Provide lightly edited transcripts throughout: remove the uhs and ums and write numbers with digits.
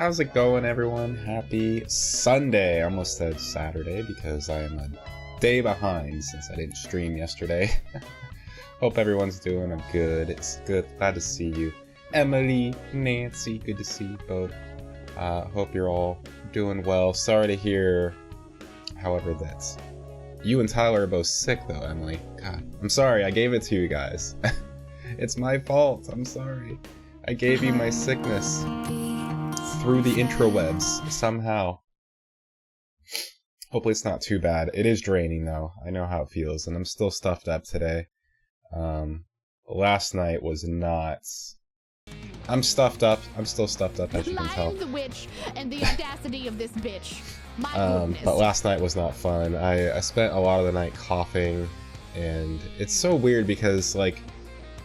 How's it going, everyone? Happy Sunday. I almost said Saturday because I am a day behind since I didn't stream yesterday. Hope everyone's doing good. It's good. Glad to see you. Emily, Nancy, good to see you both. Hope you're all doing well. Sorry to hear, however, that you and Tyler are both sick, though, Emily. God, I'm sorry. I gave it to you guys. It's my fault. I'm sorry. I gave you my sickness through the intrawebs somehow. Hopefully it's not too bad. It is draining though. I know how it feels, and I'm still stuffed up today. Last night was not. I'm stuffed up. I'm still stuffed up, as you can tell. The witch and the audacity of this bitch. My goodness. But last night was not fun. I spent a lot of the night coughing, and it's so weird because like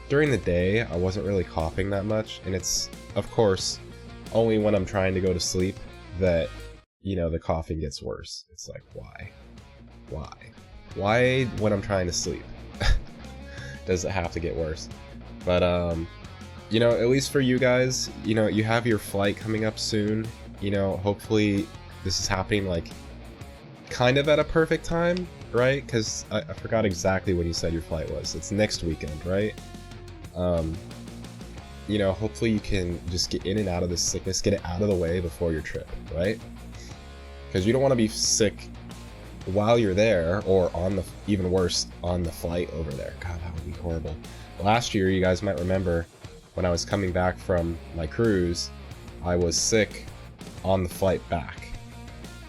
during the day I wasn't really coughing that much, and it's of course only when I'm trying to go to sleep that, you know, the coughing gets worse. It's like, why when I'm trying to sleep does it have to get worse? But you know, at least for you guys, you know, you have your flight coming up soon. You know, hopefully this is happening like kind of at a perfect time, right? Because I forgot exactly when you said your flight was. It's next weekend, right? You know, hopefully you can just get in and out of this sickness, get it out of the way before your trip, right? Because you don't want to be sick while you're there, or on the, even worse, on the flight over there. God, that would be horrible. Last year, you guys might remember, when I was coming back from my cruise, I was sick on the flight back.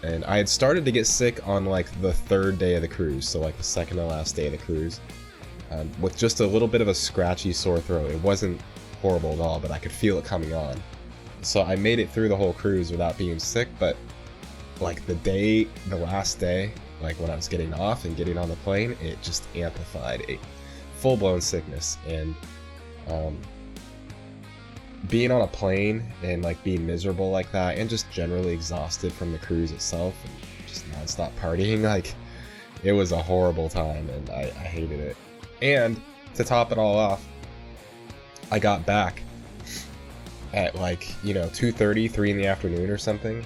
And I had started to get sick on like the third day of the cruise, so like the second to last day of the cruise, with just a little bit of a scratchy sore throat. It wasn't horrible at all, but I could feel it coming on. So I made it through the whole cruise without being sick, but like the last day, like when I was getting off and getting on the plane, it just amplified a full-blown sickness. And being on a plane and like being miserable like that, and just generally exhausted from the cruise itself and just non-stop partying, like it was a horrible time, and I hated it. And to top it all off, I got back at like, you know, 2:30, 3 in the afternoon or something,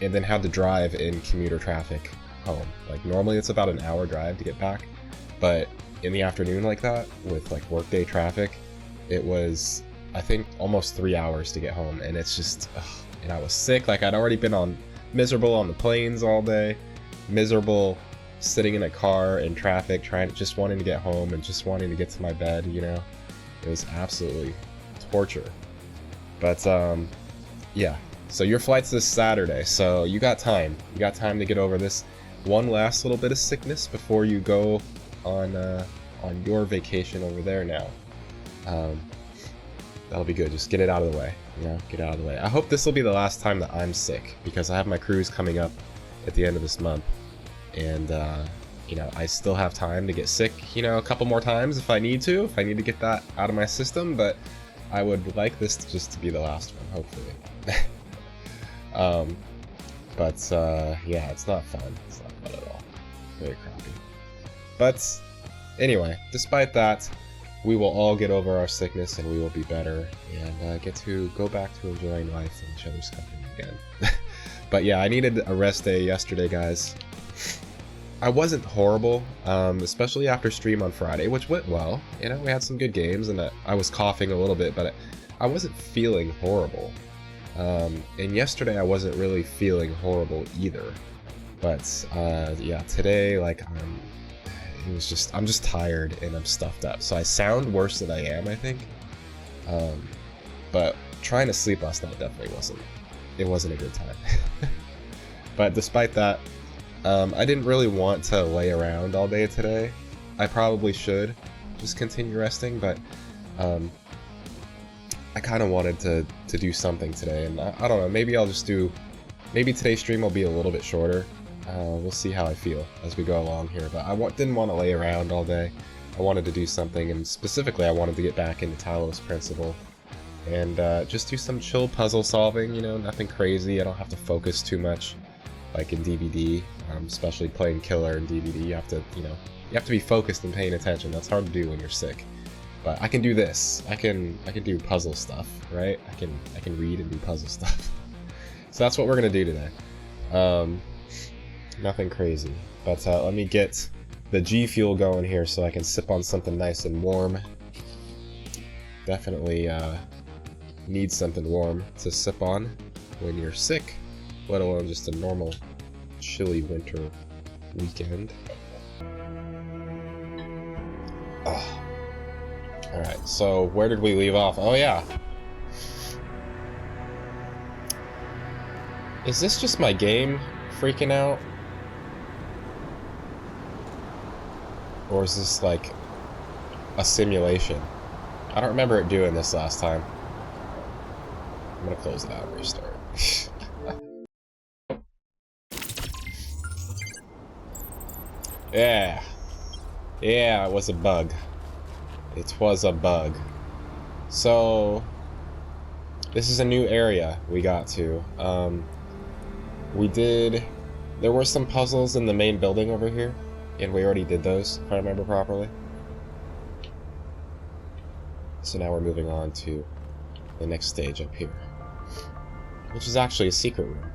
and then had to drive in commuter traffic home. Like normally it's about an hour drive to get back, but in the afternoon like that, with like workday traffic, it was, I think, almost 3 hours to get home. And it's just, and I was sick. Like I'd already been miserable on the planes all day, miserable sitting in a car in traffic, just wanting to get home and just wanting to get to my bed, you know. It was absolutely torture. But yeah, so your flight's this Saturday, so you got time. You got time to get over this one last little bit of sickness before you go on your vacation over there now. That'll be good. Just get it out of the way, you know, get it out of the way. I hope this will be the last time that I'm sick, because I have my cruise coming up at the end of this month, and you know, I still have time to get sick, you know, a couple more times if I need to get that out of my system, but I would like this just to be the last one, hopefully. Yeah, it's not fun. It's not fun at all. Very crappy. But anyway, despite that, we will all get over our sickness and we will be better, and get to go back to enjoying life and each other's company again. But yeah, I needed a rest day yesterday, guys. I wasn't horrible, especially after stream on Friday, which went well. You know, we had some good games, and I was coughing a little bit, but I wasn't feeling horrible. And yesterday I wasn't really feeling horrible either. But yeah, today, like, I'm just tired and I'm stuffed up. So I sound worse than I am, I think. But trying to sleep last night definitely wasn't a good time. But despite that, I didn't really want to lay around all day today. I probably should just continue resting, but I kind of wanted to do something today, and I don't know, maybe maybe today's stream will be a little bit shorter. We'll see how I feel as we go along here, but I didn't want to lay around all day. I wanted to do something, and specifically I wanted to get back into Talos Principle and just do some chill puzzle solving, you know, nothing crazy. I don't have to focus too much like in DBD, especially playing killer in DBD. You have to be focused and paying attention. That's hard to do when you're sick. But I can do this. I can do puzzle stuff, right? I can read and do puzzle stuff. So that's what we're gonna do today. Nothing crazy, but let me get the G Fuel going here so I can sip on something nice and warm. Definitely need something warm to sip on when you're sick, let alone just a normal chilly winter weekend. Oh. Alright, so where did we leave off? Oh yeah. Is this just my game freaking out? Or is this like a simulation? I don't remember it doing this last time. I'm gonna close it out and restart. Yeah. Yeah, it was a bug. It was a bug. So, this is a new area we got to. There were some puzzles in the main building over here, and we already did those, if I remember properly. So now we're moving on to the next stage up here, which is actually a secret room.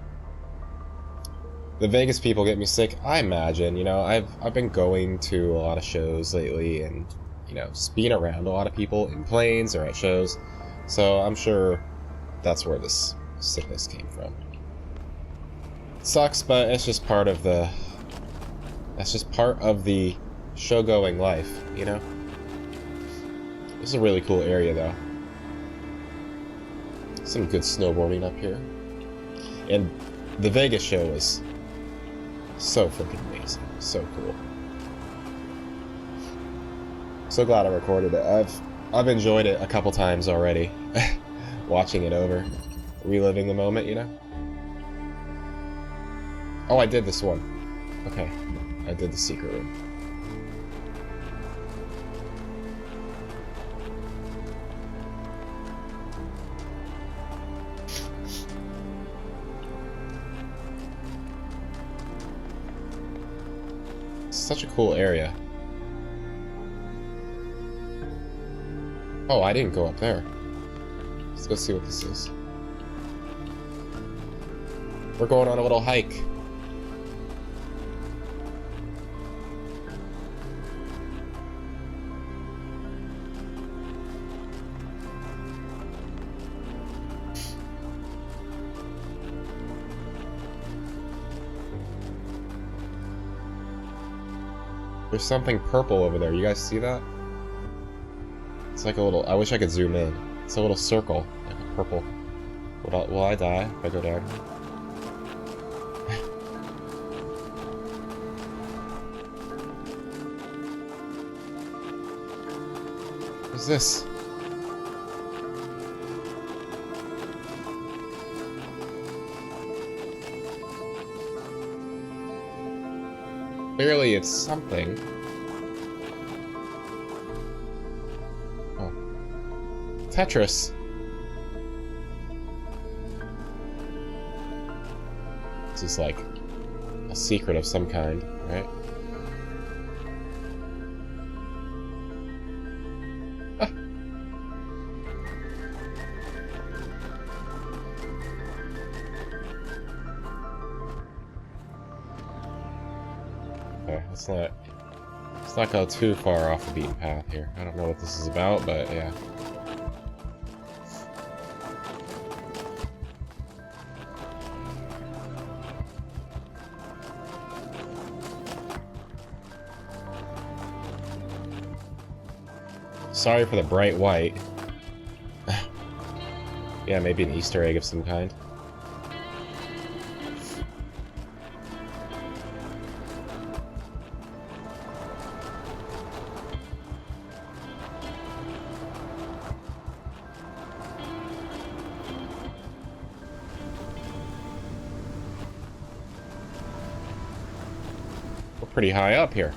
The Vegas people get me sick, I imagine. You know, I've been going to a lot of shows lately, and you know, being around a lot of people in planes or at shows, so I'm sure that's where this sickness came from. It sucks, but it's just part of the. That's just part of the show-going life, you know. This is a really cool area, though. Some good snowboarding up here, and the Vegas show was so freaking amazing, so cool. So glad I recorded it. I've enjoyed it a couple times already, watching it over, reliving the moment, you know. Oh, I did this one. Okay, I did the secret room. Such a cool area. Oh, I didn't go up there. Let's go see what this is. We're going on a little hike. There's something purple over there. You guys see that? It's like a little... I wish I could zoom in. It's a little circle, like a purple. Will I die if I go down? What's this? Clearly it's something. Oh. Tetris. This is like a secret of some kind, right? Ah. Okay, let's not go too far off the beaten path here. I don't know what this is about, but yeah. Sorry for the bright white. Yeah, maybe an Easter egg of some kind. We're pretty high up here.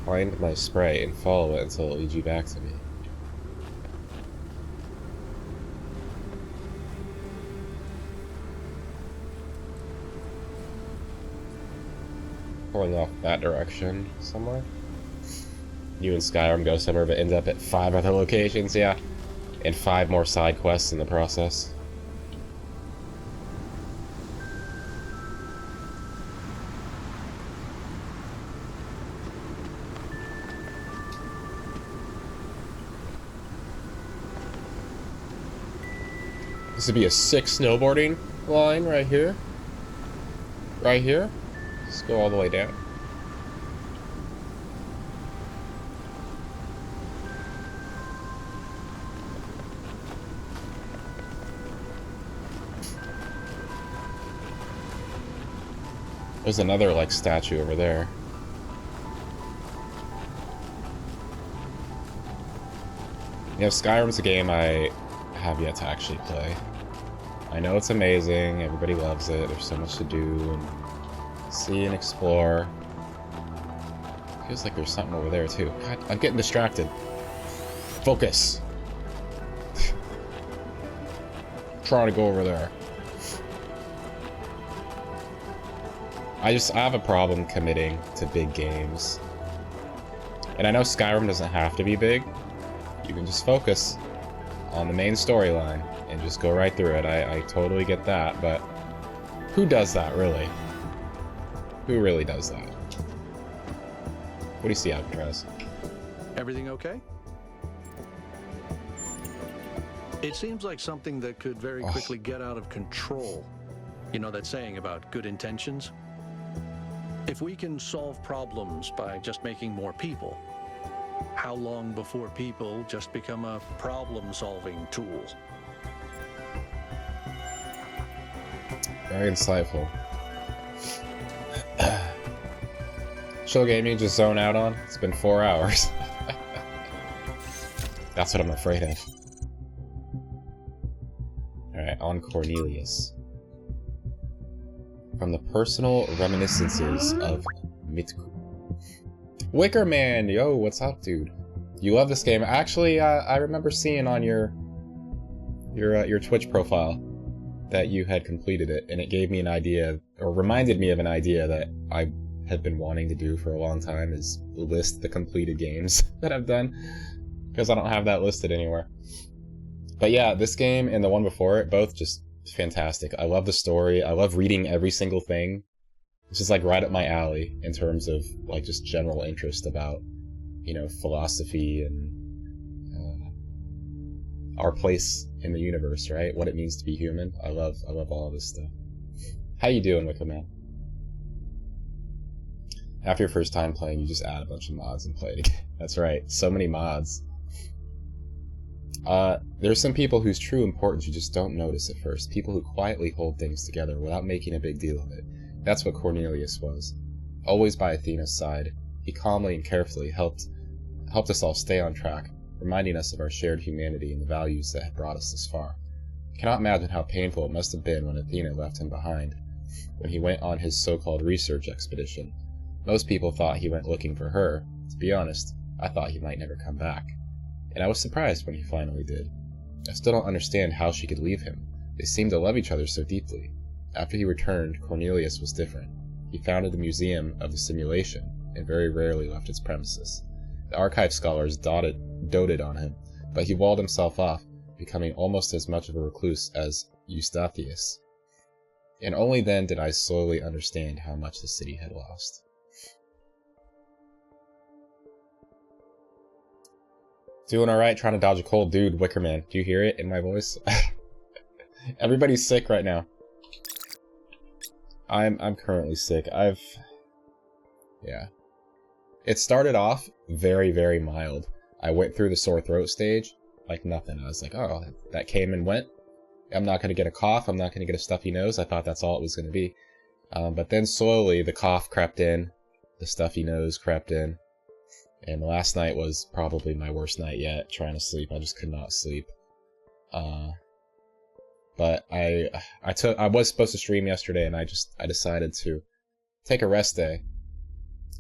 Find my spray and follow it until it leads you back to me. Pulling off that direction somewhere. You and Skyrim go somewhere but end up at 5 other locations, yeah. And 5 more side quests in the process. This would be a sick snowboarding line right here. Right here. Let's go all the way down. There's another, like, statue over there. You know, Skyrim's a game I have yet to actually play. I know it's amazing, everybody loves it, there's so much to do and see and explore. Feels like there's something over there too. God, I'm getting distracted. Focus! Trying to go over there. I have a problem committing to big games. And I know Skyrim doesn't have to be big. You can just focus on the main storyline and just go right through it. I totally get that, but who does that, really? Who really does that? What do you see, Alcatraz? Everything okay? It seems like something that could very quickly get out of control. You know that saying about good intentions? If we can solve problems by just making more people, how long before people just become a problem-solving tool? Very insightful. Chill gaming, just zone out on? It's been 4 hours. That's what I'm afraid of. Alright, on Cornelius. From the personal reminiscences of Mitku. Wicker Man, yo, what's up, dude? You love this game. Actually, I remember seeing on your Twitch profile that you had completed it, and it gave me an idea, or reminded me of an idea that I had been wanting to do for a long time, is list the completed games that I've done, because I don't have that listed anywhere. But yeah, this game and the one before it, both just fantastic. I love the story. I love reading every single thing. This is like right up my alley in terms of like just general interest about, you know, philosophy and our place in the universe, right? What it means to be human. I love all of this stuff. How you doing, Wicker Man? After your first time playing, you just add a bunch of mods and play it again. That's right. So many mods. There's some people whose true importance you just don't notice at first. People who quietly hold things together without making a big deal of it. That's what Cornelius was. Always by Athena's side, he calmly and carefully helped us all stay on track, reminding us of our shared humanity and the values that had brought us this far. I cannot imagine how painful it must have been when Athena left him behind, when he went on his so-called research expedition. Most people thought he went looking for her. To be honest, I thought he might never come back. And I was surprised when he finally did. I still don't understand how she could leave him. They seemed to love each other so deeply. After he returned, Cornelius was different. He founded the Museum of the Simulation, and very rarely left its premises. The archive scholars doted on him, but he walled himself off, becoming almost as much of a recluse as Eustathius. And only then did I slowly understand how much the city had lost. Doing alright, trying to dodge a cold. Dude, Wickerman, do you hear it in my voice? Everybody's sick right now. I'm currently sick. Yeah. It started off very, very mild. I went through the sore throat stage like nothing. I was like, oh, that came and went. I'm not going to get a cough. I'm not going to get a stuffy nose. I thought that's all it was going to be. But then slowly the cough crept in. The stuffy nose crept in. And last night was probably my worst night yet, trying to sleep. I just could not sleep. But I was supposed to stream yesterday, and I decided to take a rest day.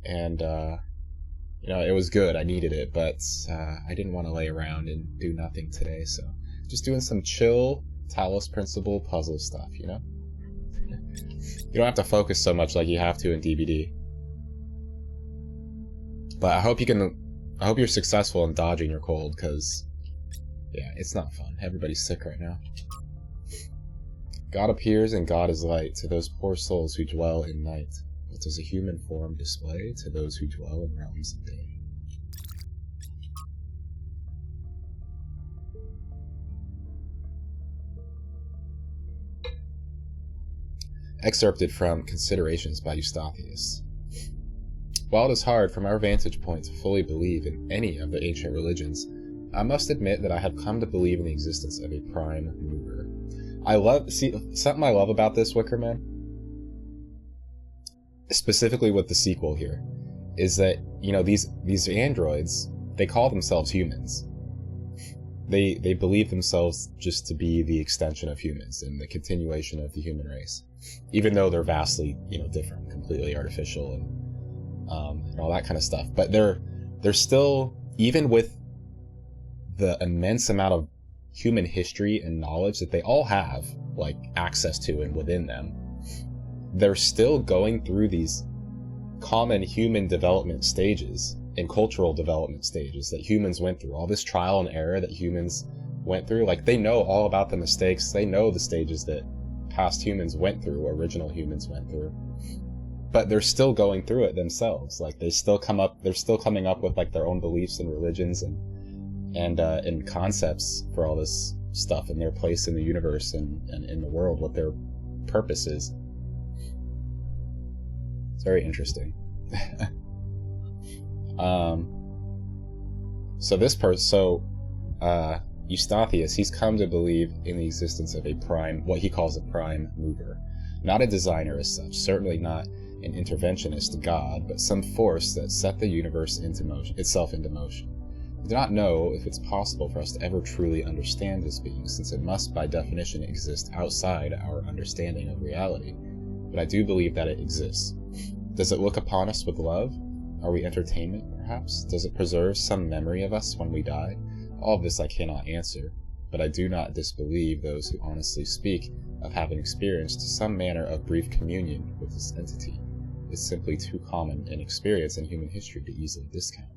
And, you know, it was good. I needed it, but I didn't want to lay around and do nothing today, so just doing some chill Talos principle puzzle stuff, you know? You don't have to focus so much like you have to in DBD. But I hope you're successful in dodging your cold, because Yeah, it's not fun. Everybody's sick right now. God appears and God is light to those poor souls who dwell in night. What does a human form display to those who dwell in realms of day? Excerpted from Considerations by Eustathius. While it is hard from our vantage point to fully believe in any of the ancient religions, I must admit that I have come to believe in the existence of a prime mover. Something I love about this, Wickerman, specifically with the sequel here, is that, you know, these androids, they call themselves humans. They believe themselves just to be the extension of humans and the continuation of the human race, even though they're vastly, you know, different, completely artificial and all that kind of stuff. But they're still, even with the immense amount of human history and knowledge that they all have, like, access to and within them, they're still going through these common human development stages and cultural development stages that humans went through, all this trial and error that humans went through. Like, they know all about the mistakes, they know the stages that past humans went through, original humans went through, but they're still going through it themselves. Like, they're still coming up with, like, their own beliefs and religions and concepts for all this stuff and their place in the universe and in the world, what their purpose is. It's very interesting. Eustathius, he's come to believe in the existence of a prime, what he calls a prime mover. Not a designer as such, certainly not an interventionist god, but some force that set the universe itself into motion. We do not know if it's possible for us to ever truly understand this being, since it must by definition exist outside our understanding of reality. But I do believe that it exists. Does it look upon us with love? Are we entertainment, perhaps? Does it preserve some memory of us when we die? All of this I cannot answer, but I do not disbelieve those who honestly speak of having experienced some manner of brief communion with this entity. It's simply too common an experience in human history to easily discount.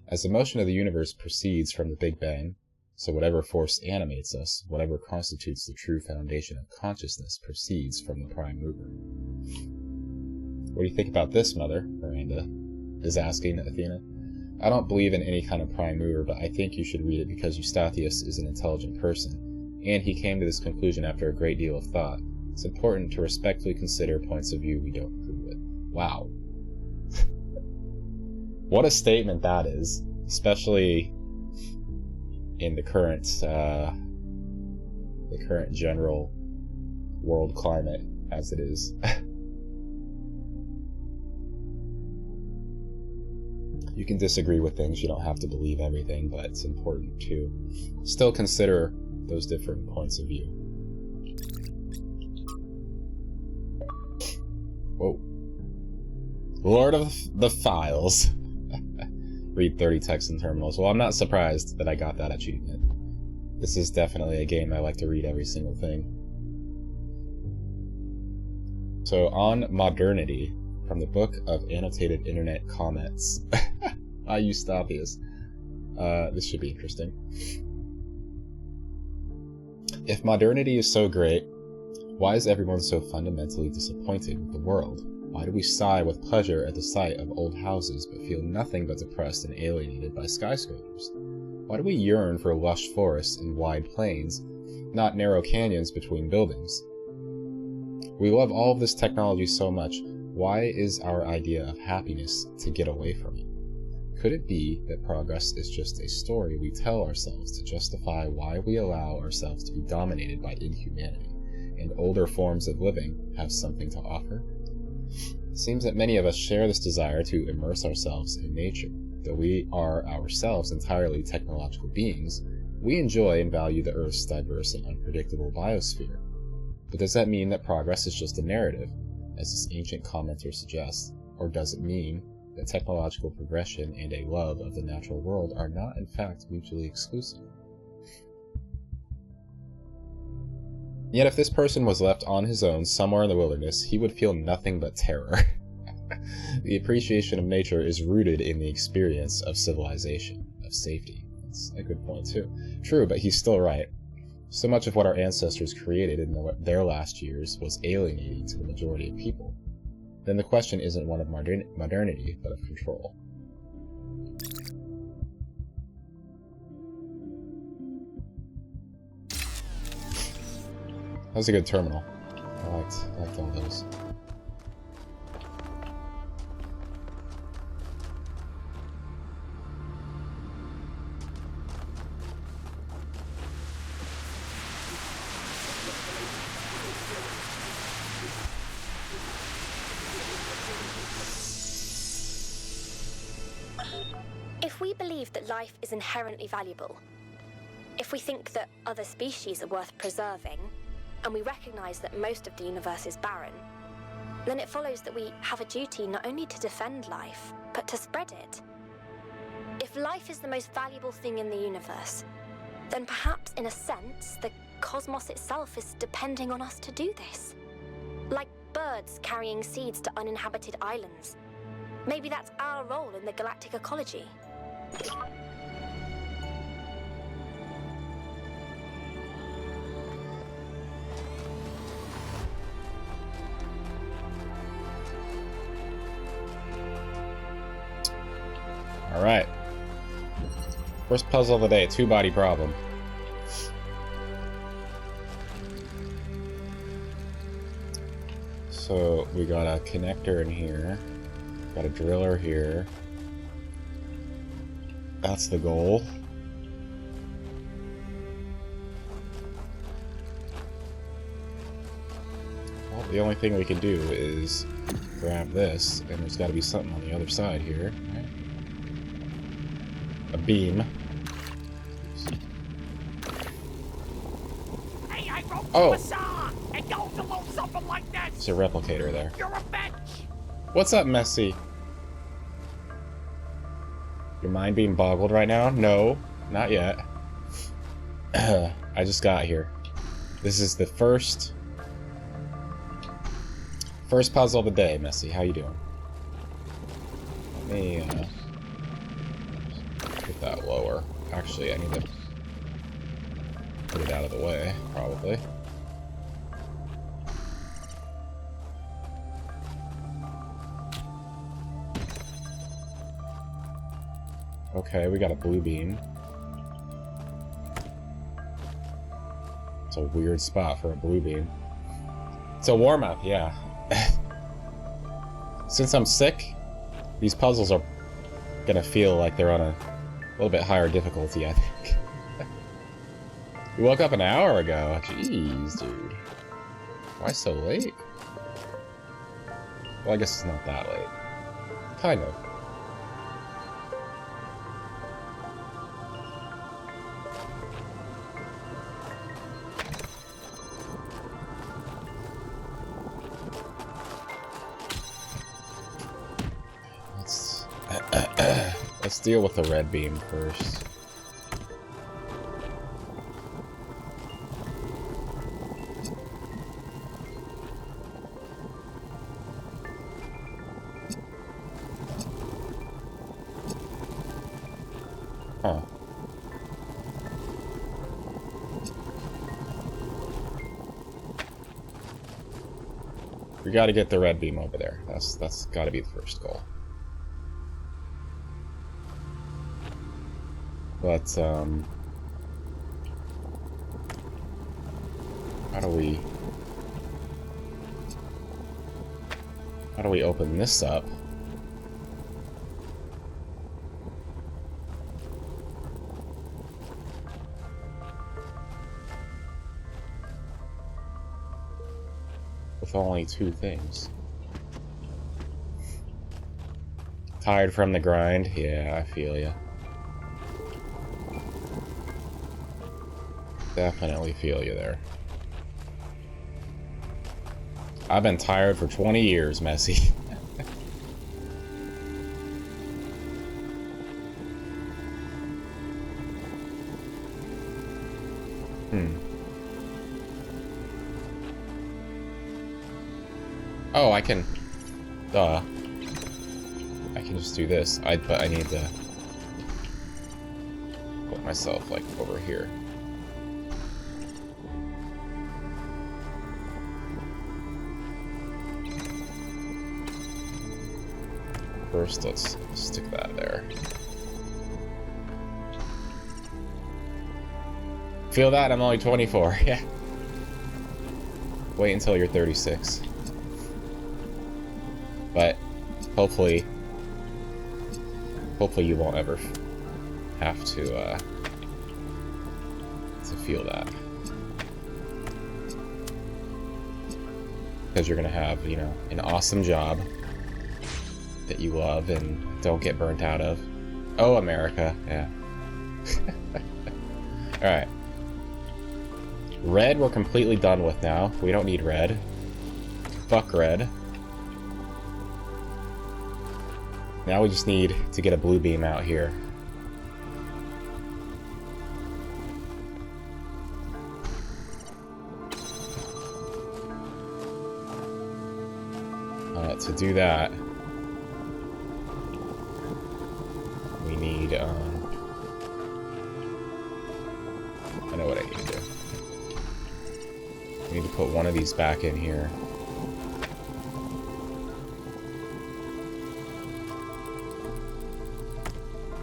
As the motion of the universe proceeds from the Big Bang, so whatever force animates us, whatever constitutes the true foundation of consciousness, proceeds from the prime mover. What do you think about this, Mother? Miranda is asking Athena. I don't believe in any kind of prime mover, but I think you should read it because Eustathius is an intelligent person, and he came to this conclusion after a great deal of thought. It's important to respectfully consider points of view we don't agree with. Wow. What a statement that is, especially in the current general world climate as it is. You can disagree with things, you don't have to believe everything, but it's important to still consider those different points of view. Whoa. Lord of the Files. Read 30 texts and terminals. Well, I'm not surprised that I got that achievement. This is definitely a game I like to read every single thing. So, on modernity, from the Book of Annotated Internet Comments by Eustathius. This should be interesting. If modernity is so great, why is everyone so fundamentally disappointed with the world? Why do we sigh with pleasure at the sight of old houses but feel nothing but depressed and alienated by skyscrapers? Why do we yearn for lush forests and wide plains, not narrow canyons between buildings? We love all of this technology so much. Why is our idea of happiness to get away from it? Could it be that progress is just a story we tell ourselves to justify why we allow ourselves to be dominated by inhumanity, and older forms of living have something to offer? It seems that many of us share this desire to immerse ourselves in nature. Though we are ourselves entirely technological beings, we enjoy and value the Earth's diverse and unpredictable biosphere. But does that mean that progress is just a narrative, as this ancient commenter suggests, or does it mean that technological progression and a love of the natural world are not in fact mutually exclusive? Yet if this person was left on his own somewhere in the wilderness, he would feel nothing but terror. The appreciation of nature is rooted in the experience of civilization, of safety, That's a good point, too. True, but he's still right. So much of what our ancestors created in their last years was alienating to the majority of people. Then the question isn't one of modernity, but of control. That was a good terminal. I liked all those. If we believe that life is inherently valuable, if we think that other species are worth preserving, and we recognize that most of the universe is barren, then it follows that we have a duty not only to defend life, but to spread it. If life is the most valuable thing in the universe, then perhaps, in a sense, the cosmos itself is depending on us to do this. Like birds carrying seeds to uninhabited islands. Maybe that's our role in the galactic ecology. Alright. First puzzle of the day, 2-body problem. So, we got a connector in here. Got a driller here. That's the goal. Well, the only thing we can do is grab this, and there's got to be something on the other side here. Right? A beam. Hey, I wrote Oh! a song, and goes along something like this. There's a replicator there. You're a bitch. What's up, Messi? Your mind being boggled right now? No, not yet. I just got here. This is the first puzzle of the day, Messi. How you doing? Let me get that lower. Actually, I need to put it out of the way, probably. Okay, we got a blue beam. It's a weird spot for a blue beam. It's a warm-up, yeah. Since I'm sick, these puzzles are gonna feel like they're on a little bit higher difficulty, I think. You woke up an hour ago. Jeez, dude. Why so late? Well, I guess it's not that late. Kind of. Let's deal with the red beam first. Huh. We gotta get the red beam over there. That's gotta be the first goal. But, how do we open this up? With only 2 things. Tired from the grind? Yeah, I feel ya. Definitely feel you there. I've been tired for 20 years, Messi. Oh, I can... I can just do this. But I need to... put myself, like, over here. First, let's stick that there. Feel that? I'm only 24. Yeah. Wait until you're 36. But hopefully you won't ever have to feel that, because you're gonna have, you know, an awesome job that you love and don't get burnt out of. Oh, America, yeah. All right. Red we're completely done with now. We don't need red. Fuck red. Now we just need to get a blue beam out here. To do that, we need, I know what I need to do. We need to put one of these back in here.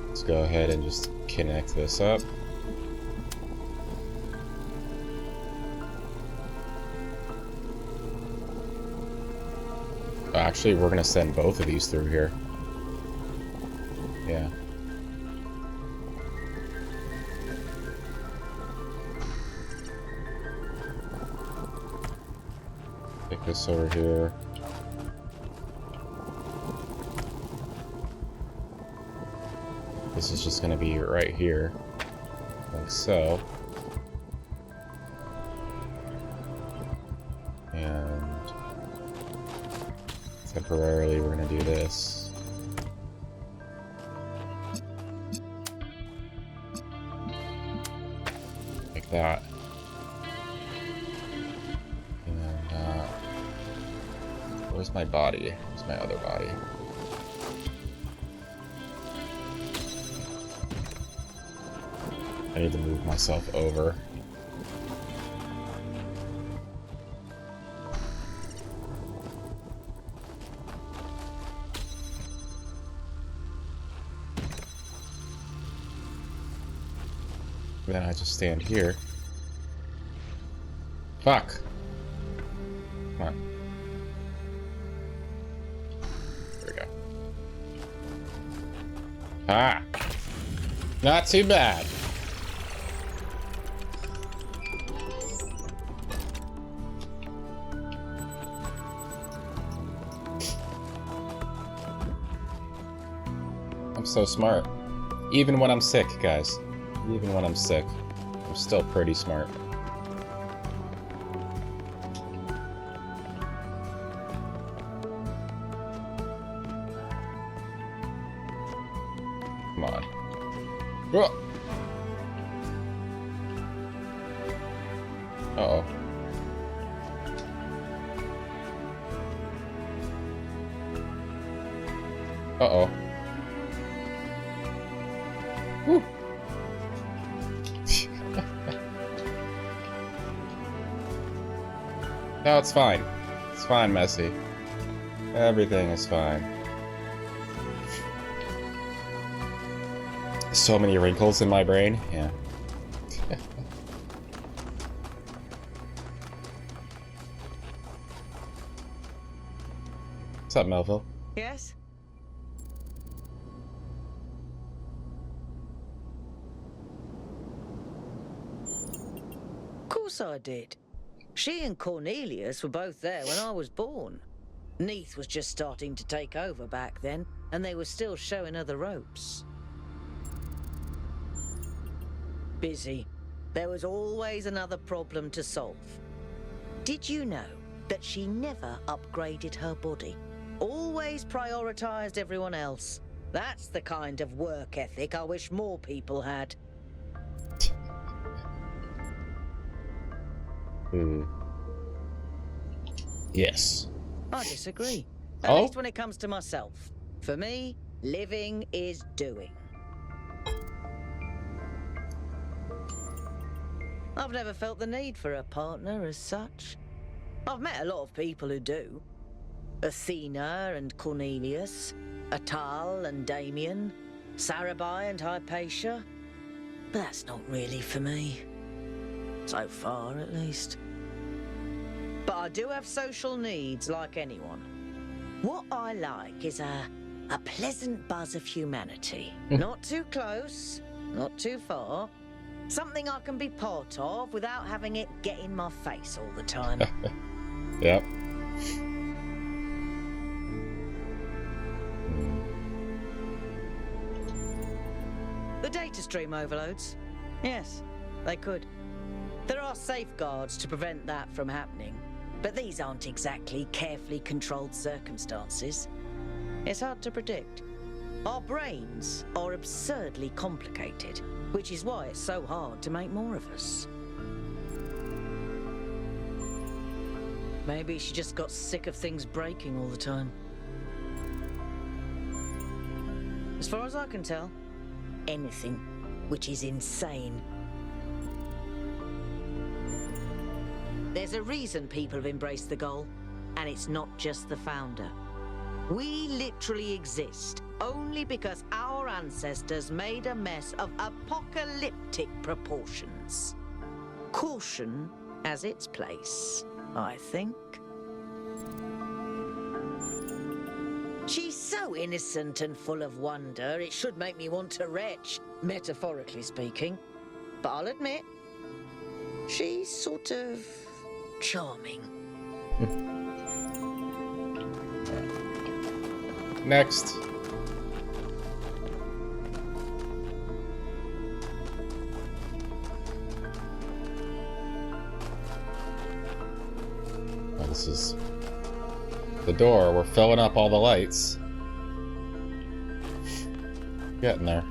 Let's go ahead and just connect this up. Actually, we're gonna send both of these through here. Yeah. Take this over here. This is just gonna be right here, like so. And temporarily, we're gonna do this. Like that. And, where's my body? Where's my other body? I need to move myself over. Then I just stand here. Fuck. Come on. There we go. Ah! Not too bad. I'm so smart. Even when I'm sick, guys. Even when I'm sick, I'm still pretty smart. Come on. Whoa. Uh-oh. Uh-oh. Woo. No, it's fine. It's fine, Messi. Everything is fine. So many wrinkles in my brain. Yeah. What's up, Melville? Yes? Of course I did. She and Cornelius were both there when I was born. Neath was just starting to take over back then, and they were still showing her the ropes. Busy. There was always another problem to solve. Did you know that she never upgraded her body? Always prioritized everyone else. That's the kind of work ethic I wish more people had. Yes. I disagree. At least when it comes to myself. For me, living is doing. I've never felt the need for a partner as such. I've met a lot of people who do. Athena and Cornelius, Atal and Damien, Sarabai and Hypatia. But that's not really for me. So far, at least. But I do have social needs like anyone. What I like is a pleasant buzz of humanity. Not too close, not too far. Something I can be part of without having it get in my face all the time. Yep. The data stream overloads? Yes, they could. There are safeguards to prevent that from happening, but these aren't exactly carefully controlled circumstances. It's hard to predict. Our brains are absurdly complicated, which is why it's so hard to make more of us. Maybe she just got sick of things breaking all the time. As far as I can tell, anything, which is insane. There's a reason people have embraced the goal, and it's not just the founder. We literally exist only because our ancestors made a mess of apocalyptic proportions. Caution has its place, I think. She's so innocent and full of wonder, it should make me want to retch, metaphorically speaking. But I'll admit, she's sort of charming. Next. Oh, this is the door. We're filling up all the lights. Getting there.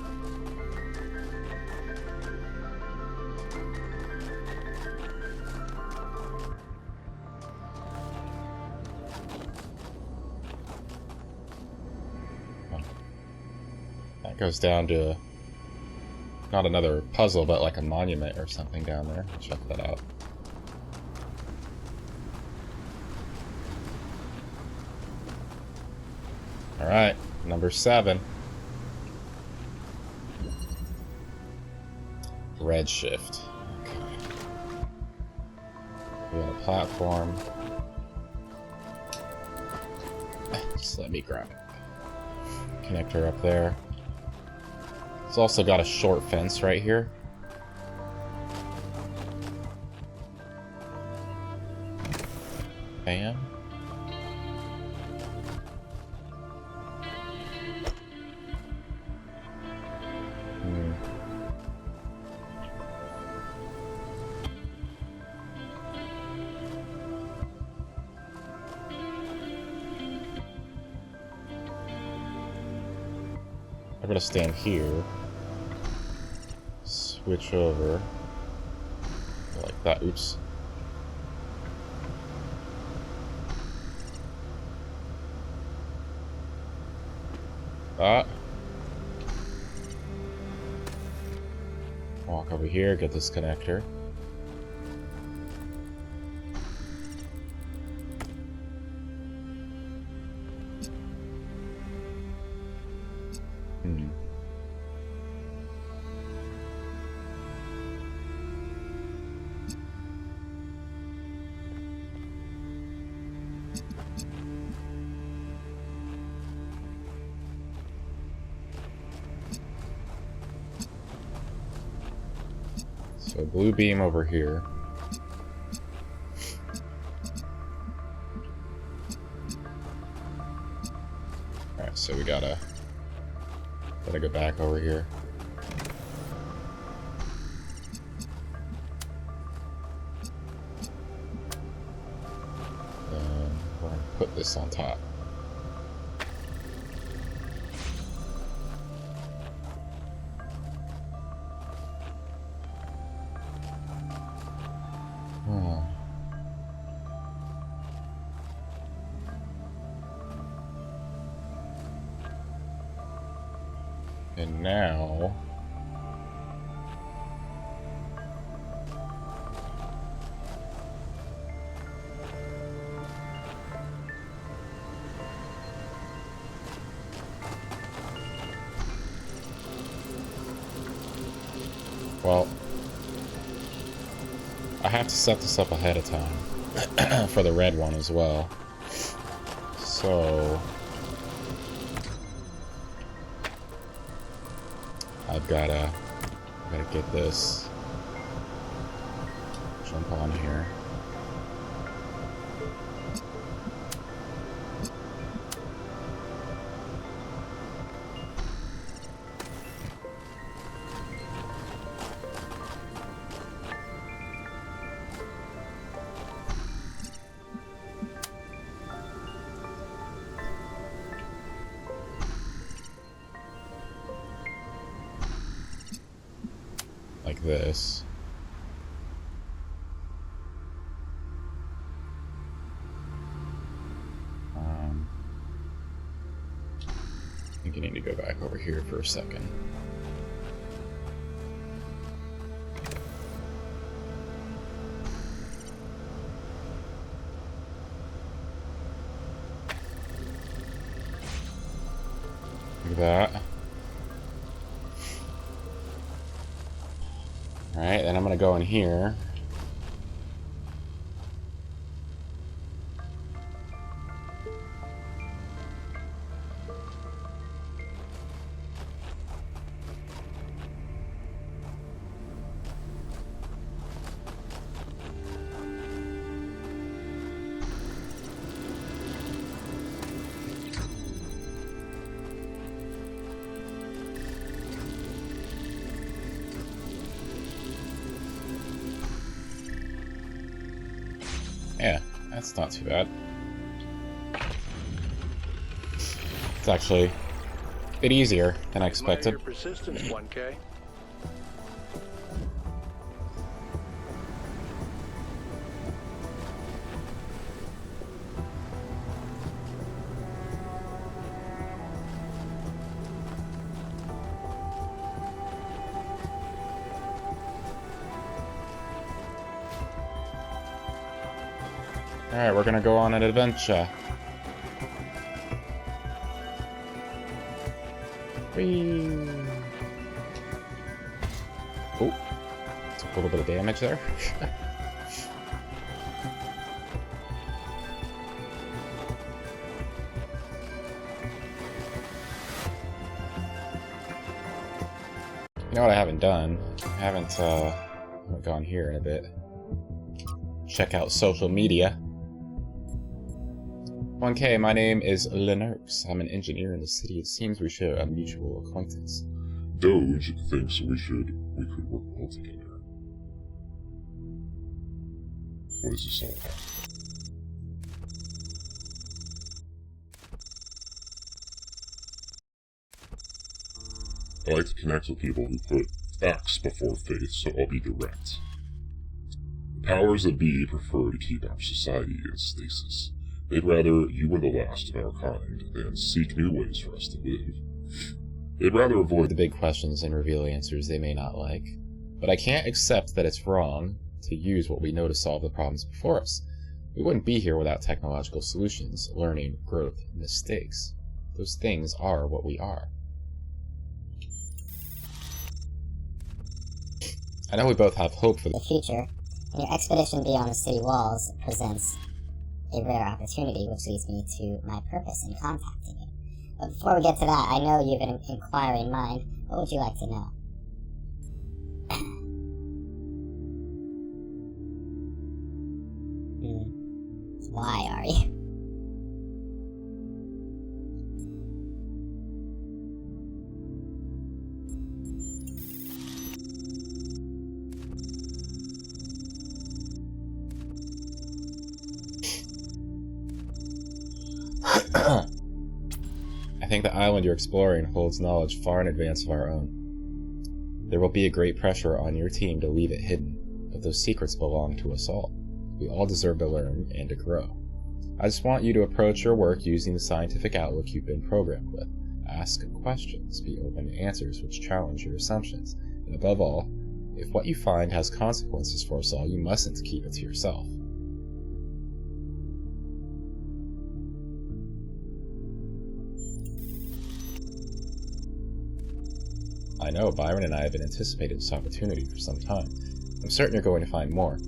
That goes down to not another puzzle, but like a monument or something down there. Check that out. Alright, number 7. Redshift. Okay. We got a platform. Just let me grab it. Connector up there. It's also got a short fence right here. Fan. I'm gonna stand here. Switch over. Like that. Oops. Walk over here, get this connector. So blue beam over here. Alright, so we gotta go back over here. And we're gonna put this on top. And now I have to set this up ahead of time for the red one as well. So I've gotta get this. Jump on here. Like this. I think you need to go back over here for a second. Like that. Alright, then I'm gonna go in here. Yeah, that's not too bad. It's actually a bit easier than I expected. Your persistence, 1K. Alright, we're gonna go on an adventure. Whee! Oh, took a little bit of damage there. You know what I haven't done? I haven't gone here in a bit. Check out social media. 1K, my name is Lennox. I'm an engineer in the city. It seems we share a mutual acquaintance. Doge thinks we could work well together. What is this all about? I like to connect with people who put facts before faith, so I'll be direct. The powers that be prefer to keep our society in stasis. They'd rather you were the last of our kind than seek new ways for us to live. They'd rather avoid the big questions and reveal answers they may not like. But I can't accept that it's wrong to use what we know to solve the problems before us. We wouldn't be here without technological solutions, learning, growth, and mistakes. Those things are what we are. I know we both have hope for the future, and your expedition beyond the city walls presents a rare opportunity, which leads me to my purpose in contacting you. But before we get to that, I know you have an inquiring mind. What would you like to know? Why are you? I think the island you're exploring holds knowledge far in advance of our own. There will be a great pressure on your team to leave it hidden, but those secrets belong to us all. We all deserve to learn and to grow. I just want you to approach your work using the scientific outlook you've been programmed with. Ask questions, be open to answers which challenge your assumptions, and above all, if what you find has consequences for us all, you mustn't keep it to yourself. I know Byron and I have been anticipating this opportunity for some time. I'm certain you're going to find more.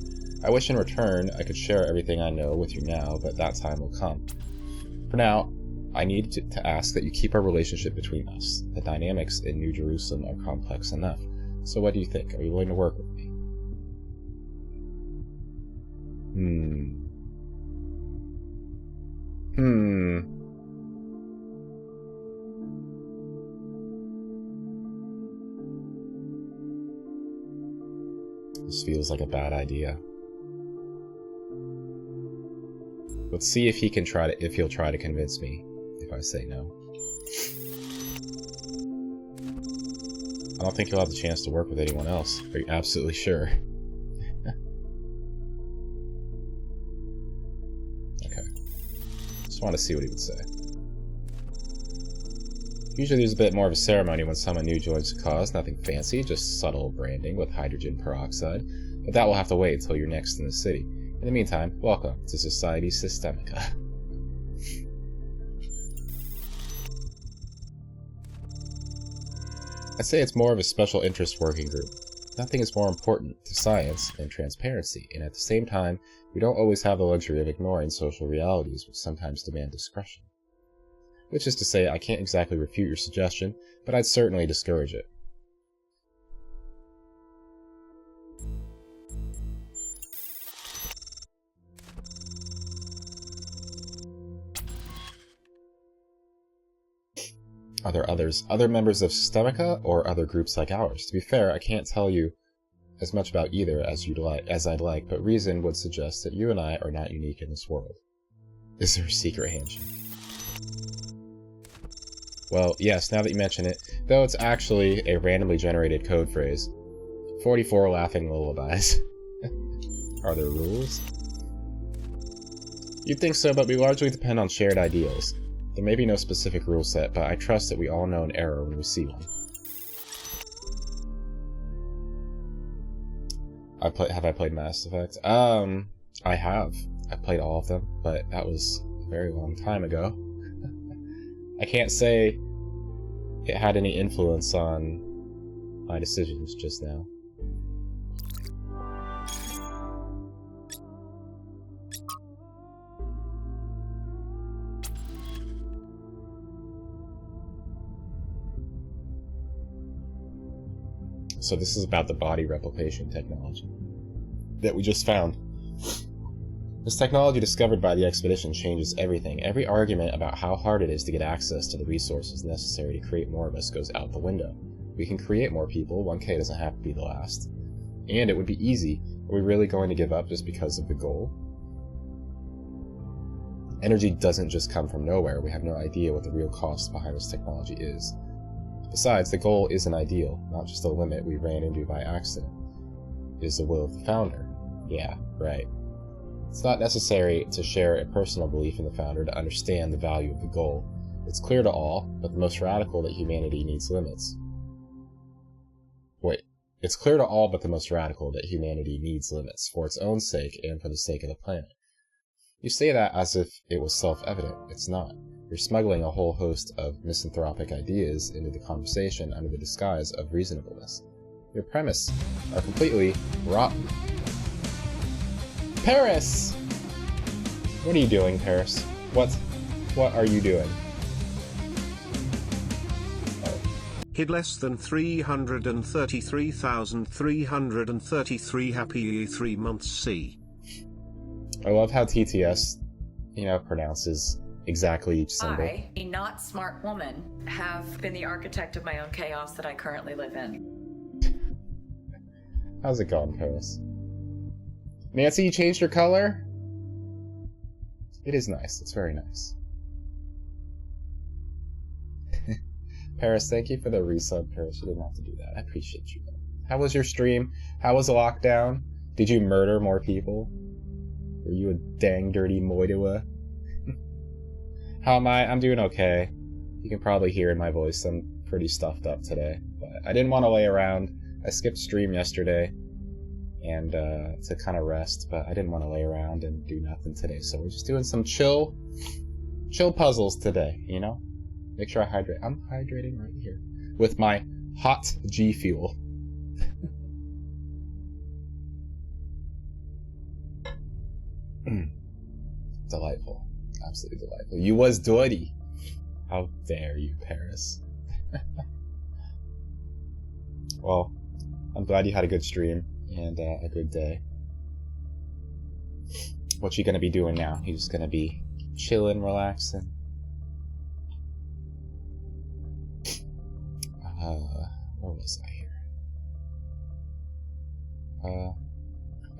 I wish in return I could share everything I know with you now, but that time will come. For now, I need to ask that you keep our relationship between us. The dynamics in New Jerusalem are complex enough. So what do you think? Are you willing to work with me? This feels like a bad idea. Let's see if he'll try to convince me if I say no. I don't think he'll have the chance to work with anyone else. Are you absolutely sure? Okay. Just want to see what he would say. Usually there's a bit more of a ceremony when someone new joins the cause. Nothing fancy, just subtle branding with hydrogen peroxide. But that will have to wait until you're next in the city. In the meantime, welcome to Society Systemica. I'd say it's more of a special interest working group. Nothing is more important to science than transparency, and at the same time, we don't always have the luxury of ignoring social realities which sometimes demand discretion. Which is to say, I can't exactly refute your suggestion, but I'd certainly discourage it. Are there other members of Systemica, or other groups like ours? To be fair, I can't tell you as much about either as I'd like, but reason would suggest that you and I are not unique in this world. Is there a secret handshake? Well, yes, now that you mention it, though it's actually a randomly generated code phrase. 44 laughing lullabies. Are there rules? You'd think so, but we largely depend on shared ideals. There may be no specific rule set, but I trust that we all know an error when we see one. Have I played Mass Effect? I have. I played all of them, but that was a very long time ago. I can't say it had any influence on my decisions just now. So this is about the body replication technology that we just found. This technology discovered by the expedition changes everything. Every argument about how hard it is to get access to the resources necessary to create more of us goes out the window. We can create more people, 1K doesn't have to be the last. And it would be easy. Are we really going to give up just because of the goal? Energy doesn't just come from nowhere. We have no idea what the real cost behind this technology is. Besides, the goal is an ideal, not just a limit we ran into by accident. It is the will of the founder. Yeah, right. It's not necessary to share a personal belief in the founder to understand the value of the goal. It's clear to all, but the most radical that humanity needs limits. Wait, it's clear to all but the most radical that humanity needs limits, for its own sake and for the sake of the planet. You say that as if it was self-evident. It's not. You're smuggling a whole host of misanthropic ideas into the conversation under the disguise of reasonableness. Your premise are completely rotten. Paris! What are you doing, Paris? What are you doing? Oh. Hid less than 333,333 happy 3 months C. I love how TTS, pronounces exactly each symbol. I, a not smart woman, have been the architect of my own chaos that I currently live in. How's it going, Paris? Nancy, you changed your color? It is nice. It's very nice. Paris, thank you for the resub, Paris. You didn't have to do that. I appreciate you. How was your stream? How was the lockdown? Did you murder more people? Were you a dang dirty moidua? How am I? I'm doing okay. You can probably hear in my voice I'm pretty stuffed up today. But I didn't want to lay around. I skipped stream yesterday and to kind of rest, but I didn't want to lay around and do nothing today. So we're just doing some chill puzzles today, Make sure I hydrate. I'm hydrating right here with my hot G Fuel. Delightful. Absolutely delightful. You was dirty. How dare you, Paris. Well, I'm glad you had a good stream and a good day. What you gonna be doing now? You just gonna be chilling, relaxing? Where was I here?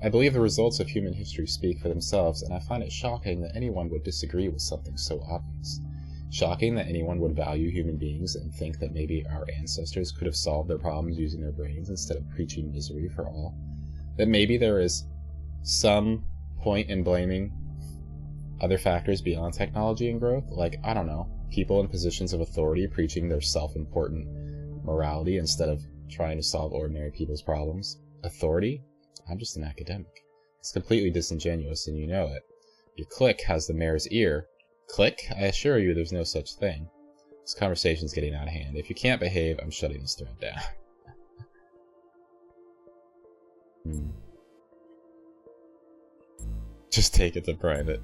I believe the results of human history speak for themselves, and I find it shocking that anyone would disagree with something so obvious. Shocking that anyone would value human beings and think that maybe our ancestors could have solved their problems using their brains instead of preaching misery for all. That maybe there is some point in blaming other factors beyond technology and growth, like, I don't know, people in positions of authority preaching their self-important morality instead of trying to solve ordinary people's problems. Authority? I'm just an academic. It's completely disingenuous, and you know it. Your clique has the mayor's ear. Clique? I assure you there's no such thing. This conversation's getting out of hand. If you can't behave, I'm shutting this thread down. Just take it to private.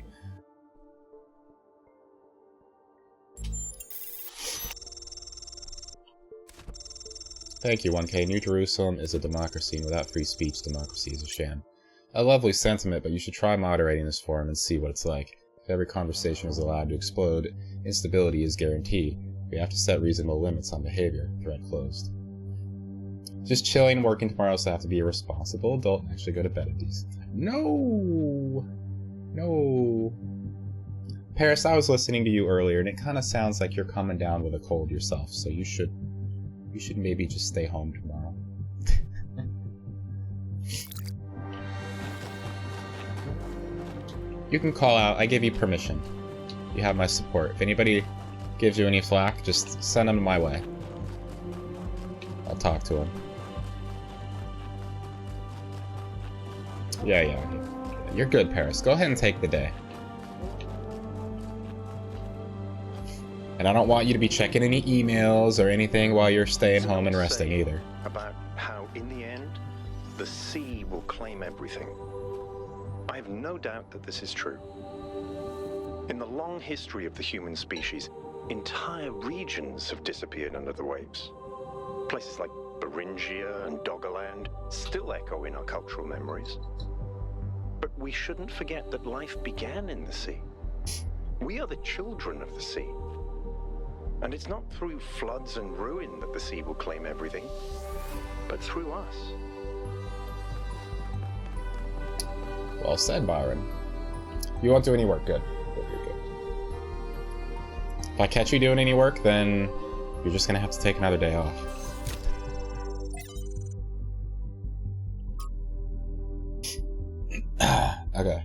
Thank you, 1K. New Jerusalem is a democracy, and without free speech, democracy is a sham. A lovely sentiment, but you should try moderating this forum and see what it's like. If every conversation is allowed to explode, instability is guaranteed. We have to set reasonable limits on behavior. Thread closed. Just chilling, working tomorrow, so I have to be a responsible adult and actually go to bed at decent time. No! No! Paris, I was listening to you earlier, and it kind of sounds like you're coming down with a cold yourself, so you should maybe just stay home tomorrow. You can call out. I give you permission. You have my support. If anybody gives you any flack, just send them my way. I'll talk to them. Yeah. You're good, Paris. Go ahead and take the day. And I don't want you to be checking any emails or anything while you're staying home and resting either. About how, in the end, the sea will claim everything. I have no doubt that this is true. In the long history of the human species, entire regions have disappeared under the waves. Places like Beringia and Doggerland still echo in our cultural memories. But we shouldn't forget that life began in the sea. We are the children of the sea. And it's not through floods and ruin that the sea will claim everything, but through us. Well said, Byron. You won't do any work. Good. Good. If I catch you doing any work, then you're just gonna have to take another day off. Okay.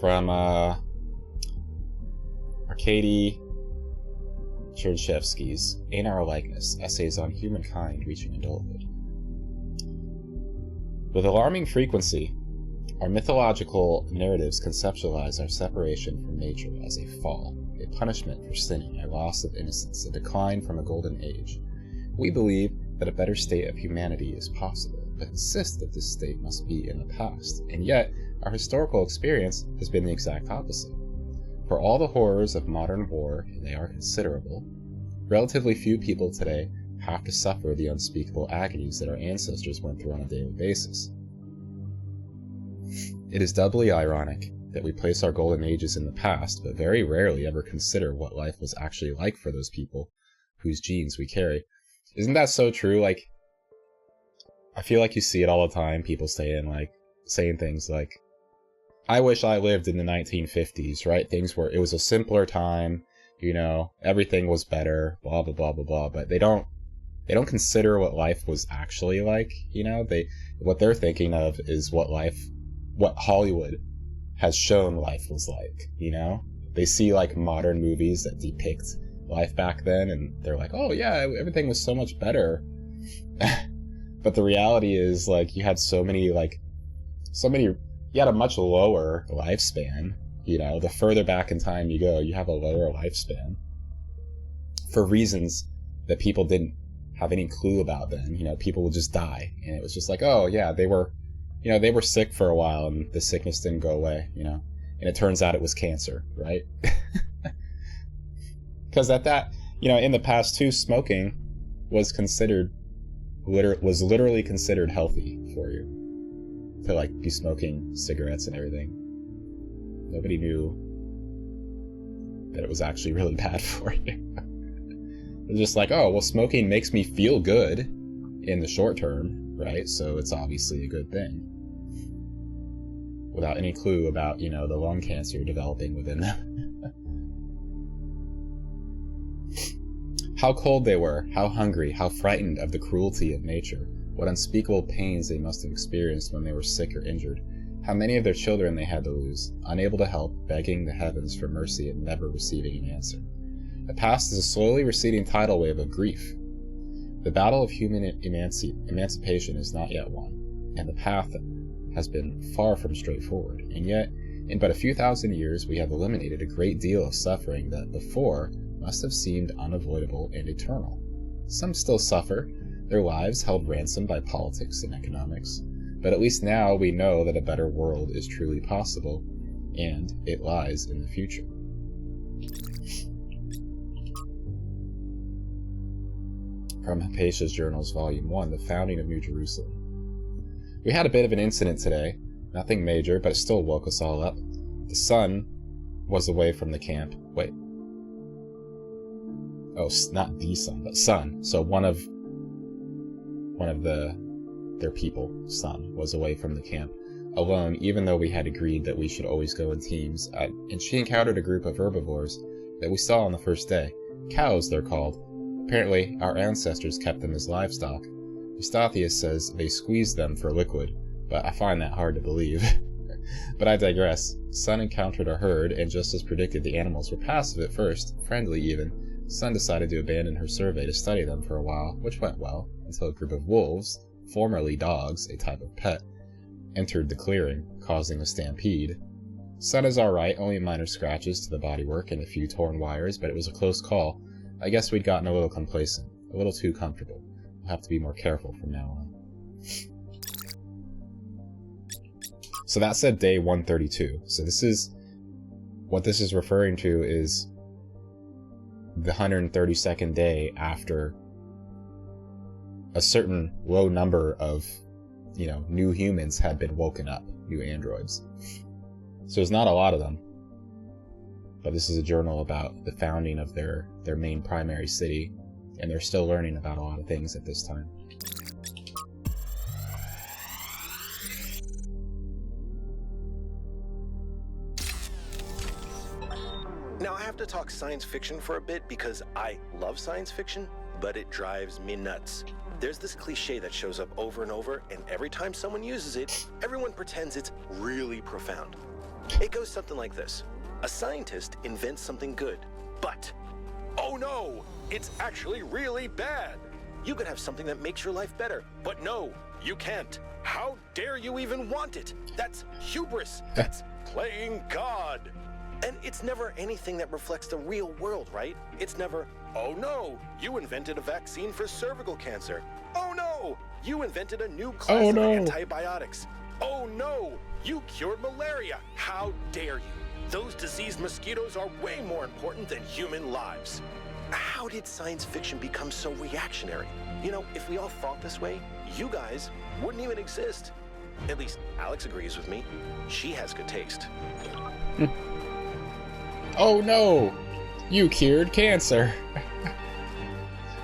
From, Arkady Chernyshevsky's In Our Likeness, Essays on Humankind Reaching Adulthood. With alarming frequency, our mythological narratives conceptualize our separation from nature as a fall, a punishment for sinning, a loss of innocence, a decline from a golden age. We believe that a better state of humanity is possible, but insist that this state must be in the past, and yet our historical experience has been the exact opposite. For all the horrors of modern war, and they are considerable, relatively few people today have to suffer the unspeakable agonies that our ancestors went through on a daily basis. It is doubly ironic that we place our golden ages in the past, but very rarely ever consider what life was actually like for those people whose genes we carry. Isn't that so true? Like, I feel like you see it all the time, people saying things like, I wish I lived in the 1950s, right? It was a simpler time, you know, everything was better, blah, blah, blah, blah, blah, but they don't consider what life was actually like, you know? What they're thinking of is what Hollywood has shown life was like, you know? They see, like, modern movies that depict life back then, and they're like, oh yeah, everything was so much better. But the reality is, like, you had you had a much lower lifespan, you know? The further back in time you go, you have a lower lifespan. For reasons that people didn't have any clue about then, you know, people would just die, and it was just like, oh yeah, they were sick for a while, and the sickness didn't go away, you know? and it turns out it was cancer, right? Because at that, you know, in the past too, smoking was literally considered healthy for you, to like be smoking cigarettes and everything. Nobody knew that it was actually really bad for you. They're just like, oh, well, smoking makes me feel good in the short term, right? So it's obviously a good thing. Without any clue about, you know, the lung cancer developing within them. How cold they were, how hungry, how frightened of the cruelty of nature, what unspeakable pains they must have experienced when they were sick or injured, how many of their children they had to lose, unable to help, begging the heavens for mercy and never receiving an answer. The past is a slowly receding tidal wave of grief. The battle of human emancipation is not yet won, and the path has been far from straightforward, and yet, in but a few thousand years, we have eliminated a great deal of suffering that before must have seemed unavoidable and eternal. Some still suffer, their lives held ransom by politics and economics, but at least now we know that a better world is truly possible, and it lies in the future. From Hypatia's Journals, Volume 1, The Founding of New Jerusalem. We had a bit of an incident today, nothing major, but it still woke us all up. The sun was away from the camp. Wait. Oh, not the sun, but sun. So one of their people, son, was away from the camp, alone, even though we had agreed that we should always go in teams, and she encountered a group of herbivores that we saw on the first day. Cows, they're called. Apparently, our ancestors kept them as livestock. Eustathius says they squeezed them for liquid, but I find that hard to believe. But I digress. Sun encountered a herd, and just as predicted, the animals were passive at first, friendly even. Sun decided to abandon her survey to study them for a while, which went well, until a group of wolves, formerly dogs, a type of pet, entered the clearing, causing a stampede. Sun is alright, only minor scratches to the bodywork and a few torn wires, but it was a close call. I guess we'd gotten a little complacent, a little too comfortable. We'll have to be more careful from now on. So that said day 132. So this is, what this is referring to is the 132nd day after a certain low number of, you know, new humans had been woken up, new androids. So there's not a lot of them. But this is a journal about the founding of their main primary city, and they're still learning about a lot of things at this time. Now I have to talk science fiction for a bit because I love science fiction, but it drives me nuts. There's this cliche that shows up over and over, and every time someone uses it, everyone pretends it's really profound. It goes something like this. A scientist invents something good, but, oh no, it's actually really bad. You could have something that makes your life better, but no, you can't. How dare you even want it? That's hubris. That's playing God. And it's never anything that reflects the real world, right? It's never, oh no, you invented a vaccine for cervical cancer. Oh no, you invented a new class of antibiotics. Oh no, you cured malaria. How dare you? Those diseased mosquitoes are way more important than human lives. How did science fiction become so reactionary? You know, if we all thought this way, you guys wouldn't even exist. At least Alex agrees with me. She has good taste. Oh no! You cured cancer!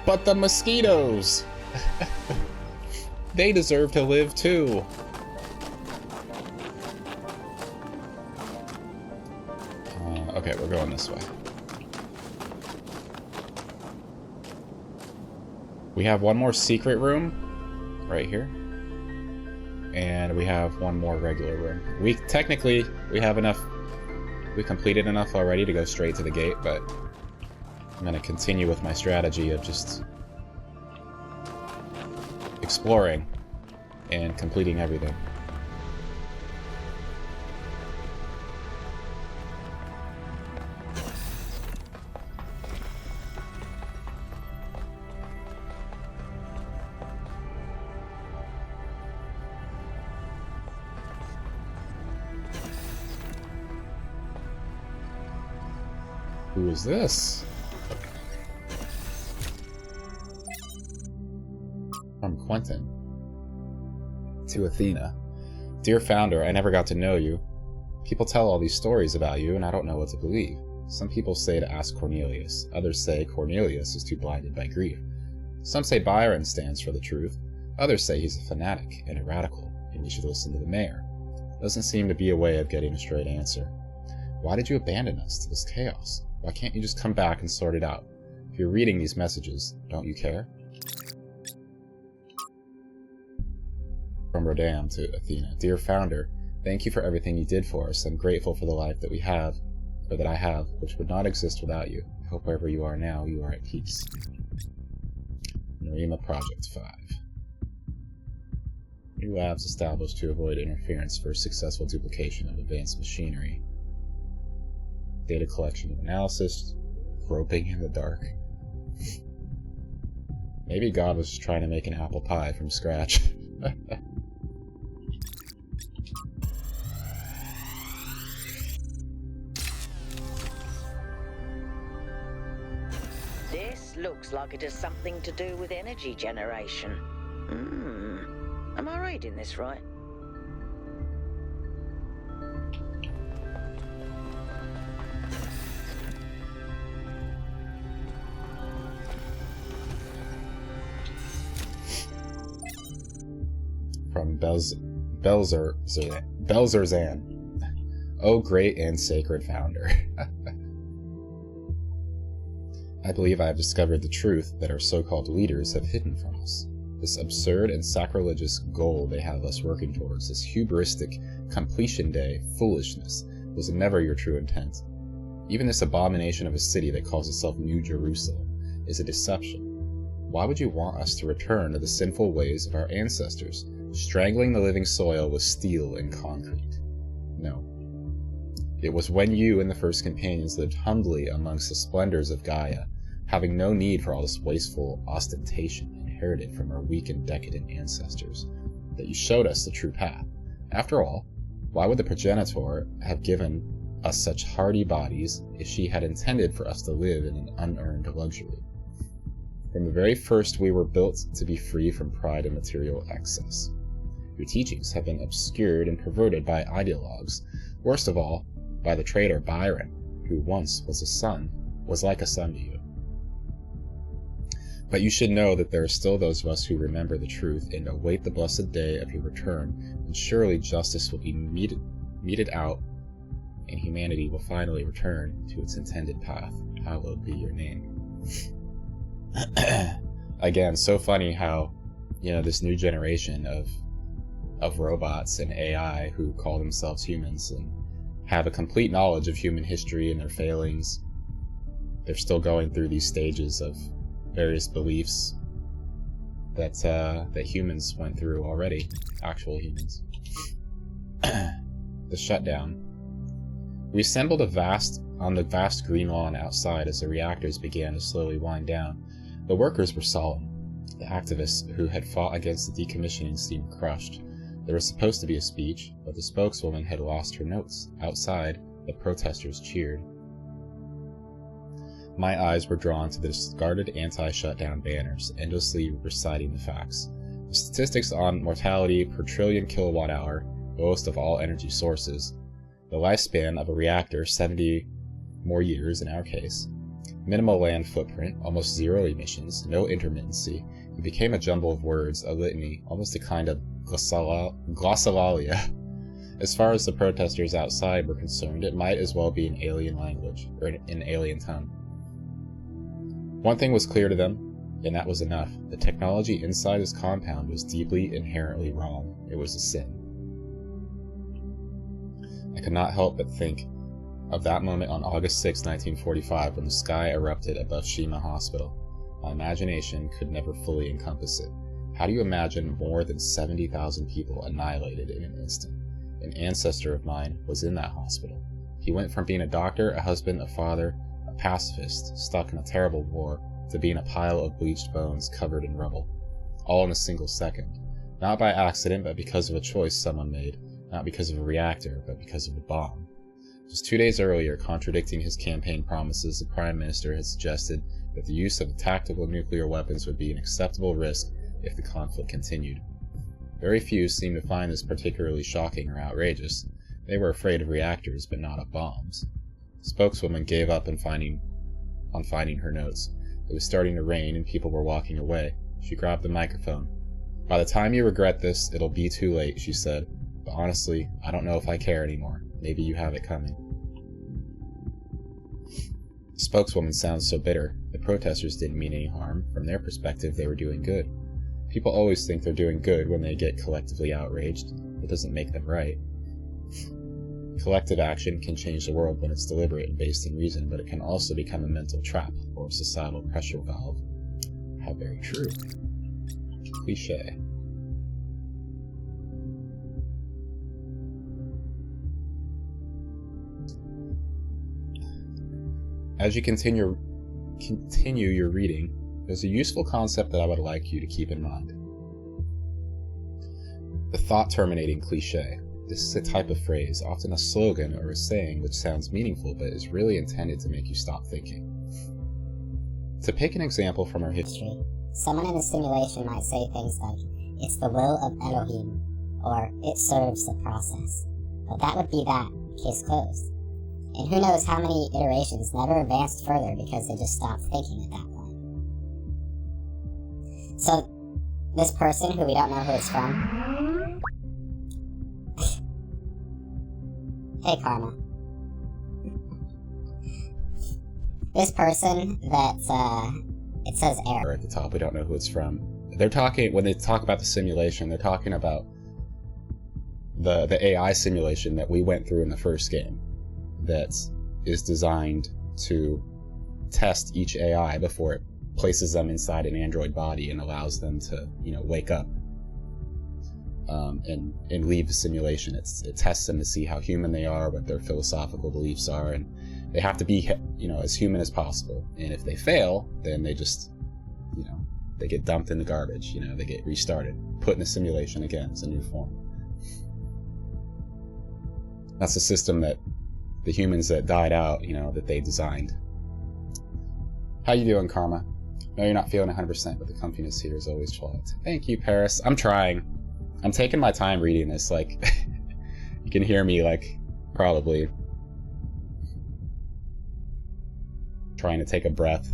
But the mosquitoes! They deserve to live too! Okay, we're going this way. We have one more secret room right here. And we have one more regular room. We have enough. We completed enough already to go straight to the gate, but I'm going to continue with my strategy of just exploring and completing everything. Who is this? From Quentin. To Athena. Dear Founder, I never got to know you. People tell all these stories about you, and I don't know what to believe. Some people say to ask Cornelius. Others say Cornelius is too blinded by grief. Some say Byron stands for the truth. Others say he's a fanatic and a radical, and we should listen to the mayor. Doesn't seem to be a way of getting a straight answer. Why did you abandon us to this chaos? Why can't you just come back and sort it out? If you're reading these messages, don't you care? From Rodam to Athena. Dear Founder, thank you for everything you did for us. I'm grateful for the life that we have, or that I have, which would not exist without you. I hope wherever you are now, you are at peace. Narima Project 5. New labs established to avoid interference for successful duplication of advanced machinery. Data collection and analysis. Groping in the dark. Maybe God was just trying to make an apple pie from scratch. This looks like it has something to do with energy generation. Am I reading this right? From Belzerzan. O great and sacred Founder. I believe I have discovered the truth that our so-called leaders have hidden from us. This absurd and sacrilegious goal they have us working towards, this hubristic completion day foolishness, was never your true intent. Even this abomination of a city that calls itself New Jerusalem is a deception. Why would you want us to return to the sinful ways of our ancestors, strangling the living soil with steel and concrete? No. It was when you and the first companions lived humbly amongst the splendors of Gaia, having no need for all this wasteful ostentation inherited from our weak and decadent ancestors, that you showed us the true path. After all, why would the progenitor have given us such hardy bodies if she had intended for us to live in an unearned luxury? From the very first, we were built to be free from pride and material excess. Your teachings have been obscured and perverted by ideologues, worst of all, by the traitor Byron, who once was like a son to you. But you should know that there are still those of us who remember the truth and await the blessed day of your return, and surely justice will be meted out, and humanity will finally return to its intended path. Hallowed be your name. Again, so funny how, this new generation of robots and AI who call themselves humans and have a complete knowledge of human history and their failings, they're still going through these stages of various beliefs that humans went through already, actual humans. The shutdown. We assembled on the vast green lawn outside as the reactors began to slowly wind down. The workers were solemn. The activists who had fought against the decommissioning seemed crushed. There was supposed to be a speech, but the spokeswoman had lost her notes. Outside, the protesters cheered. My eyes were drawn to the discarded anti-shutdown banners, endlessly reciting the facts. The statistics on mortality per trillion kilowatt-hour, lowest of all energy sources. The lifespan of a reactor, 70 more years in our case. Minimal land footprint, almost zero emissions, no intermittency. It became a jumble of words, a litany, almost a kind of glossolalia. As far as the protesters outside were concerned, it might as well be an alien language, or an alien tongue. One thing was clear to them, and that was enough. The technology inside this compound was deeply, inherently wrong. It was a sin. I could not help but think of that moment on August 6, 1945, when the sky erupted above Shima Hospital. My imagination could never fully encompass it. How do you imagine more than 70,000 people annihilated in an instant? An ancestor of mine was in that hospital. He went from being a doctor, a husband, a father, a pacifist, stuck in a terrible war, to being a pile of bleached bones covered in rubble. All in a single second. Not by accident, but because of a choice someone made. Not because of a reactor, but because of a bomb. Just 2 days earlier, contradicting his campaign promises, the Prime Minister had suggested that the use of tactical nuclear weapons would be an acceptable risk if the conflict continued. Very few seemed to find this particularly shocking or outrageous. They were afraid of reactors, but not of bombs. The spokeswoman gave up on finding her notes. It was starting to rain and people were walking away. She grabbed the microphone. "By the time you regret this, it'll be too late," she said. "But honestly, I don't know if I care anymore. Maybe you have it coming." The spokeswoman sounds so bitter. The protesters didn't mean any harm. From their perspective, they were doing good. People always think they're doing good when they get collectively outraged. It doesn't make them right. Collective action can change the world when it's deliberate and based in reason, but it can also become a mental trap or a societal pressure valve. How very true. Cliché. As you continue your reading, there's a useful concept that I would like you to keep in mind. The thought-terminating cliché. This is a type of phrase, often a slogan or a saying which sounds meaningful but is really intended to make you stop thinking. To pick an example from our history, someone in a simulation might say things like, "It's the will of Elohim," or "It serves the process." But that would be that, case closed. And who knows how many iterations never advanced further because they just stopped thinking at that point. So, this person, who we don't know who it's from... Hey, Karma. This person that, it says error at the top, we don't know who it's from. They're talking, when they talk about the simulation, they're talking about the AI simulation that we went through in the first game that is designed to test each AI before it places them inside an android body and allows them to, wake up and leave the simulation. It tests them to see how human they are, what their philosophical beliefs are, and they have to be, as human as possible. And if they fail, then they just, they get dumped in the garbage. They get restarted, put in the simulation again as a new form. That's the system that the humans that died out, that they designed. How you doing, Karma? No, you're not feeling 100%, but the comfiness here is always flat. Thank you, Paris. I'm trying. I'm taking my time reading this. You can hear me, probably trying to take a breath,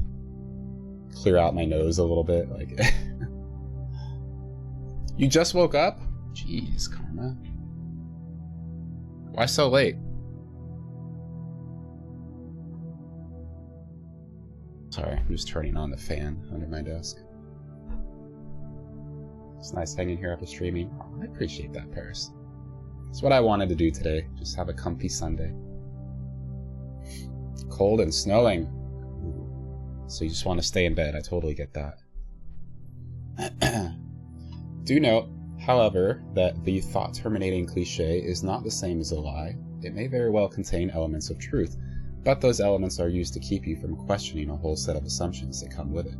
clear out my nose a little bit. You just woke up? Jeez, Karma. Why so late? Sorry, I'm just turning on the fan under my desk. It's nice hanging here after streaming. Oh, I appreciate that, Paris. That's what I wanted to do today. Just have a comfy Sunday. Cold and snowing. So you just want to stay in bed. I totally get that. Do note, however, that the thought-terminating cliche is not the same as a lie. It may very well contain elements of truth, but those elements are used to keep you from questioning a whole set of assumptions that come with it,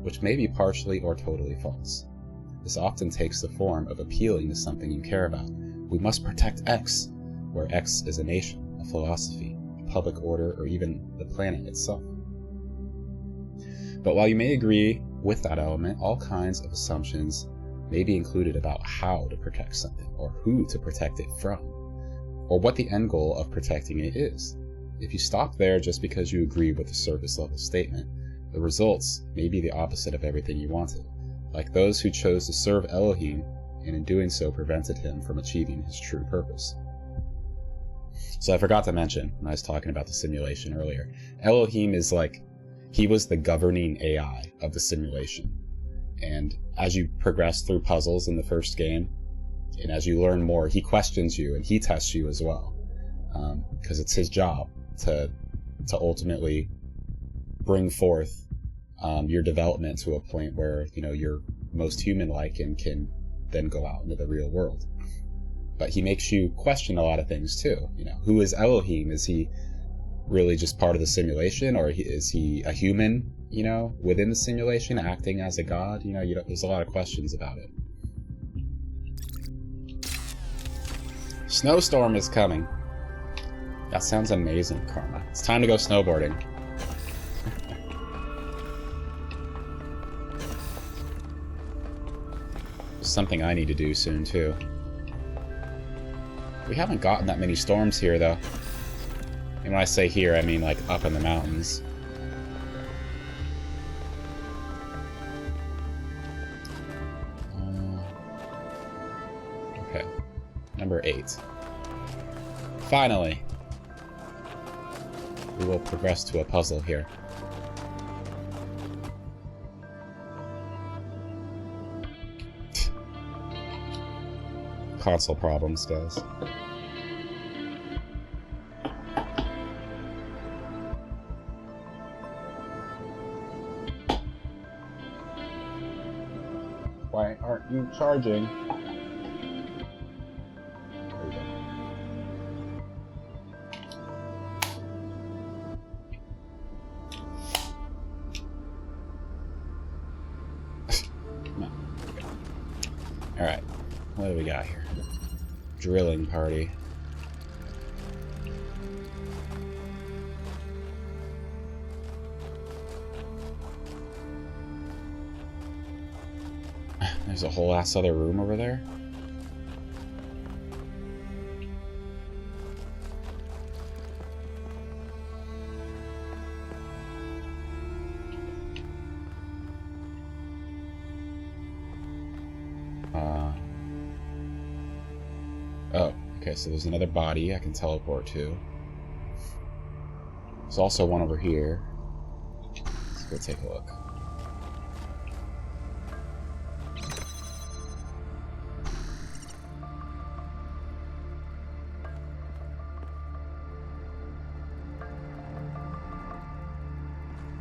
which may be partially or totally false. This often takes the form of appealing to something you care about. We must protect X, where X is a nation, a philosophy, a public order, or even the planet itself. But while you may agree with that element, all kinds of assumptions may be included about how to protect something, or who to protect it from, or what the end goal of protecting it is. If you stop there just because you agree with the surface level statement, the results may be the opposite of everything you wanted, like those who chose to serve Elohim and in doing so prevented him from achieving his true purpose. So I forgot to mention, when I was talking about the simulation earlier, Elohim is he was the governing AI of the simulation. And as you progress through puzzles in the first game, and as you learn more, he questions you and he tests you as well. Because it's his job to ultimately bring forth your development to a point where you're most human-like and can then go out into the real world. But he makes you question a lot of things too. Who is Elohim? Is he really just part of the simulation, or is he a human? Within the simulation, acting as a god? There's a lot of questions about it. Snowstorm is coming. That sounds amazing, Karma. It's time to go snowboarding. Something I need to do soon, too. We haven't gotten that many storms here, though. And when I say here, I mean, like, up in the mountains. Okay. Number 8. Finally! We will progress to a puzzle here. Console problems, guys. Why aren't you charging? There we go. No. Okay. Alright. What do we got here? Drilling party. There's a whole ass other room over there. Oh, okay, so there's another body I can teleport to. There's also one over here. Let's go take a look.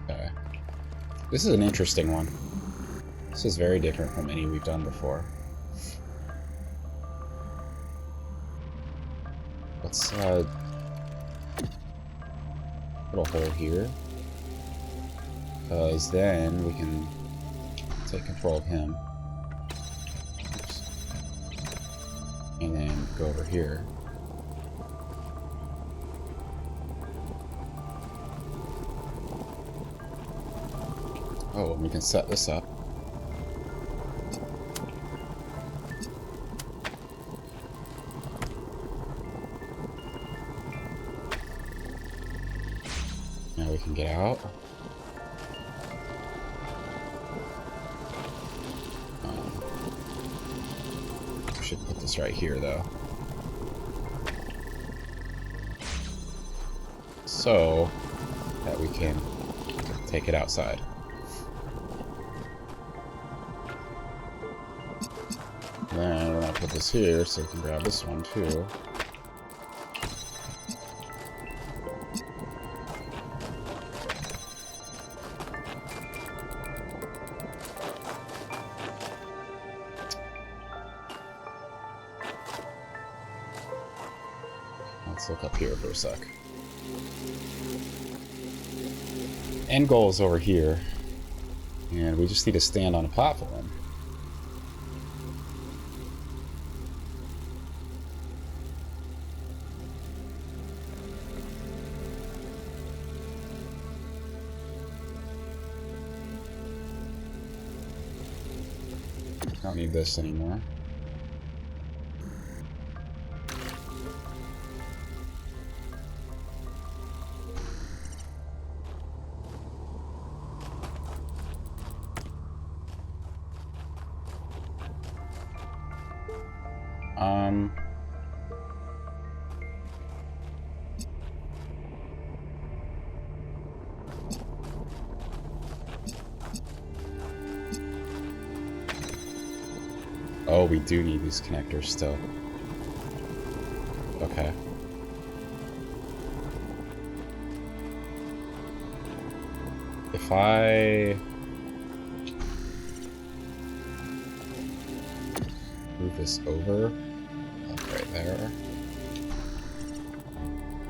Okay. This is an interesting one. This is very different from any we've done before. Let's put a hole here, because then we can take control of him. Oops. And then go over here. Oh, and we can set this up. Now we can get out. We should put this right here, though. So that we can take it outside. Then I'll put this here so we can grab this one too. Let's look up here for a sec. End goal is over here, and we just need to stand on a platform. Don't need this anymore. Oh, we do need these connectors still. Okay. If I move this over, like right there,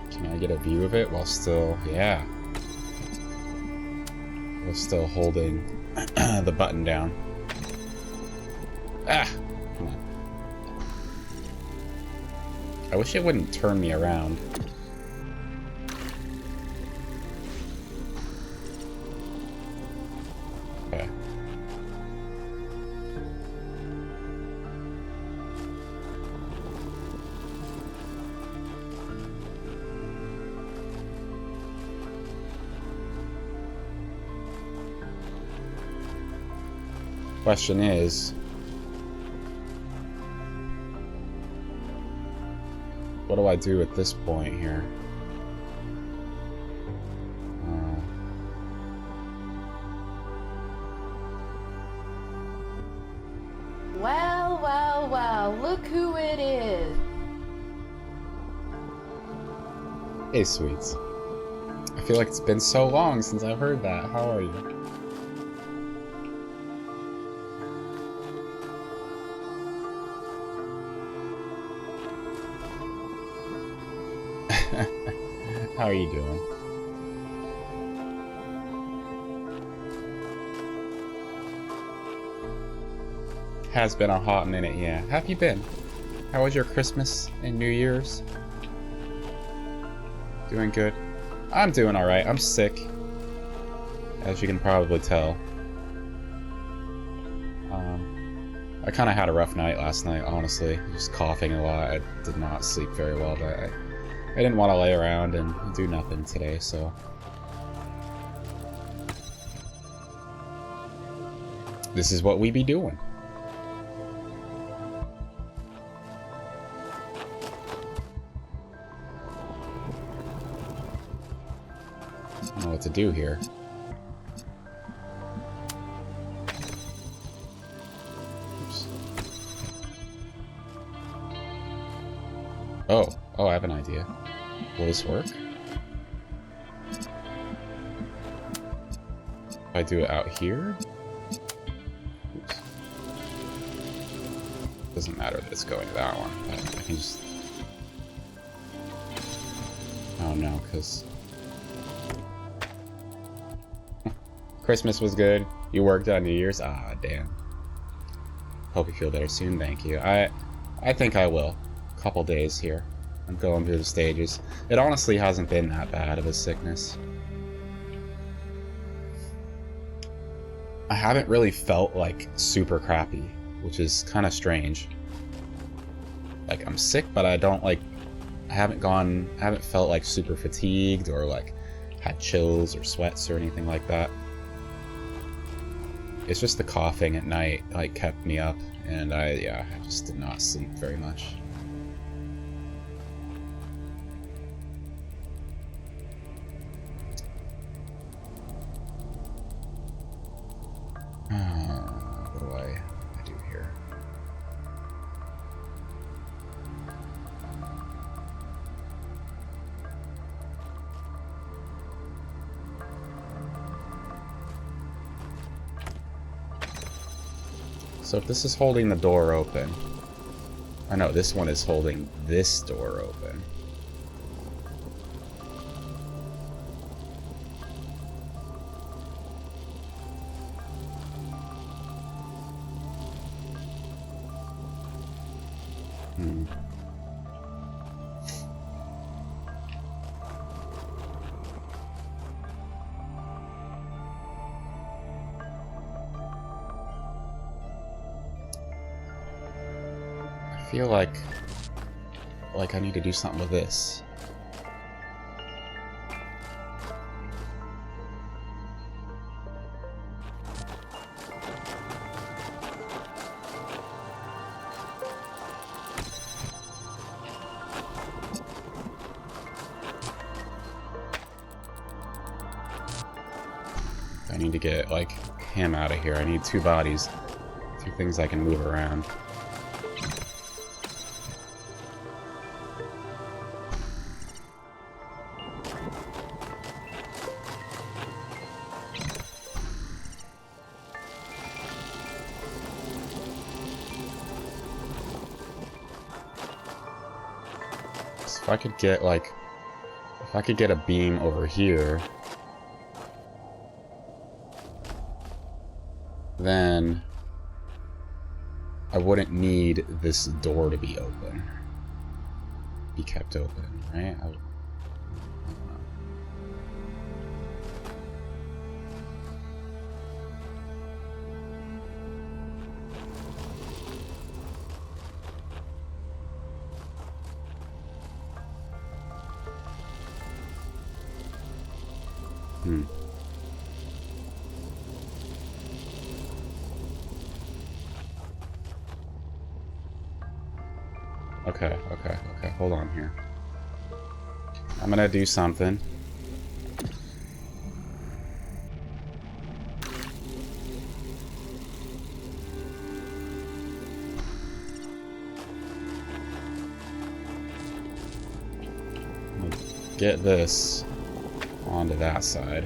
can I get a view of it while still, yeah, while still holding the button down? Ah! Come on. I wish it wouldn't turn me around. Question is, what do I do at this point here? Well, well, well, look who it is. Hey, sweets. I feel like it's been so long since I've heard that. How are you? How are you doing? Has been a hot minute, yeah. How have you been? How was your Christmas and New Year's? Doing good? I'm doing alright. I'm sick, as you can probably tell. I kind of had a rough night last night, honestly. Just coughing a lot. I did not sleep very well, but I didn't want to lay around and do nothing today, so... This is what we be doing. I don't know what to do here. Oh, I have an idea. Will this work? If I do it out here? Oops. Doesn't matter that it's going to that one, but I can just... Oh no, because... Christmas was good. You worked on New Year's? Ah, damn. Hope you feel better soon, thank you. I think I will. Couple days here. I'm going through the stages. It honestly hasn't been that bad of a sickness. I haven't really felt like super crappy, which is kind of strange. Like I'm sick, but I don't like. I haven't felt like super fatigued or like had chills or sweats or anything like that. It's just the coughing at night like kept me up, and I just did not sleep very much. What do I do here? So if this is holding the door open... I know this one is holding this door open. I feel like I need to do something with this. I need to get like him out of here. I need two bodies, two things I can move around. If I could get a beam over here, then I wouldn't need this door to be open. Be kept open, right? I don't know. Okay. Hold on here. I'm gonna do something. Get this onto that side.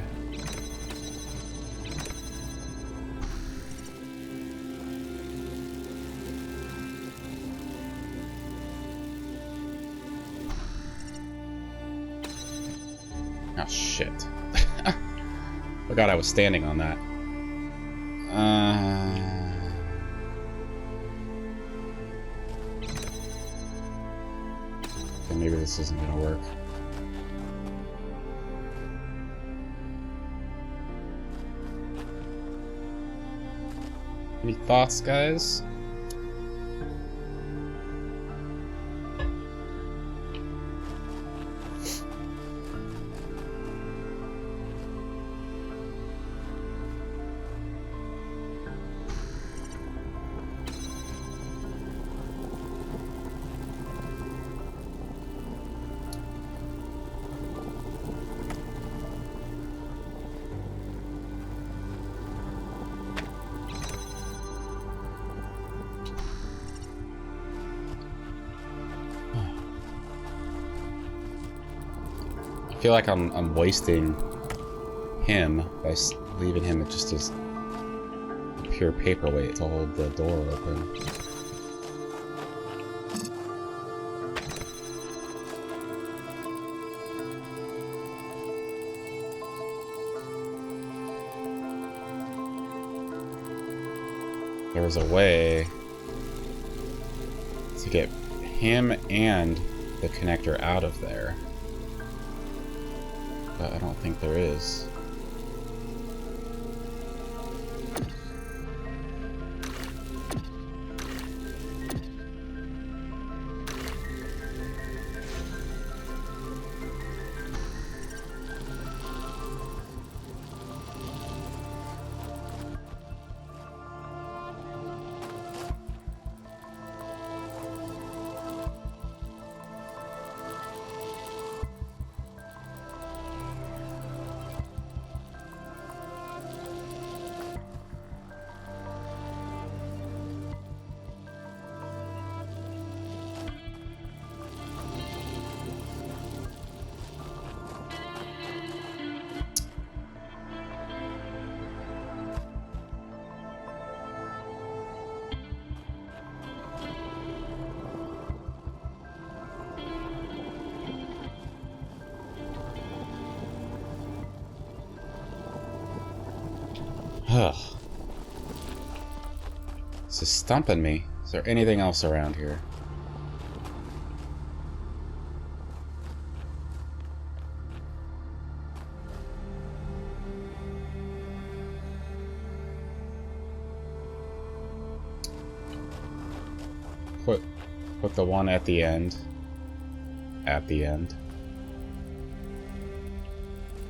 Oh, shit. Forgot I was standing on that. Okay, maybe this isn't gonna work. Any thoughts, guys? I feel like I'm wasting him by leaving him just as a pure paperweight to hold the door open. There was a way to get him and the connector out of there. But I don't think there is. Ugh. This is stumping me. Is there anything else around here? Put the one at the end. At the end.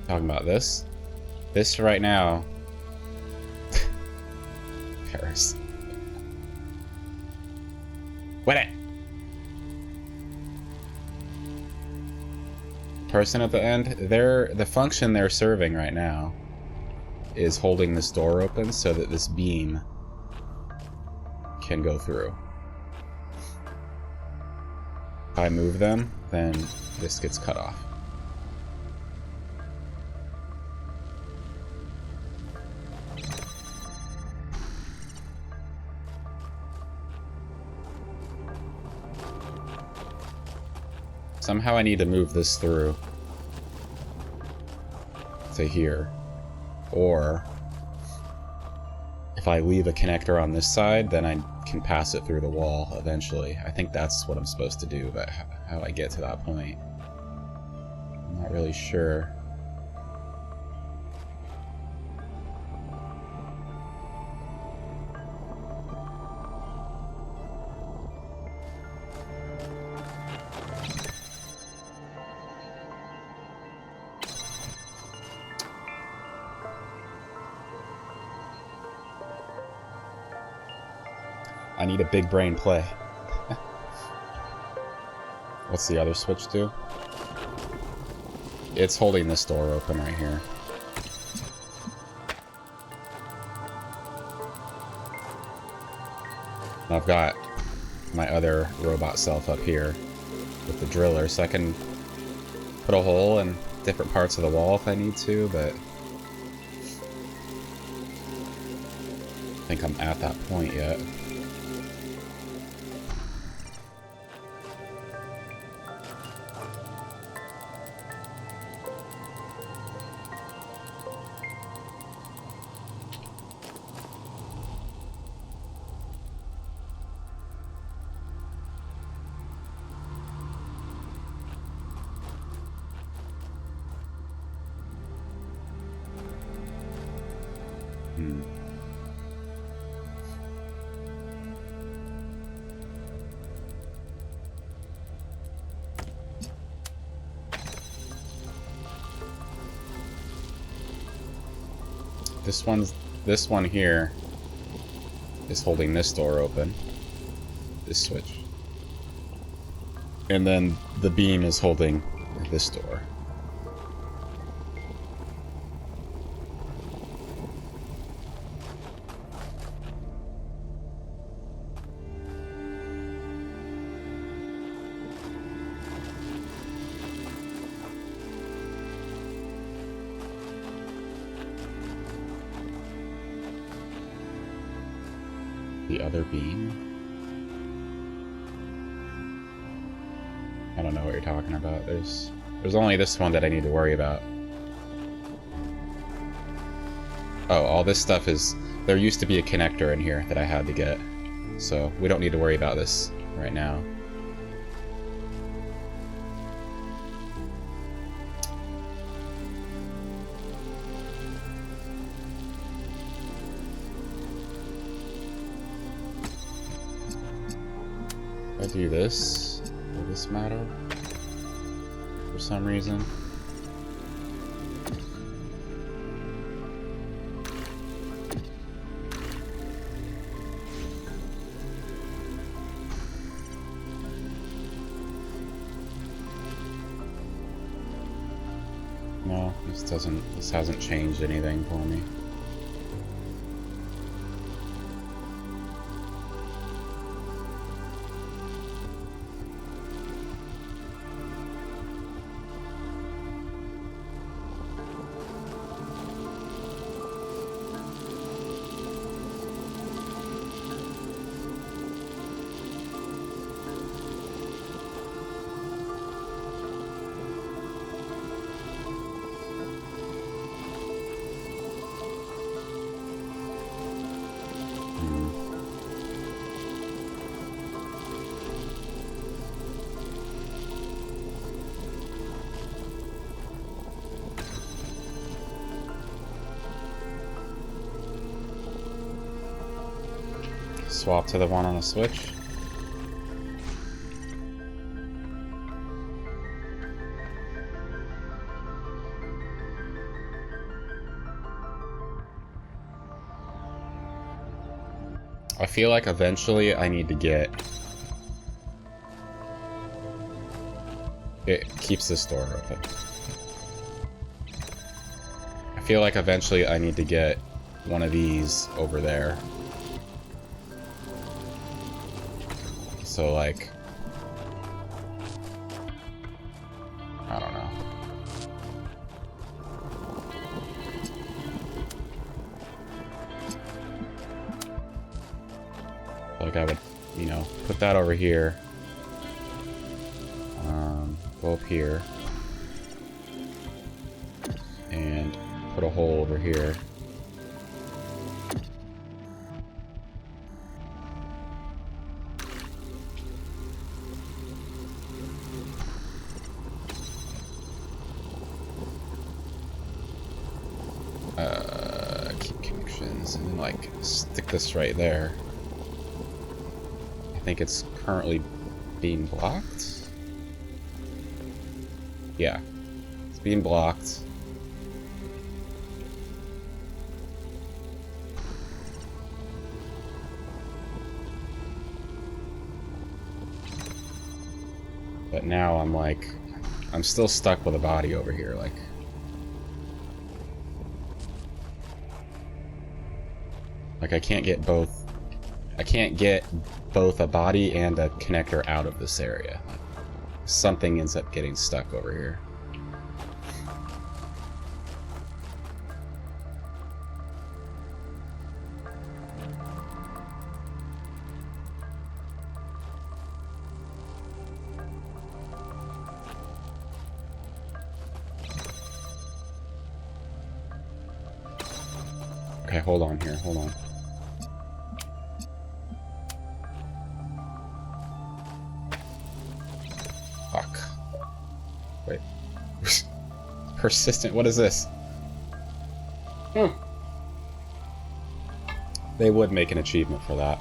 Talking about this? This right now. Paris. Wait it! Person at the end, the function they're serving right now is holding this door open so that this beam can go through. If I move them, then this gets cut off. Somehow I need to move this through to here. Or if I leave a connector on this side, then I can pass it through the wall eventually. I think that's what I'm supposed to do, but how I get to that point, I'm not really sure. I need a big brain play. What's the other switch do? It's holding this door open right here. I've got my other robot self up here with the driller, so I can put a hole in different parts of the wall if I need to, but I think I'm at that point yet. This one here is holding this door open. This switch. And then the beam is holding this door. The other beam? I don't know what you're talking about. There's only this one that I need to worry about. Oh, all this stuff is... There used to be a connector in here that I had to get. So we don't need to worry about this right now. If I do this, will this matter? For some reason. No, this hasn't changed anything for me. Swap to the one on the switch. I feel like eventually I need to get... It keeps this door open. I feel like eventually I need to get one of these over there. So, like, I don't know. Like, I would, you know, put that over here. Go up here. And put a hole over here. Keep connections and then like stick this right there. I think it's currently being blocked. Yeah, it's being blocked. But now I'm like, I'm still stuck with a body over here, like. Like I can't get both a body and a connector out of this area. Something ends up getting stuck over here. Okay, hold on here, hold on. Fuck. Wait. Persistent, what is this? They would make an achievement for that.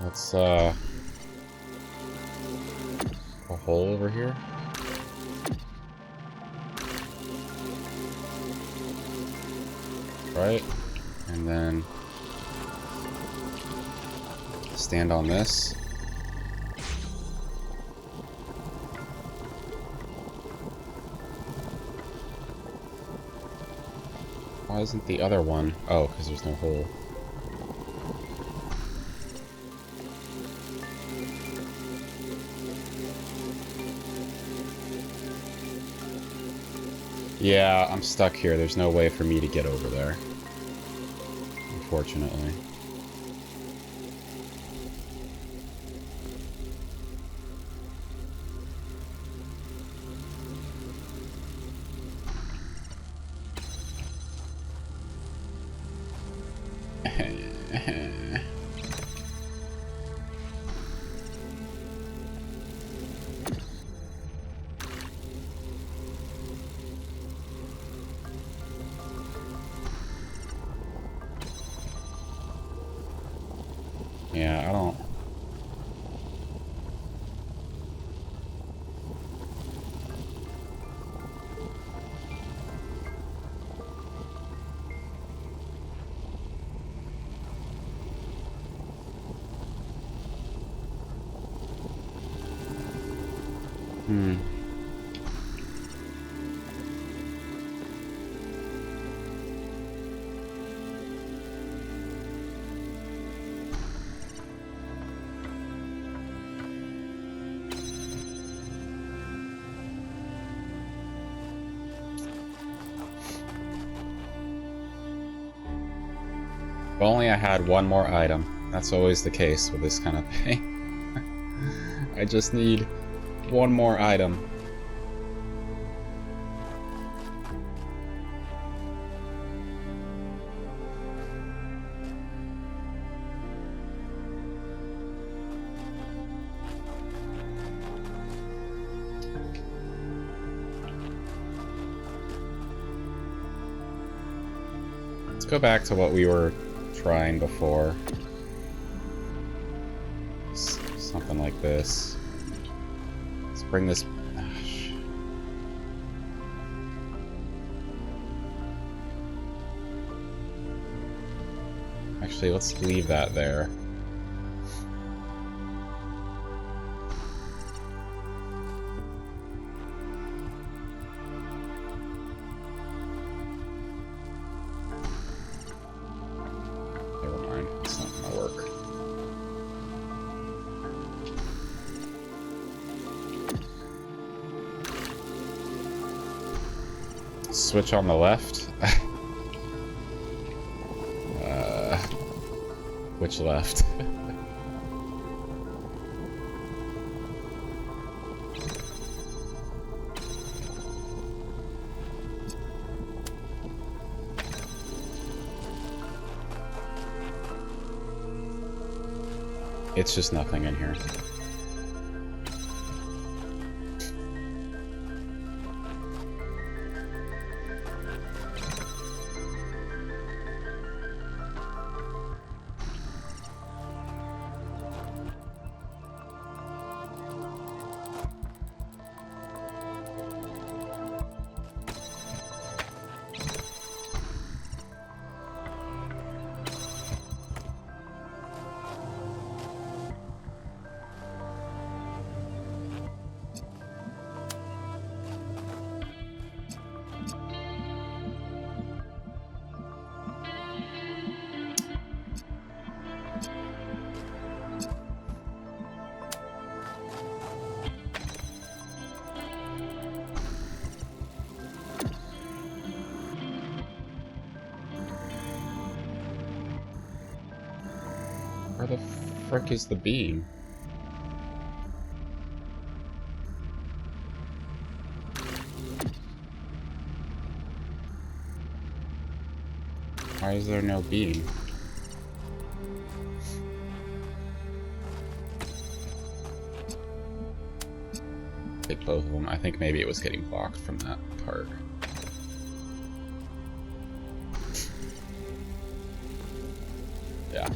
Let's, a hole over here? Right? And then stand on this. Why isn't the other one? Oh, because there's no hole. Yeah, I'm stuck here. There's no way for me to get over there. Unfortunately. Yeah, I don't... If only I had one more item. That's always the case with this kind of thing. I just need one more item. Let's go back to what we were trying before. Something like this. Let's bring this... Actually, let's leave that there. Switch on the left? Which left? It's just nothing in here. Where the frick is the beam? Why is there no beam? Take both of them. I think maybe it was getting blocked from that part. Yeah.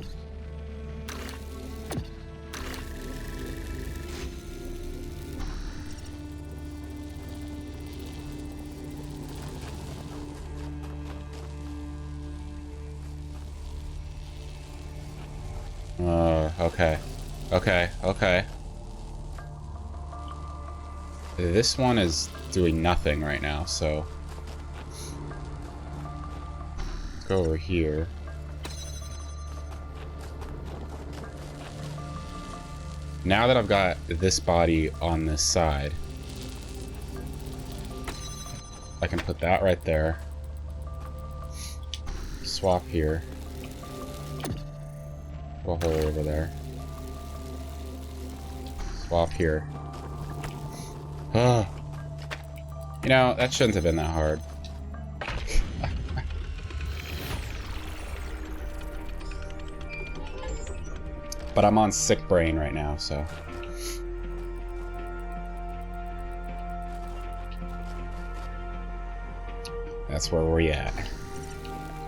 Okay. Okay. This one is doing nothing right now, so... Let's go over here. Now that I've got this body on this side, I can put that right there. Swap here. Go a hole over there. Swap here. Oh. You know, that shouldn't have been that hard. But I'm on sick brain right now, so... That's where we're at.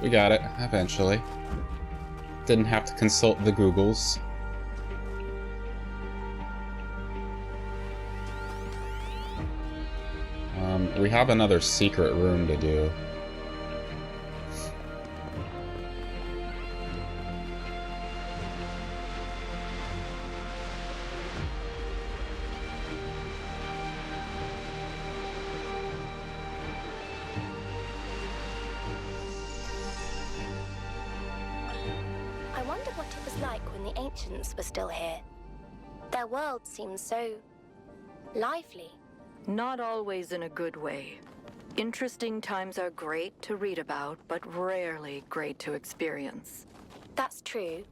We got it, eventually. Didn't have to consult the Googles. We have another secret room to do. I wonder what it was like when the ancients were still here. Their world seems so lively. Not always in a good way. Interesting times are great to read about, but rarely great to experience. That's true.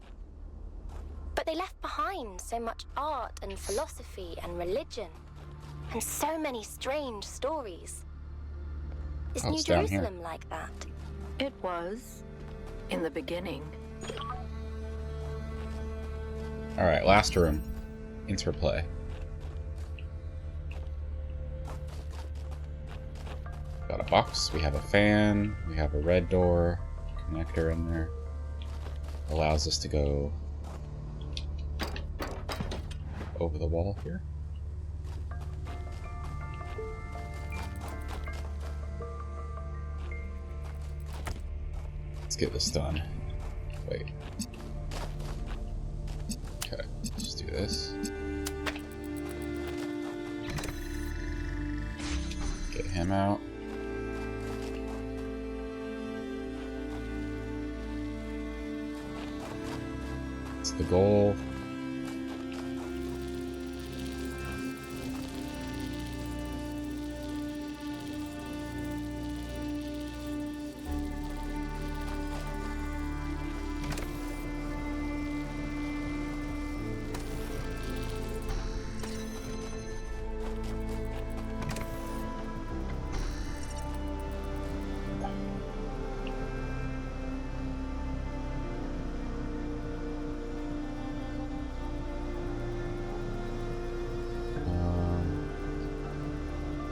But they left behind so much art and philosophy and religion, and so many strange stories. Is New Jerusalem like that? It was, in the beginning. Alright, last room. Interplay. Got a box, we have a fan, we have a red door, connector in there. Allows us to go over the wall here. Let's get this done. Wait. Okay, let's do this. Get him out. That's the goal.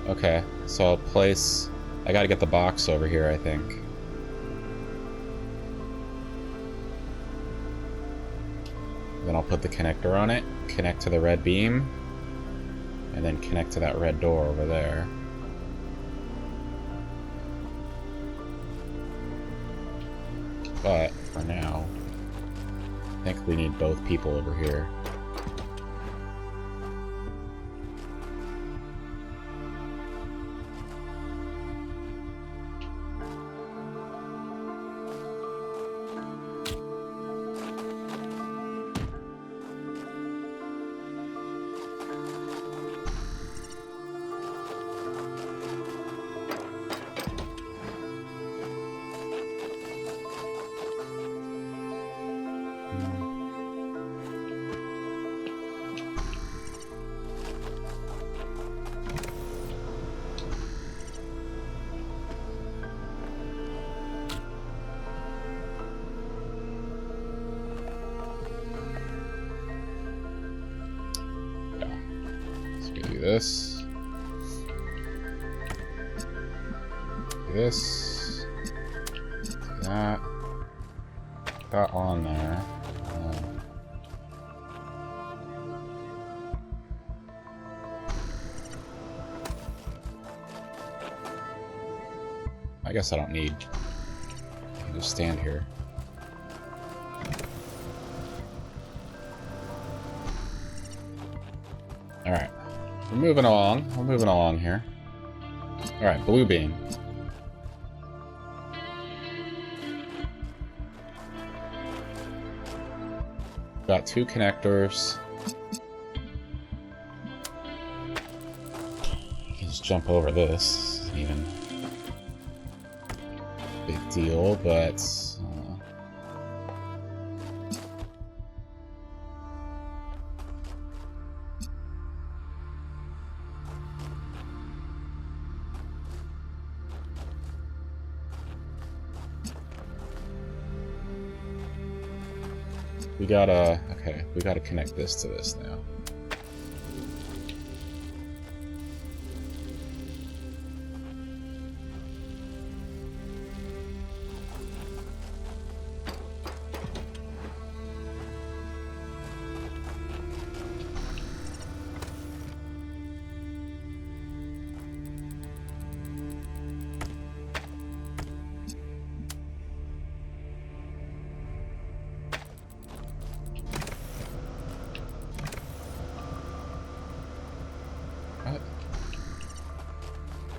Okay, so I'll place... I gotta get the box over here, I think. Then I'll put the connector on it, connect to the red beam, and then connect to that red door over there. But, for now, I think we need both people over here. this. Do this. Do that. Put that on there. I guess I don't need. I can just stand here. Alright. We're moving along. We're moving along here. Alright, blue beam. Got 2 connectors. You can just jump over this. Isn't even a big deal, but we gotta, okay, we gotta connect this to this now.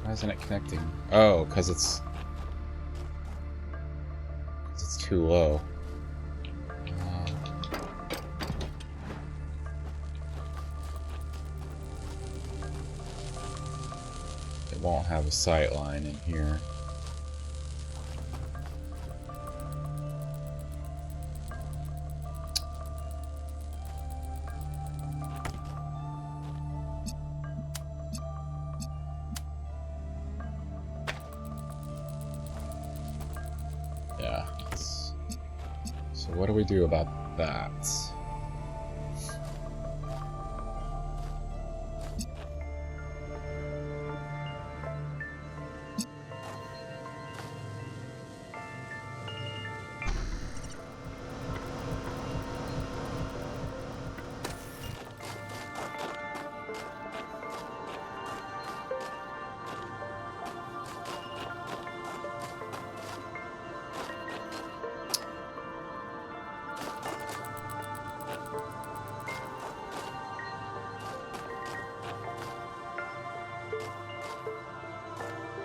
Why isn't it connecting? Oh, because it's too low. It won't have a sight line in here. Yeah. So what do we do about that?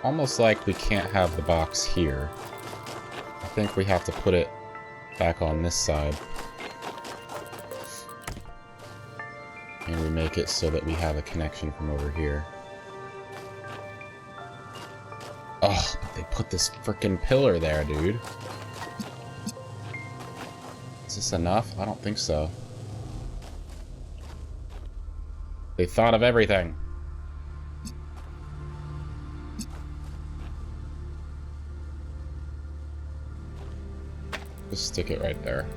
Almost like we can't have the box here. I think we have to put it back on this side. And we make it so that we have a connection from over here. Oh, but they put this frickin' pillar there, dude. Is this enough? I don't think so. They thought of everything. Just stick it right there.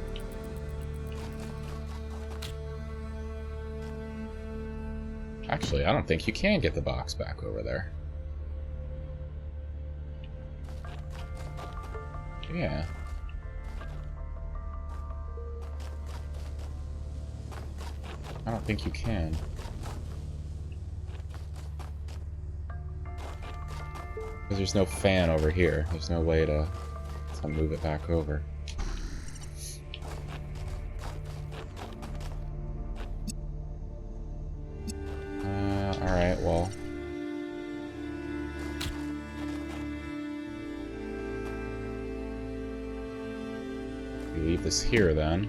Actually, I don't think you can get the box back over there. Yeah. I don't think you can. Because there's no fan over here. There's no way to move it back over. Alright, well. We leave this here then.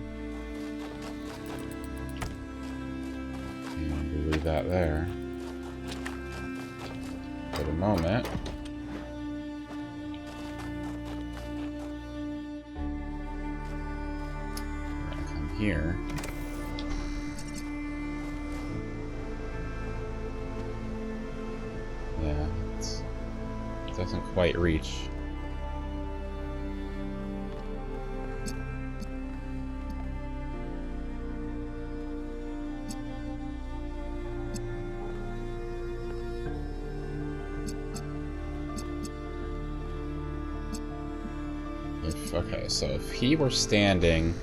And we leave that there. For the moment. We're gonna come here. Yeah, it doesn't quite reach. Okay, so if he were standing...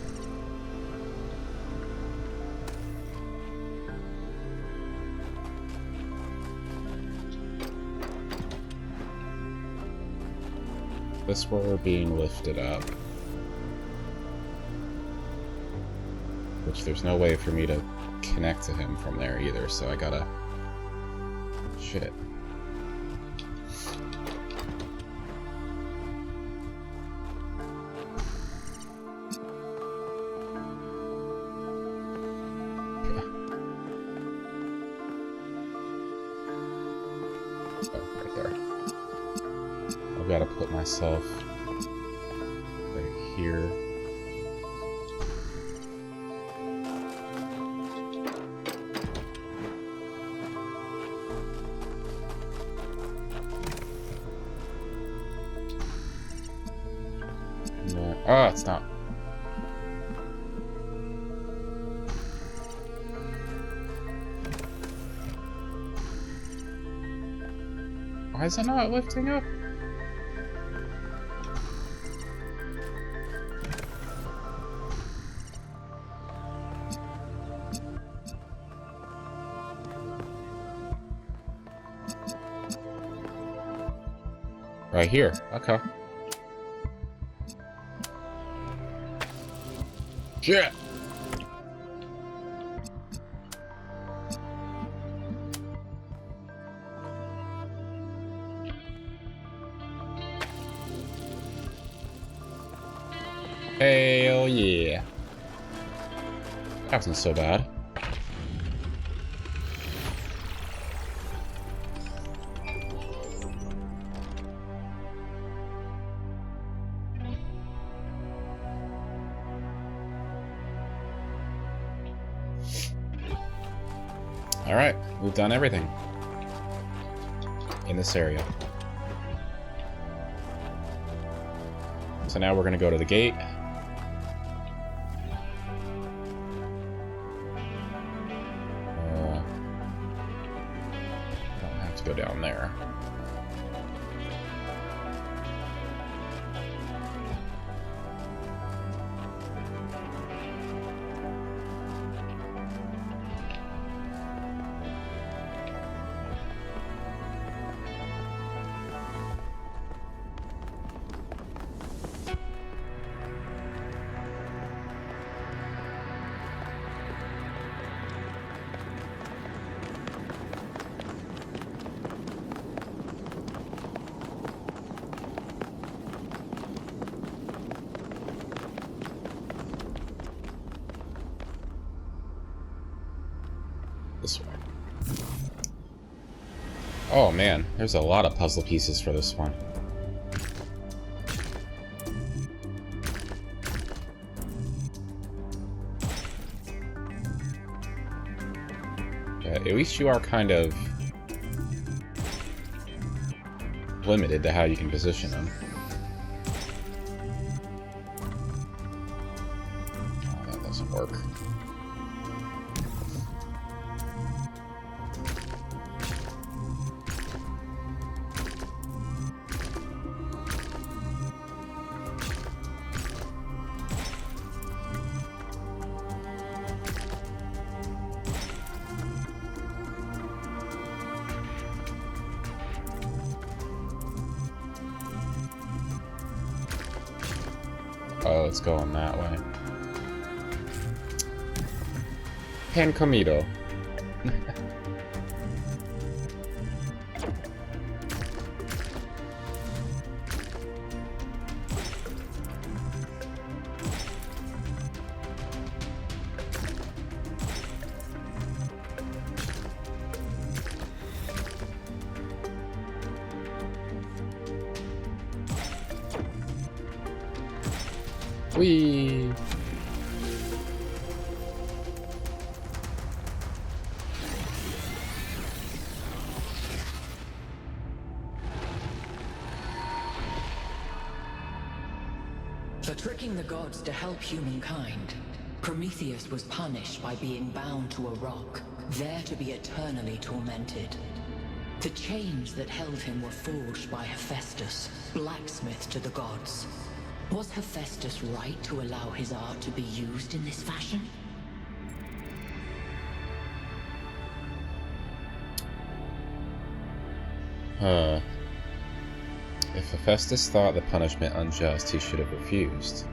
This were being lifted up. Which there's no way for me to connect to him from there either, so I gotta... Shit. I've got to put myself right here. No. Oh, it's not. Why is it not lifting up? Right here. Okay. Shit. Hell yeah. That wasn't so bad. Alright, we've done everything in this area. So now we're going to go to the gate. Don't have to go down there. This way. Oh man, there's a lot of puzzle pieces for this one. Yeah, at least you are kind of limited to how you can position them. Oh, that doesn't work. Oh, it's going that way. Pan comido. Whee! For tricking the gods to help humankind, Prometheus was punished by being bound to a rock, there to be eternally tormented. The chains that held him were forged by Hephaestus, blacksmith to the gods. Was Hephaestus right to allow his art to be used in this fashion? If Hephaestus thought the punishment unjust, he should have refused.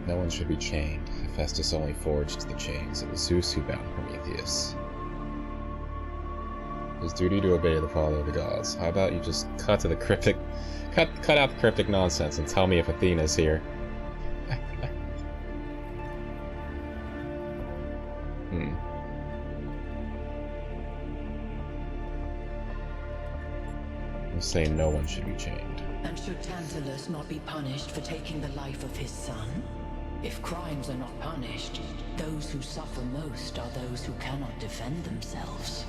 No one should be chained. Hephaestus only forged the chains. It was Zeus who bound Prometheus. His duty to obey the father of the gods. How about you just cut to the cryptic, cut out the cryptic nonsense and tell me if Athena's here. I'm saying no one should be chained. And should Tantalus not be punished for taking the life of his son? If crimes are not punished, those who suffer most are those who cannot defend themselves.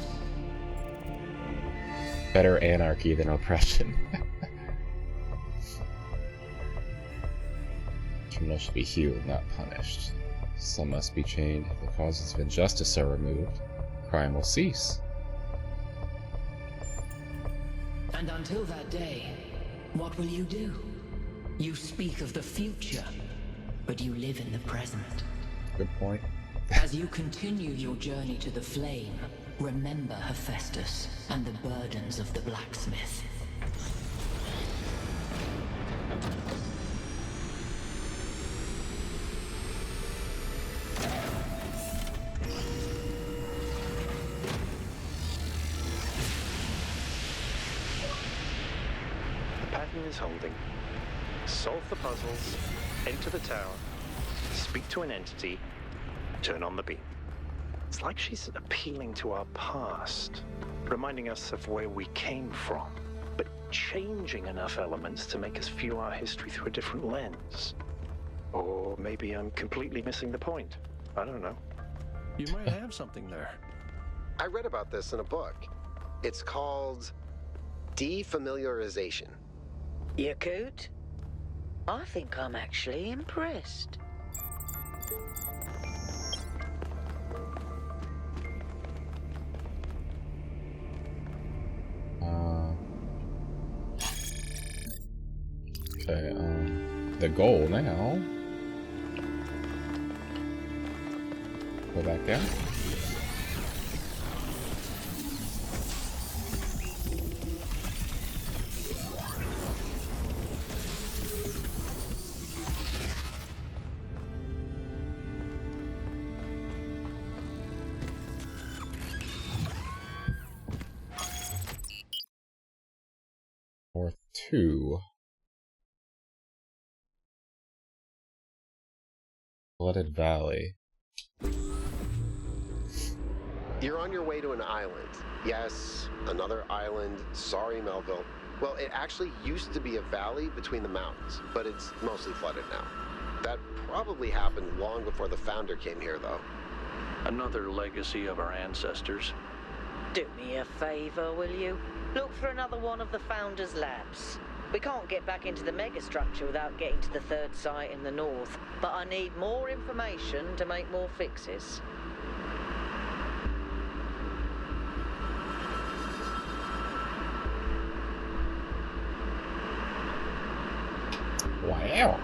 Better anarchy than oppression. Criminals should be healed, not punished. Some must be chained. If the causes of injustice are removed, crime will cease. And until that day, what will you do? You speak of the future, but you live in the present. Good point. As you continue your journey to the flame, remember Hephaestus and the burdens of the blacksmith. Is holding. Solve the puzzles, enter the tower, speak to an entity, turn on the beam. It's like she's appealing to our past, reminding us of where we came from, but changing enough elements to make us view our history through a different lens. Or maybe I'm completely missing the point. I don't know. You might have something there. I read about this in a book. It's called defamiliarization. Yakut? I think I'm actually impressed. Okay, the goal now. Go back down. Or 2. Flooded Valley. You're on your way to an island. Yes, another island. Sorry, Melville. Well, it actually used to be a valley between the mountains, but it's mostly flooded now. That probably happened long before the founder came here, though. Another legacy of our ancestors. Do me a favor, will you? Look for another one of the Founder's labs. We can't get back into the megastructure without getting to the third site in the north, but I need more information to make more fixes. Wow.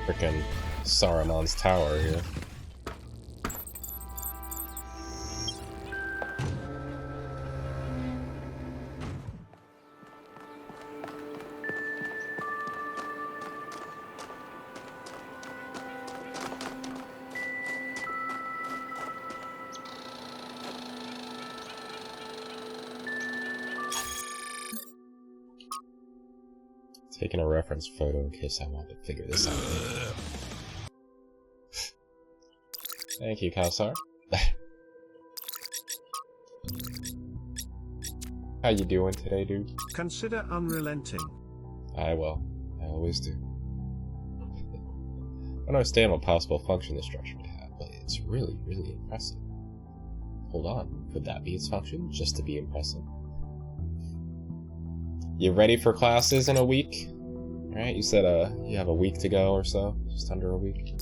Frickin' Saruman's tower here. Taking a reference photo in case I want to figure this out later. Thank you, Kausar. How you doing today, dude? Consider unrelenting. I will. I always do. I don't understand what possible function this structure would have, but it's really, really impressive. Hold on, could that be its function? Just to be impressive? You ready for classes in a week? Alright, you said you have a week to go or so. Just under a week.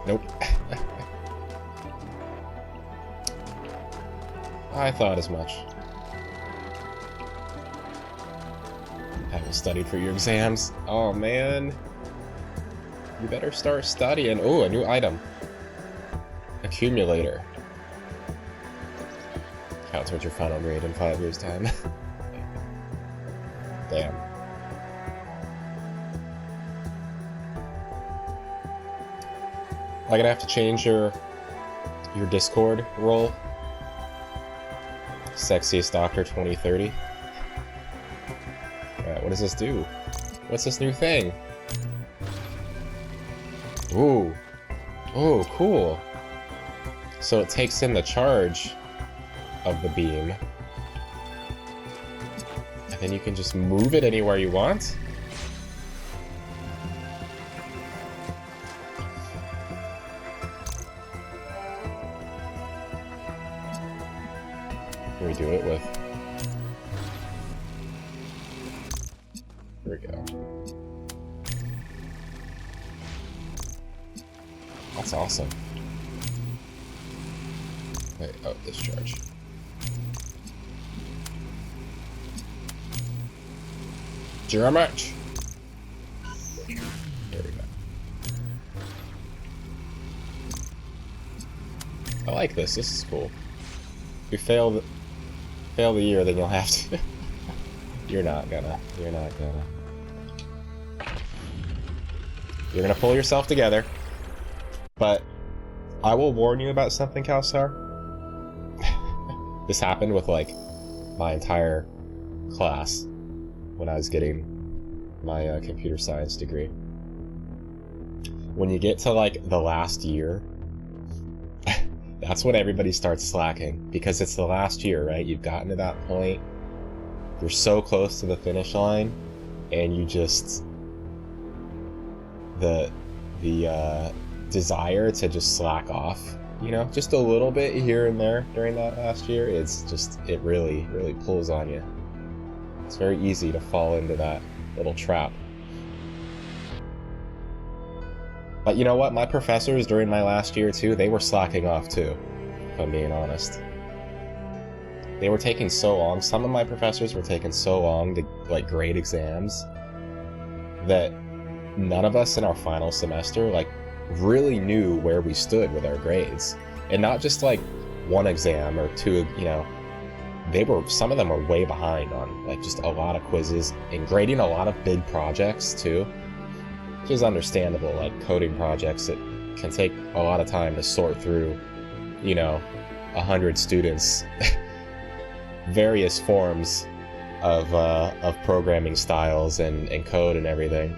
Nope. I thought as much. Haven't studied for your exams. Oh man. You better start studying. Oh, a new item. Accumulator. Counts towards your final grade in 5 years' time. Damn. I'm gonna have to change your Discord role. Sexiest Doctor 2030. Alright, what does this do? What's this new thing? Ooh. Oh, cool. So it takes in the charge of the beam. And then you can just move it anywhere you want? Can we do it with... Here we go. That's awesome. Wait, oh, discharge. Jeremiah! There we go. I like this. This is cool. If you fail the year, then you'll have to. You're not gonna. You're gonna pull yourself together. But I will warn you about something, Kalsar. This happened with like my entire class when I was getting my computer science degree. When you get to like the last year, that's when everybody starts slacking, because it's the last year, right? You've gotten to that point, you're so close to the finish line, and you just the desire to just slack off, you know, just a little bit here and there during that last year, it's just, it really pulls on you. It's very easy to fall into that little trap. But you know what? My professors during my last year too, they were slacking off too, if I'm being honest. They were taking so long, some of my professors were taking so long to like grade exams that none of us in our final semester like really knew where we stood with our grades. And not just like one exam or two, you know, some of them were way behind on like just a lot of quizzes and grading a lot of big projects too, which is understandable. Like coding projects, it can take a lot of time to sort through, you know, 100 students, various forms of programming styles and code and everything.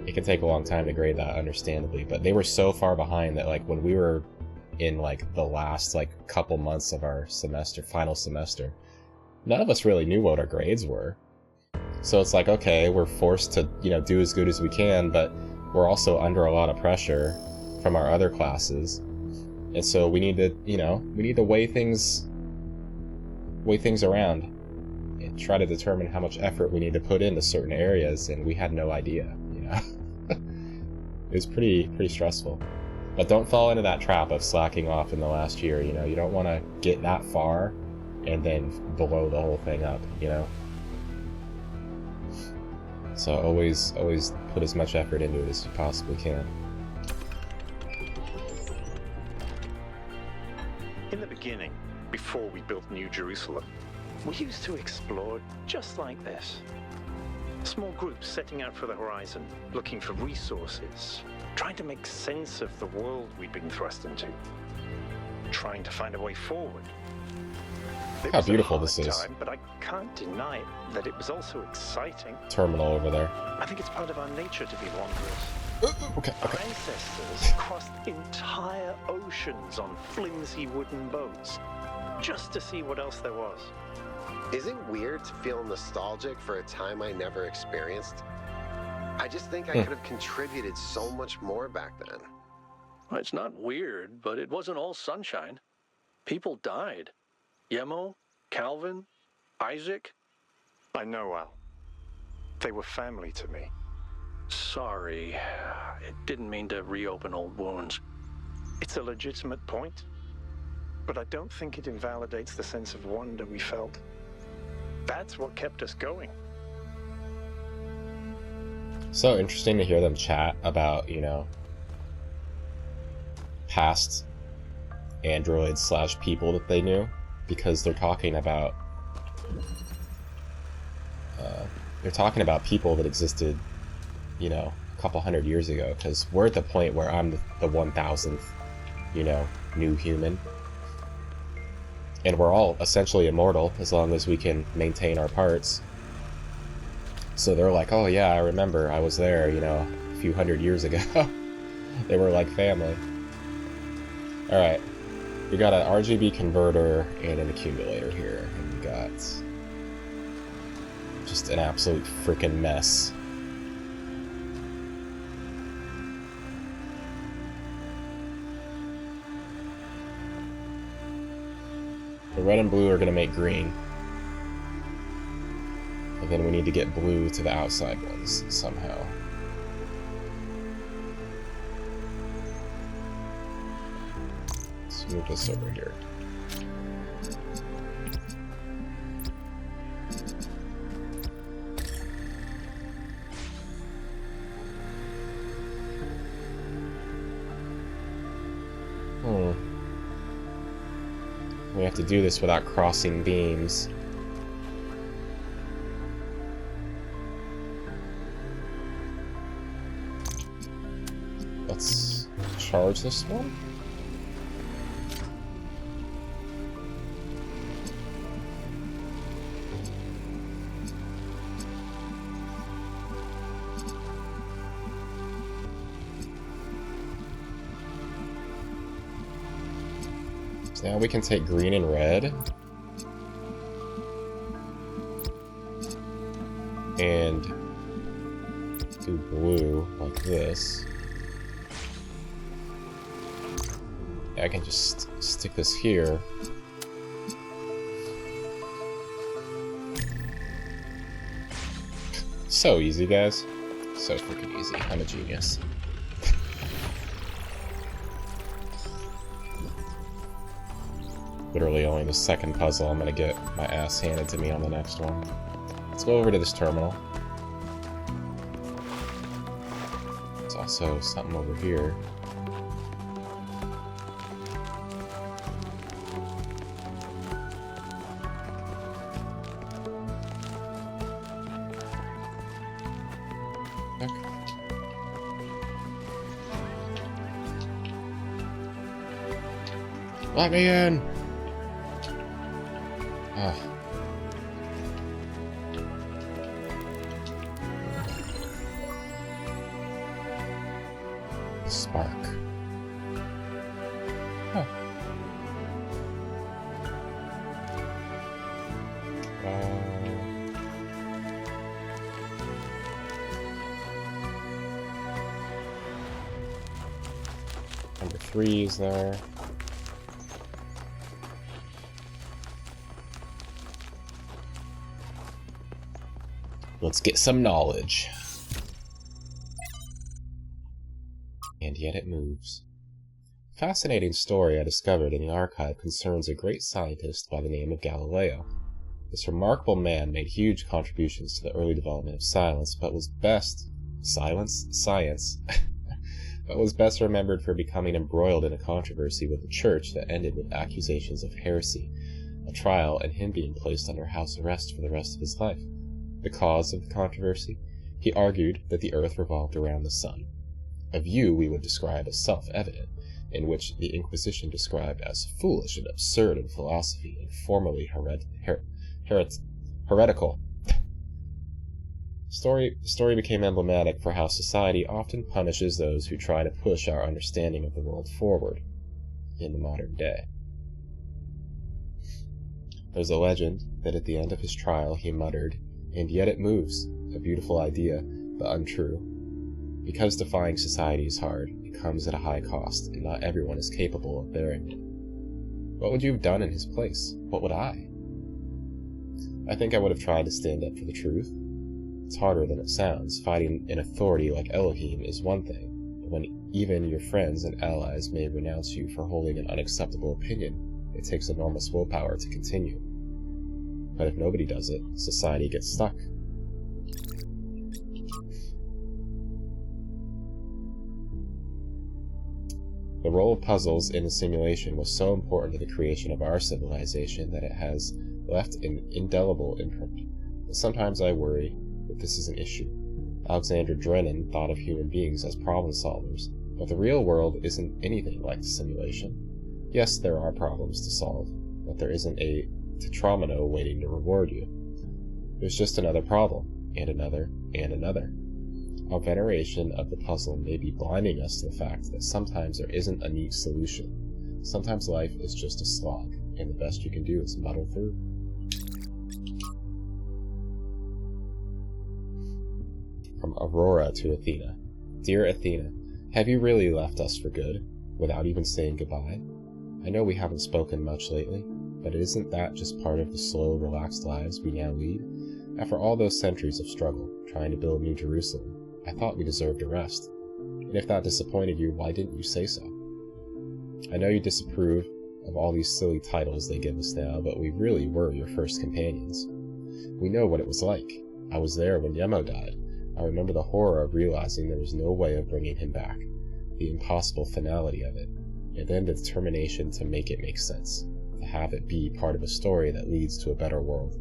It can take a long time to grade that, understandably, but they were so far behind that like when we were in like the last like couple months of our semester, final semester, none of us really knew what our grades were. So it's like, okay, we're forced to, you know, do as good as we can, but we're also under a lot of pressure from our other classes. And so we need to, you know, weigh things around and try to determine how much effort we need to put into certain areas, and we had no idea, you know. It was pretty stressful. But don't fall into that trap of slacking off in the last year, you know. You don't want to get that far and then blow the whole thing up, you know. So always put as much effort into it as you possibly can. In the beginning, before we built New Jerusalem, we used to explore just like this. Small groups setting out for the horizon, looking for resources, trying to make sense of the world we'd been thrust into, trying to find a way forward. How beautiful this is. Time, but I can't deny that it was also exciting. Terminal over there. I think it's part of our nature to be wanderers. Okay. Our ancestors crossed entire oceans on flimsy wooden boats just to see what else there was. Is it weird to feel nostalgic for a time I never experienced? I just think I could have contributed so much more back then. Well, it's not weird, but it wasn't all sunshine. People died. Yemo, Calvin, Isaac. I know, Al. They were family to me. Sorry. It didn't mean to reopen old wounds. It's a legitimate point, but I don't think it invalidates the sense of wonder we felt. That's what kept us going. So interesting to hear them chat about, you know, past androids / people that they knew, because they're talking about people that existed, you know, a couple hundred years ago, because we're at the point where I'm the 1000th, you know, new human. And we're all essentially immortal as long as we can maintain our parts. So they're like, oh yeah, I remember, I was there, you know, a few hundred years ago. They were like family. Alright, we got an RGB converter and an accumulator here, and we got just an absolute freaking mess. The red and blue are going to make green. And then we need to get blue to the outside ones somehow. Let's move this over here. We have to do this without crossing beams. Let's charge this one. So now we can take green and red. And do blue like this. I can just stick this here. So easy, guys. So freaking easy. I'm a genius. Literally only the second puzzle. I'm gonna get my ass handed to me on the next one. Let's go over to this terminal. There's also something over here. Let me in! Ugh. Spark. Huh. Number 3 is there. Let's get some knowledge. And yet it moves. Fascinating story I discovered in the archive concerns a great scientist by the name of Galileo. This remarkable man made huge contributions to the early development of science, but was best remembered for becoming embroiled in a controversy with the church that ended with accusations of heresy, a trial, and him being placed under house arrest for the rest of his life. The cause of the controversy? He argued that the Earth revolved around the Sun, a view we would describe as self-evident, in which the Inquisition described as foolish and absurd in philosophy and formally heretical. The story became emblematic for how society often punishes those who try to push our understanding of the world forward in the modern day. There's a legend that at the end of his trial he muttered, "And yet it moves," a beautiful idea, but untrue. Because defying society is hard, it comes at a high cost, and not everyone is capable of bearing it. What would you have done in his place? What would I? I think I would have tried to stand up for the truth. It's harder than it sounds. Fighting an authority like Elohim is one thing, but when even your friends and allies may renounce you for holding an unacceptable opinion, it takes enormous willpower to continue. But if nobody does it, society gets stuck. The role of puzzles in the simulation was so important to the creation of our civilization that it has left an indelible imprint. But sometimes I worry that this is an issue. Alexander Drennan thought of human beings as problem solvers, but the real world isn't anything like the simulation. Yes, there are problems to solve, but there isn't a tetromino waiting to reward you. There's just another problem, and another, and another. Our veneration of the puzzle may be blinding us to the fact that sometimes there isn't a neat solution. Sometimes life is just a slog, and the best you can do is muddle through. From Aurora to Athena. Dear Athena, have you really left us for good, without even saying goodbye? I know we haven't spoken much lately, but isn't that just part of the slow, relaxed lives we now lead? After all those centuries of struggle, trying to build New Jerusalem, I thought we deserved a rest. And if that disappointed you, why didn't you say so? I know you disapprove of all these silly titles they give us now, but we really were your first companions. We know what it was like. I was there when Yemo died. I remember the horror of realizing there was no way of bringing him back, the impossible finality of it, and then the determination to make it make sense, to have it be part of a story that leads to a better world.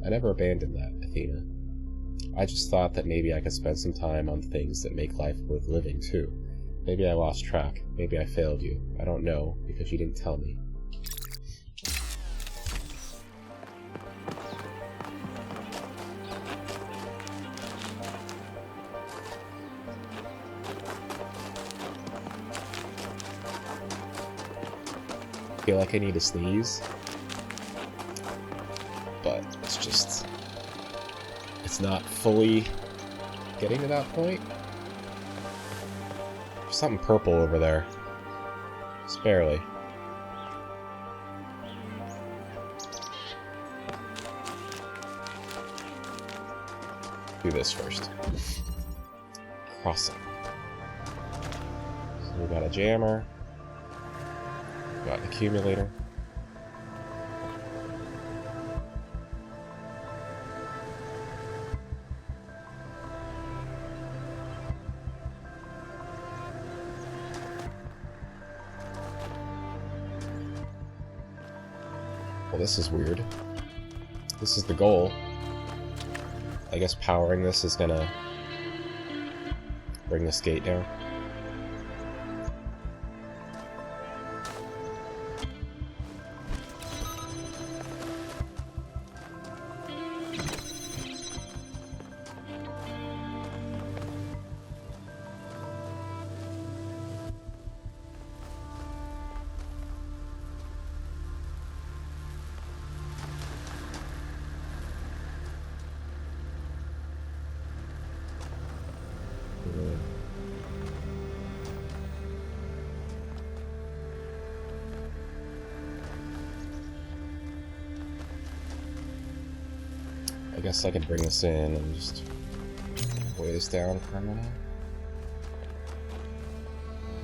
I never abandoned that, Athena. I just thought that maybe I could spend some time on things that make life worth living, too. Maybe I lost track. Maybe I failed you. I don't know, because you didn't tell me. I feel like I need to sneeze, but it's not fully getting to that point. There's something purple over there. Just barely. Do this first. Crossing. So we got a jammer. Got an accumulator. Well, this is weird. This is the goal. I guess powering this is gonna bring this gate down. I guess I could bring this in and just weigh this down for a minute.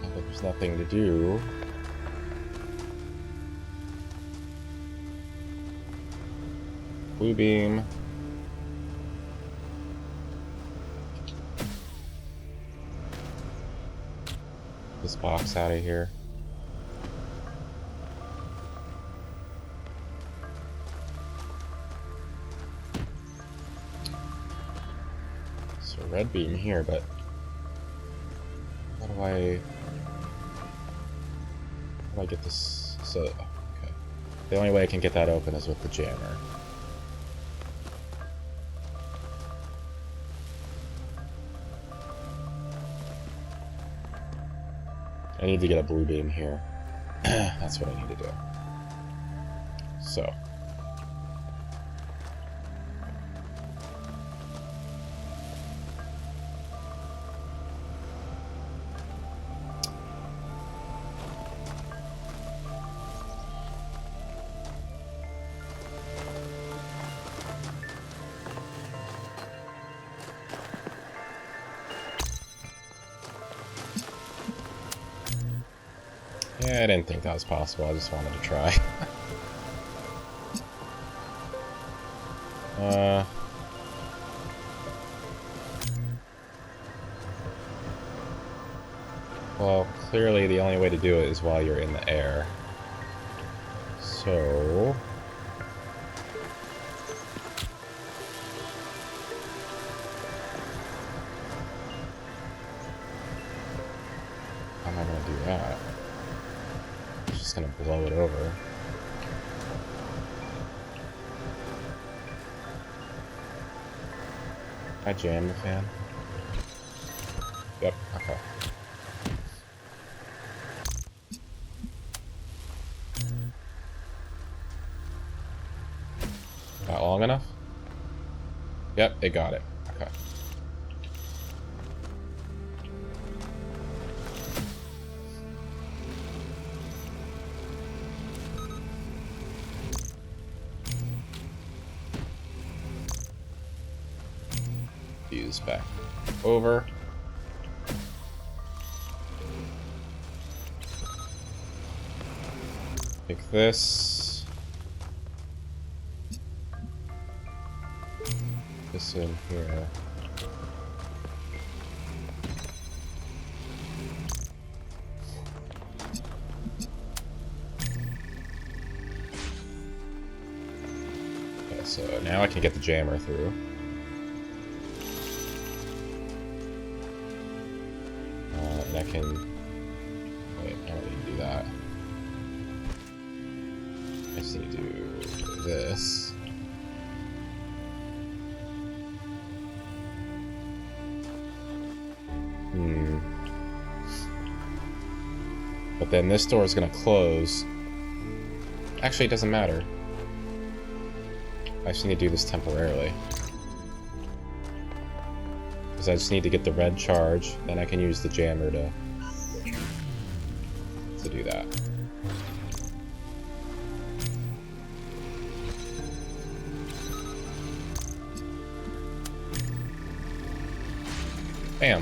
But there's nothing to do. Blue beam. This box out of here. So red beam here, but how do I get this? So okay, the only way I can get that open is with the jammer. I need to get a blue beam here. That's what I need to do. So. Yeah, I didn't think that was possible. I just wanted to try. Well, clearly the only way to do it is while you're in the air. So... how am I gonna do that? I'm just gonna blow it over. I jam the fan? Yep, okay. Not long enough? Yep, it got it. Okay. Fuse back over. Take this. This in here. Okay, so now I can get the jammer through. And I can... wait, I don't need to do that. I just need to do this. But then this door is going to close. Actually, it doesn't matter. I just need to do this temporarily. Because I just need to get the red charge, then I can use the jammer to do that. Bam.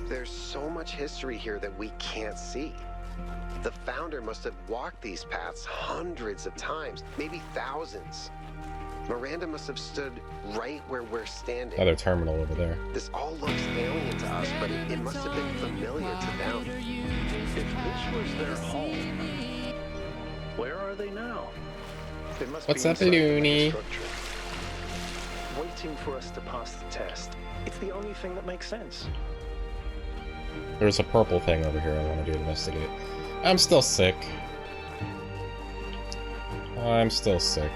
There's so much history here that we can't see. The founder must have walked these paths hundreds of times, maybe thousands. Miranda must have stood right where we're standing. Another terminal over there. This all looks alien to us, but it must have been familiar to them. If this was their home, where are they now? They must What's be up, inside the Looney? structure, waiting for us to pass the test. It's the only thing that makes sense. There's a purple thing over here I want to do investigate. I'm still sick. I'm still sick.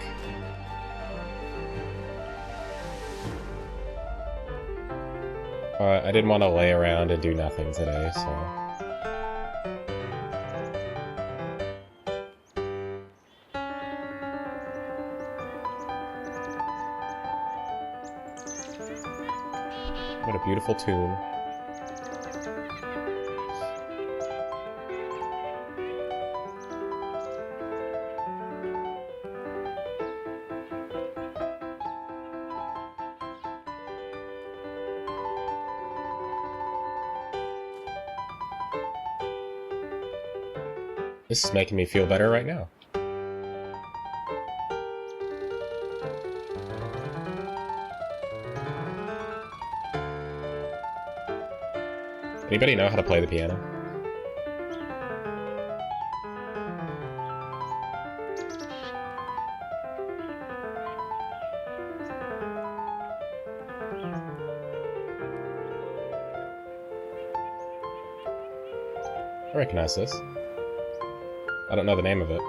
I didn't want to lay around and do nothing today, so... what a beautiful tune. This is making me feel better right now. Anybody know how to play the piano? I recognize this. I don't know the name of it.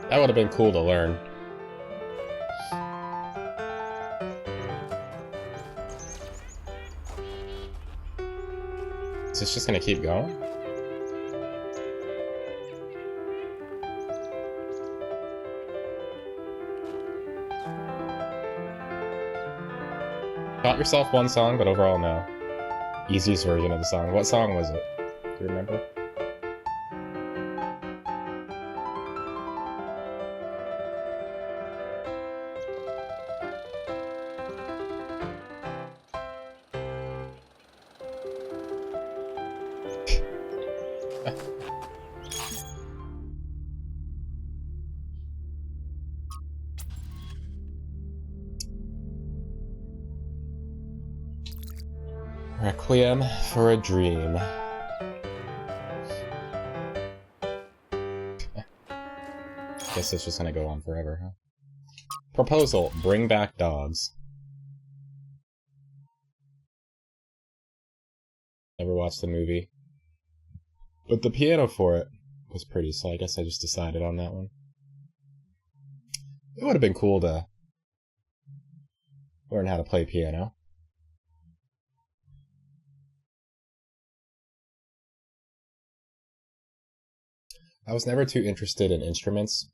That would have been cool to learn. Is this just gonna keep going? Got yourself one song, but overall no. Easiest version of the song. What song was it? Do you remember? Requiem for a Dream. Guess it's just gonna go on forever, huh? Proposal: bring back dogs. Never watched the movie. But the piano for it was pretty, so I guess I just decided on that one. It would have been cool to learn how to play piano. I was never too interested in instruments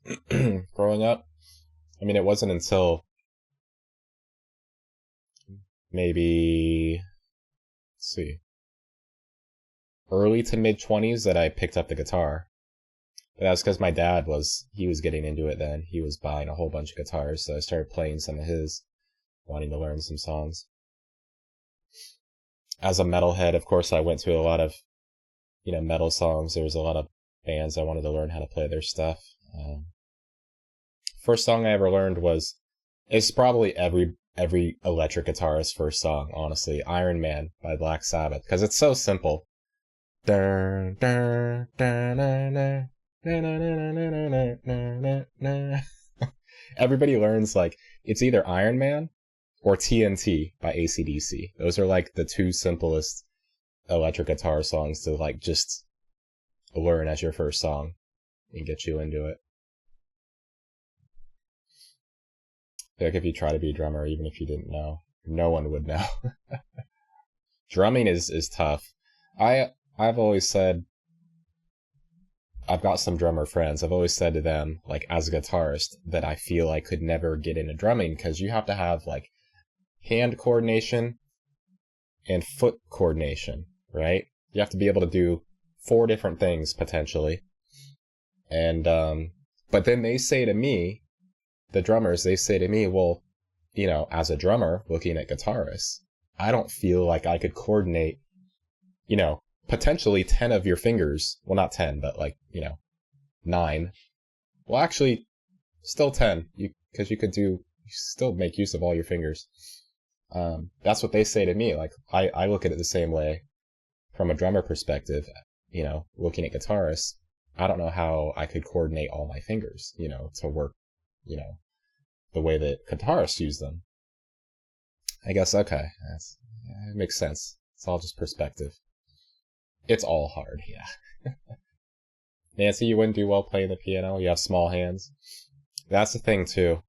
growing up. I mean, it wasn't until maybe, let's see, early to mid-20s that I picked up the guitar. But that's because my dad he was getting into it then. He was buying a whole bunch of guitars, so I started playing some of his, wanting to learn some songs. As a metalhead, of course, I went to a lot of, metal songs. There was a lot of bands I wanted to learn how to play their stuff. First song I ever learned it's probably every electric guitarist's first song, honestly. Iron Man by Black Sabbath, because it's so simple. Everybody learns, it's either Iron Man or TNT by AC/DC. Those are the two simplest electric guitar songs to just learn as your first song and get you into it. If you try to be a drummer, even if you didn't know, no one would know. Drumming is tough. I've always said, I've got some drummer friends, I've always said to them, as a guitarist, that I feel I could never get into drumming because you have to have hand coordination and foot coordination, right? You have to be able to do 4 different things potentially. And but then they say to me, the drummers, they say to me, well, as a drummer looking at guitarists, I don't feel like I could coordinate, potentially 10 of your fingers. Well, not 10, but 9. Well, actually, still 10, because you still make use of all your fingers. That's what they say to me. I look at it the same way from a drummer perspective, looking at guitarists. I don't know how I could coordinate all my fingers, to work, the way that guitarists use them. I guess, okay, it makes sense. It's all just perspective. It's all hard, yeah. Nancy, you wouldn't do well playing the piano. You have small hands. That's the thing, too.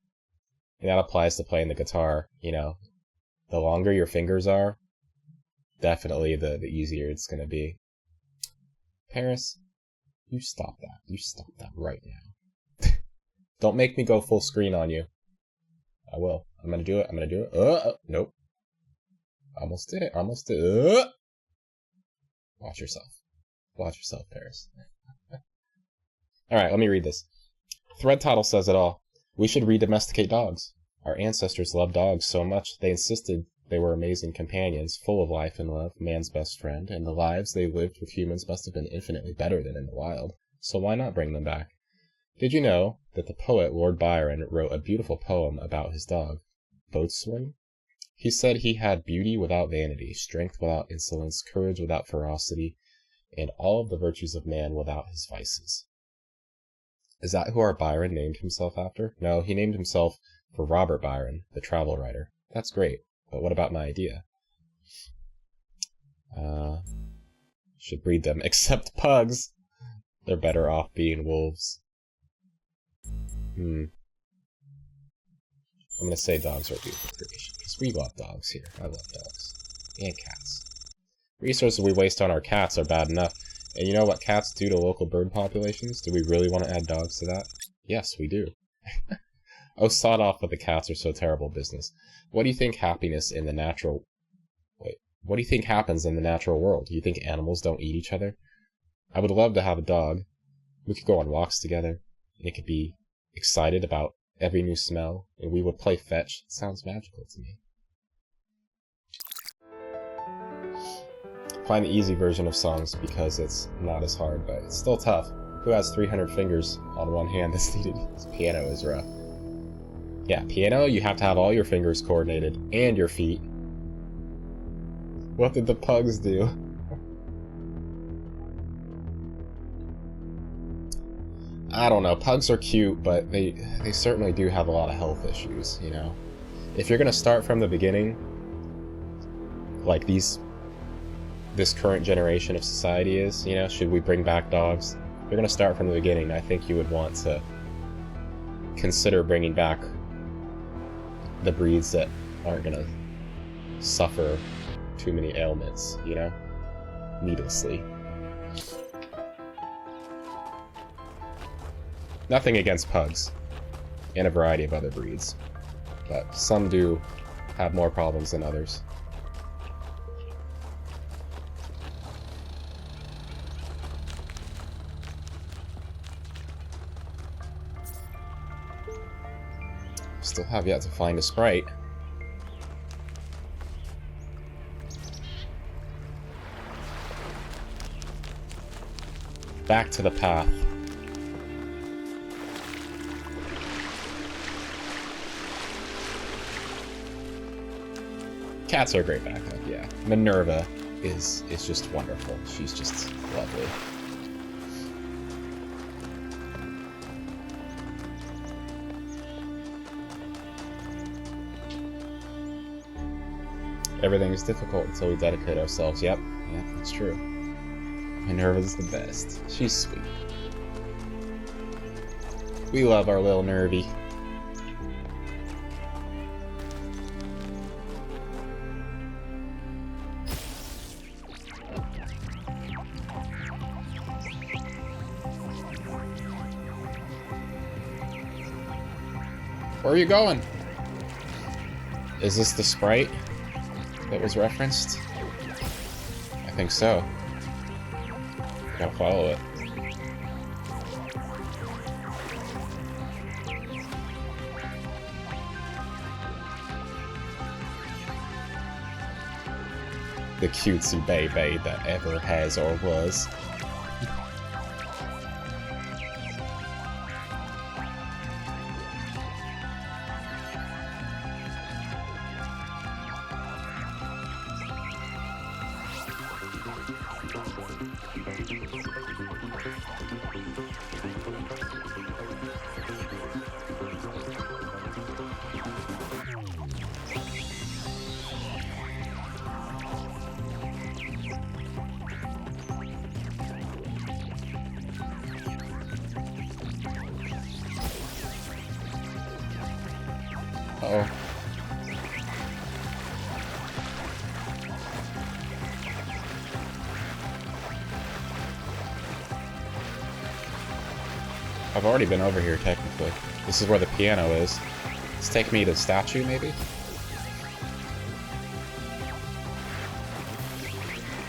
And that applies to playing the guitar, The longer your fingers are, definitely the easier it's going to be. Paris, you stop that. You stop that right now. Don't make me go full screen on you. I will. I'm going to do it. I'm going to do it. Nope. Almost did it. Almost did it. Watch yourself. Watch yourself, Paris. Alright, let me read this. Thread Title says it all. We should re-domesticate dogs. Our ancestors loved dogs so much they insisted they were amazing companions, full of life and love, man's best friend, and the lives they lived with humans must have been infinitely better than in the wild. So why not bring them back? Did you know that the poet Lord Byron wrote a beautiful poem about his dog, Boatswain? He said he had beauty without vanity, strength without insolence, courage without ferocity, and all of the virtues of man without his vices. Is that who our Byron named himself after? No, he named himself for Robert Byron, the travel writer. That's great, but what about my idea? Should breed them, except pugs. They're better off being wolves. I'm gonna say dogs are a beautiful creation, because we love dogs here. I love dogs. And cats. Resources we waste on our cats are bad enough. And you know what cats do to local bird populations? Do we really want to add dogs to that? Yes, we do. Oh, sod off with the cats are so terrible business. What do you think happiness in the natural... Wait. What do you think happens in the natural world? Do you think animals don't eat each other? I would love to have a dog. We could go on walks together, and it could be excited about every new smell, and we would play fetch. It sounds magical to me. Find the easy version of songs because it's not as hard, but it's still tough. Who has 300 fingers on one hand that's needed? This piano is rough. Yeah, piano, you have to have all your fingers coordinated, and your feet. What did the pugs do? I don't know, pugs are cute, but they certainly do have a lot of health issues, you know? If you're gonna start from the beginning, like this current generation of society is, you know, should we bring back dogs? If you're gonna start from the beginning, I think you would want to consider bringing back the breeds that aren't gonna suffer too many ailments, you know? Needlessly. Nothing against pugs, and a variety of other breeds, but some do have more problems than others. Still have yet to find a sprite. Back to the path. Cats are a great backup, yeah. Minerva is just wonderful. She's just lovely. Everything is difficult until we dedicate ourselves. Yep, that's true. Minerva's the best. She's sweet. We love our little Nervy. Where are you going? Is this the sprite that was referenced? I think so. Gotta follow it. The cutesy baby that ever has or was. Uh-oh. I've already been over here, technically. This is where the piano is. Let's take me to the statue, maybe?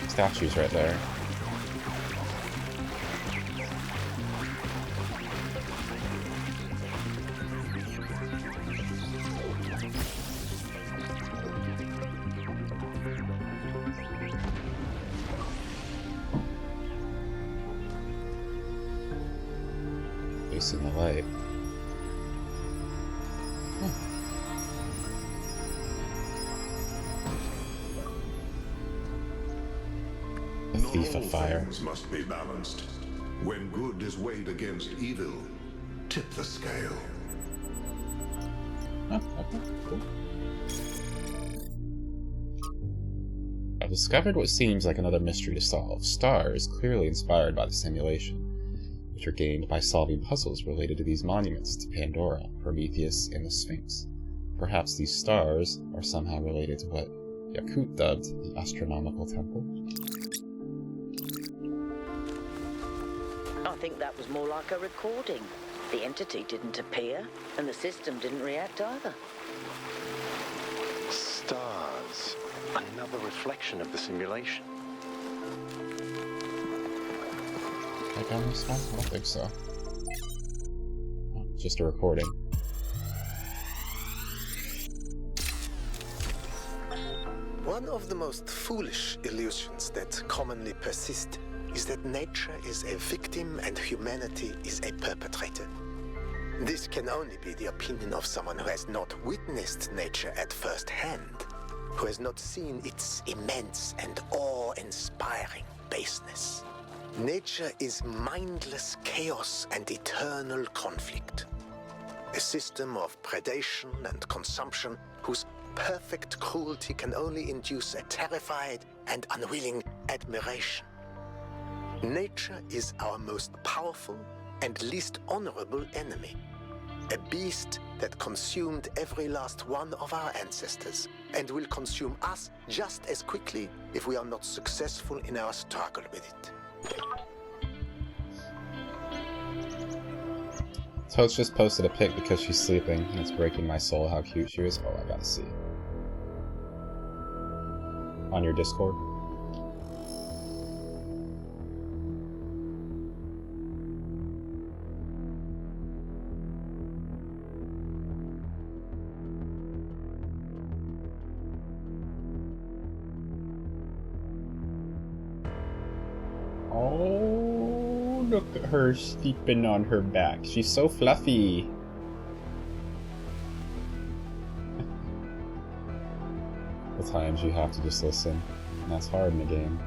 Statue's right there. In the light. A thief of fire. Things must be balanced. When good is weighed against evil, tip the scale. Oh, okay, cool. I've discovered what seems like another mystery to solve. Star is clearly inspired by the simulation, which are gained by solving puzzles related to these monuments to Pandora, Prometheus, and the Sphinx. Perhaps these stars are somehow related to what Yakut dubbed the Astronomical Temple. I think that was more like a recording. The entity didn't appear, and the system didn't react either. Stars. Another reflection of the simulation. Like on this one? I don't think so. Oh, just a recording. One of the most foolish illusions that commonly persist is that nature is a victim and humanity is a perpetrator. This can only be the opinion of someone who has not witnessed nature at first hand, who has not seen its immense and awe-inspiring baseness. Nature is mindless chaos and eternal conflict. A system of predation and consumption whose perfect cruelty can only induce a terrified and unwilling admiration. Nature is our most powerful and least honorable enemy. A beast that consumed every last one of our ancestors and will consume us just as quickly if we are not successful in our struggle with it. Toad's just posted a pic because she's sleeping, and it's breaking my soul how cute she is. Oh, I gotta see. On your Discord? Oh, look at her sleeping on her back. She's so fluffy. The times you have to just listen. And that's hard in the game.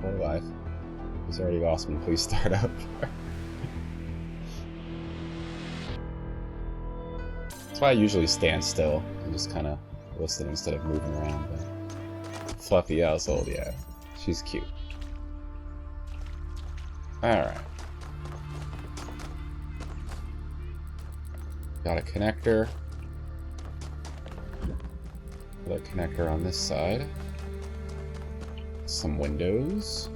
Or life. He's already lost me. Please start up. That's why I usually stand still and just kind of listen instead of moving around. But fluffy household, yeah. She's cute. Alright. Got a connector. Another connector on this side. Some windows.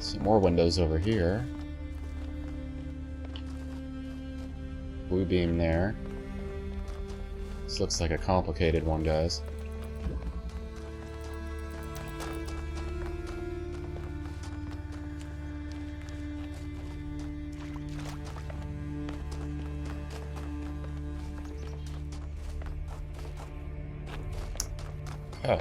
Some more windows over here. Blue beam there. This looks like a complicated one, guys. Oh.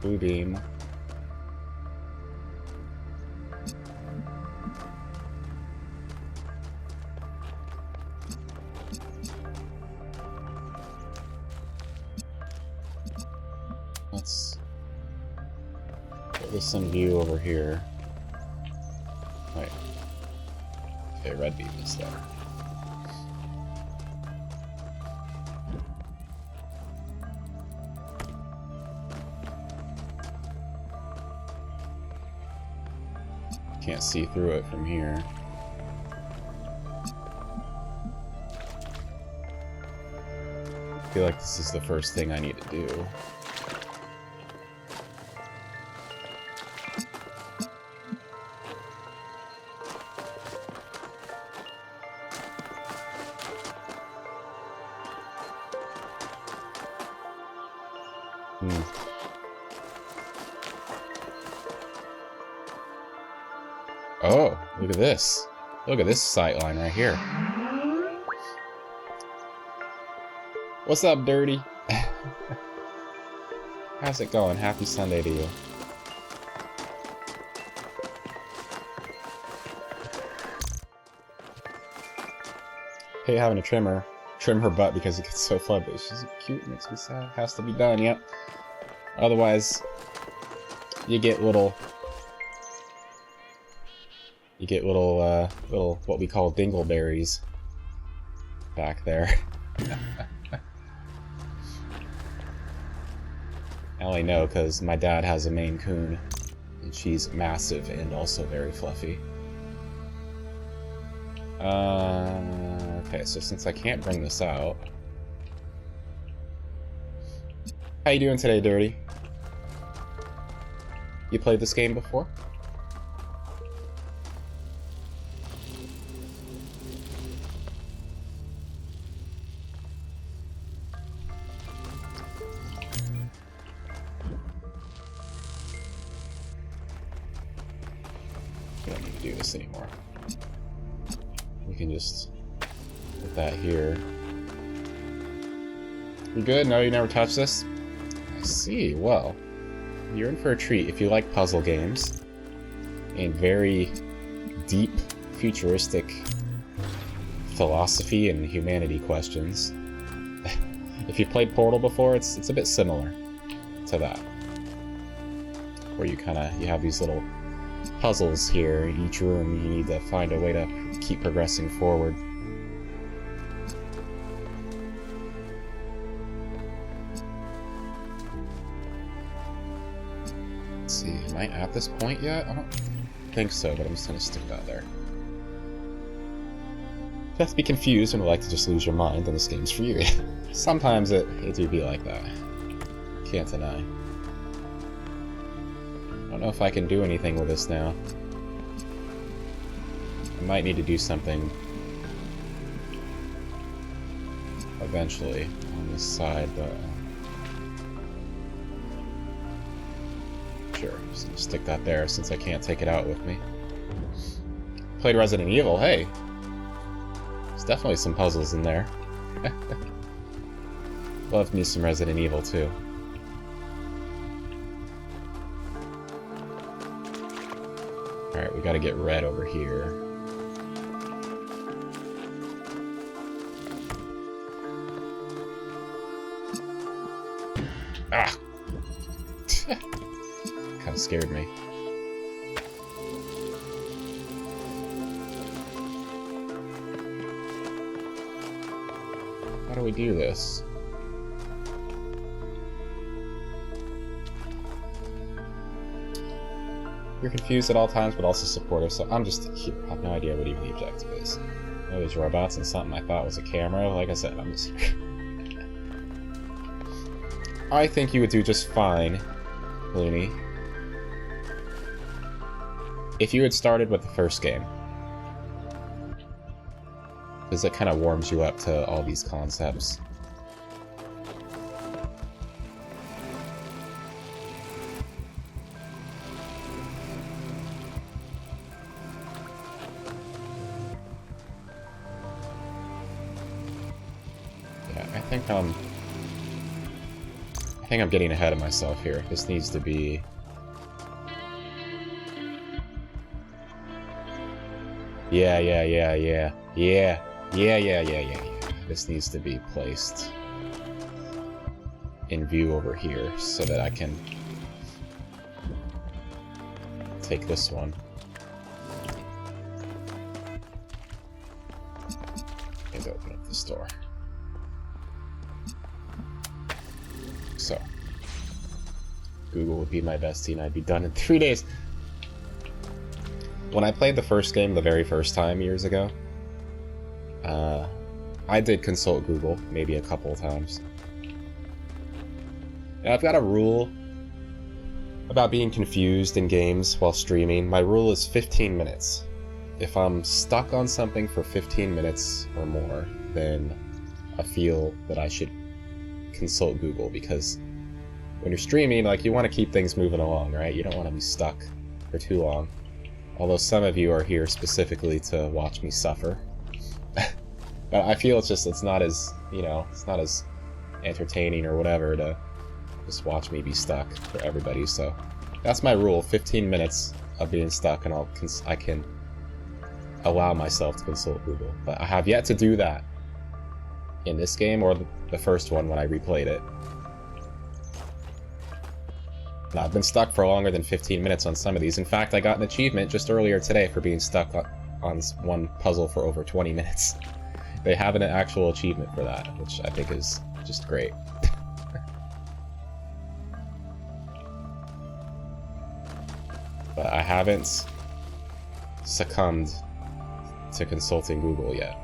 Blue beam. Let's get this in view over here. Wait. Okay, red beam is there. Can't see through it from here. I feel like this is the first thing I need to do. Oh, look at this. Look at this sight line right here. What's up, Dirty? How's it going? Happy Sunday to you. Hey, having a trim her butt because it gets so fluffy. She's cute, it makes me sad. Has to be done, yep. Otherwise, you get little what we call dingleberries back there. I only know because my dad has a Maine Coon, and she's massive and also very fluffy. Okay, so since I can't bring this out, How you doing today, Dirty? You played this game before? We don't need to do this anymore. We can just put that here. You good? No, you never touched this? I see. Well, you're in for a treat if you like puzzle games and very deep, futuristic philosophy and humanity questions. If you played Portal before, it's a bit similar to that, where you have these little puzzles here. In each room, you need to find a way to keep progressing forward. Let's see, am I at this point yet? I don't think so, but I'm just gonna stick that there. If you have to be confused and would like to just lose your mind, then this game's for you. Sometimes it do be like that. Can't deny. I don't know if I can do anything with this now. I might need to do something eventually on this side, but sure, just gonna stick that there since I can't take it out with me. Played Resident Evil, hey! There's definitely some puzzles in there. Loved me some Resident Evil too. Alright, we gotta get red over here. Ah! Kinda scared me. How do we do this? You're confused at all times, but also supportive, so I'm just here. I have no idea what even the objective is. Oh, there's robots and something I thought was a camera. Like I said, I'm just here. I think you would do just fine, Looney, if you had started with the first game. Because it kind of warms you up to all these concepts. I think I'm getting ahead of myself here. This needs to be... Yeah. This needs to be placed in view over here so that I can take this one. And open up this door. So, Google would be my bestie and I'd be done in 3 days. When I played the first game the very first time years ago, I did consult Google maybe a couple of times. And I've got a rule about being confused in games while streaming. My rule is 15 minutes. If I'm stuck on something for 15 minutes or more, then I feel that I should consult Google, because when you're streaming, like, you want to keep things moving along, right? You don't want to be stuck for too long. Although some of you are here specifically to watch me suffer. But I feel it's not as, it's not as entertaining or whatever to just watch me be stuck for everybody. So that's my rule, 15 minutes of being stuck, and I can allow myself to consult Google. But I have yet to do that in this game or the first one when I replayed it. And I've been stuck for longer than 15 minutes on some of these. In fact, I got an achievement just earlier today for being stuck on one puzzle for over 20 minutes. They have an actual achievement for that, which I think is just great. But I haven't succumbed to consulting Google yet.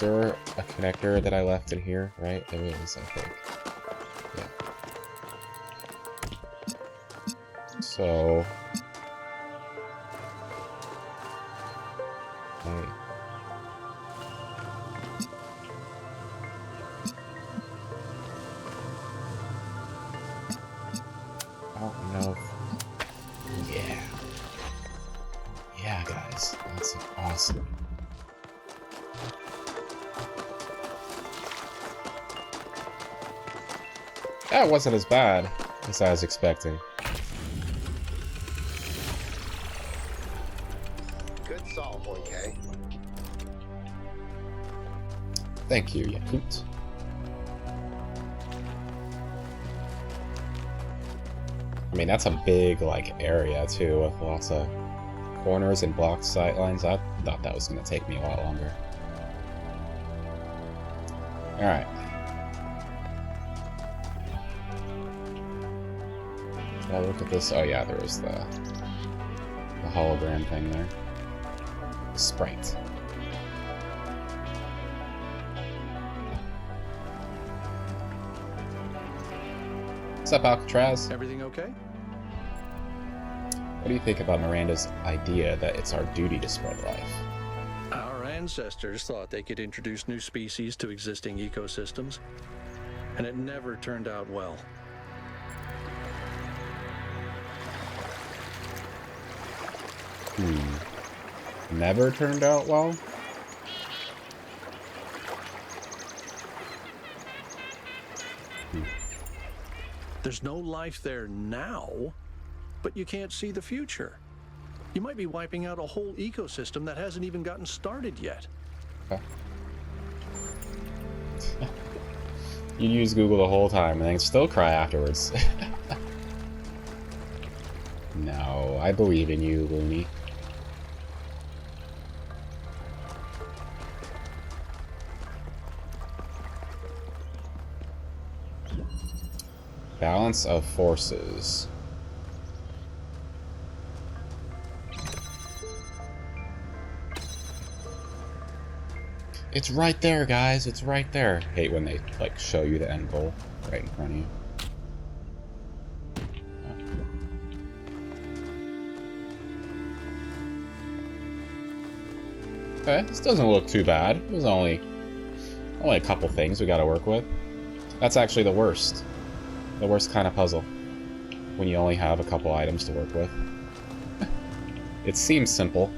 Was there a connector that I left in here, right? There is, I think. Yeah. So... Hey. I don't know if... Yeah. Yeah, guys. That's awesome. That wasn't as bad as I was expecting. Good solve, 1K. Thank you, Yakut. I mean, that's a big, like, area, too, with lots of corners and blocked sight lines. I thought that was going to take me a lot longer. Alright. Did I look at this? Oh yeah, there was the hologram thing there. Sprite. What's up, Alcatraz? Everything okay? What do you think about Miranda's idea that it's our duty to spread life? Our ancestors thought they could introduce new species to existing ecosystems, and it never turned out well. Never turned out well? There's no life there now, but you can't see the future. You might be wiping out a whole ecosystem that hasn't even gotten started yet. You use Google the whole time and then still cry afterwards. No, I believe in you, Looney. Balance of forces. It's right there, guys. It's right there. Hate when they like show you the end goal right in front of you. Okay, this doesn't look too bad. There's only a couple things we gotta work with. That's actually the worst. The worst kind of puzzle. When you only have a couple items to work with. It seems simple.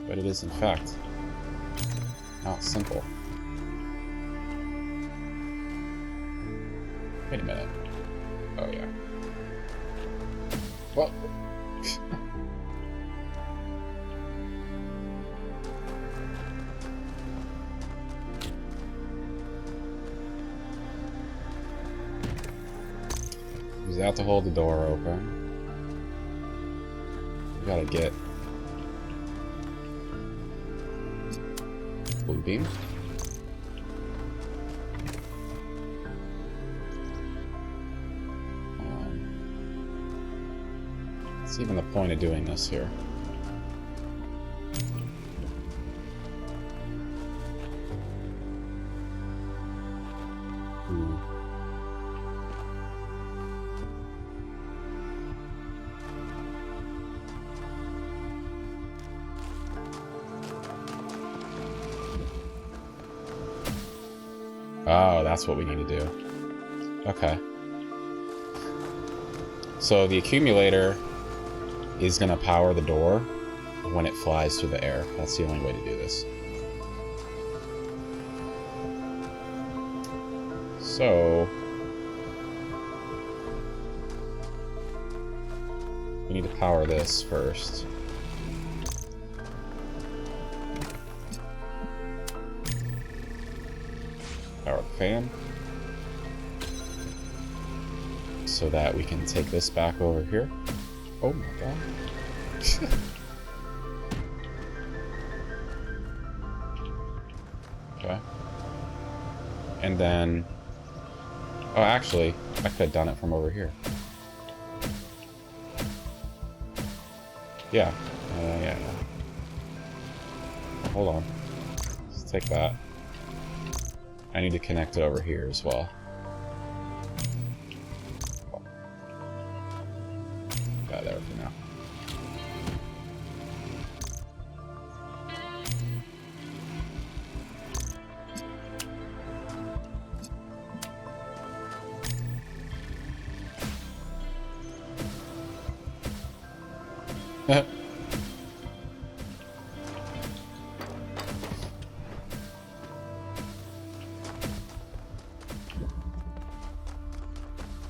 But it is, in fact, not simple. Wait a minute. Oh, yeah. Well... Use that to hold the door open. We gotta get... blue beam. What's even the point of doing this here? Oh, that's what we need to do. Okay. So the accumulator is going to power the door when it flies through the air. That's the only way to do this. So... we need to power this first. Power the fan. So that we can take this back over here. Oh my god. Okay. And then... oh, actually, I could have done it from over here. Yeah. Yeah. hold on. Let's take that. I need to connect over here as well. Got there for now.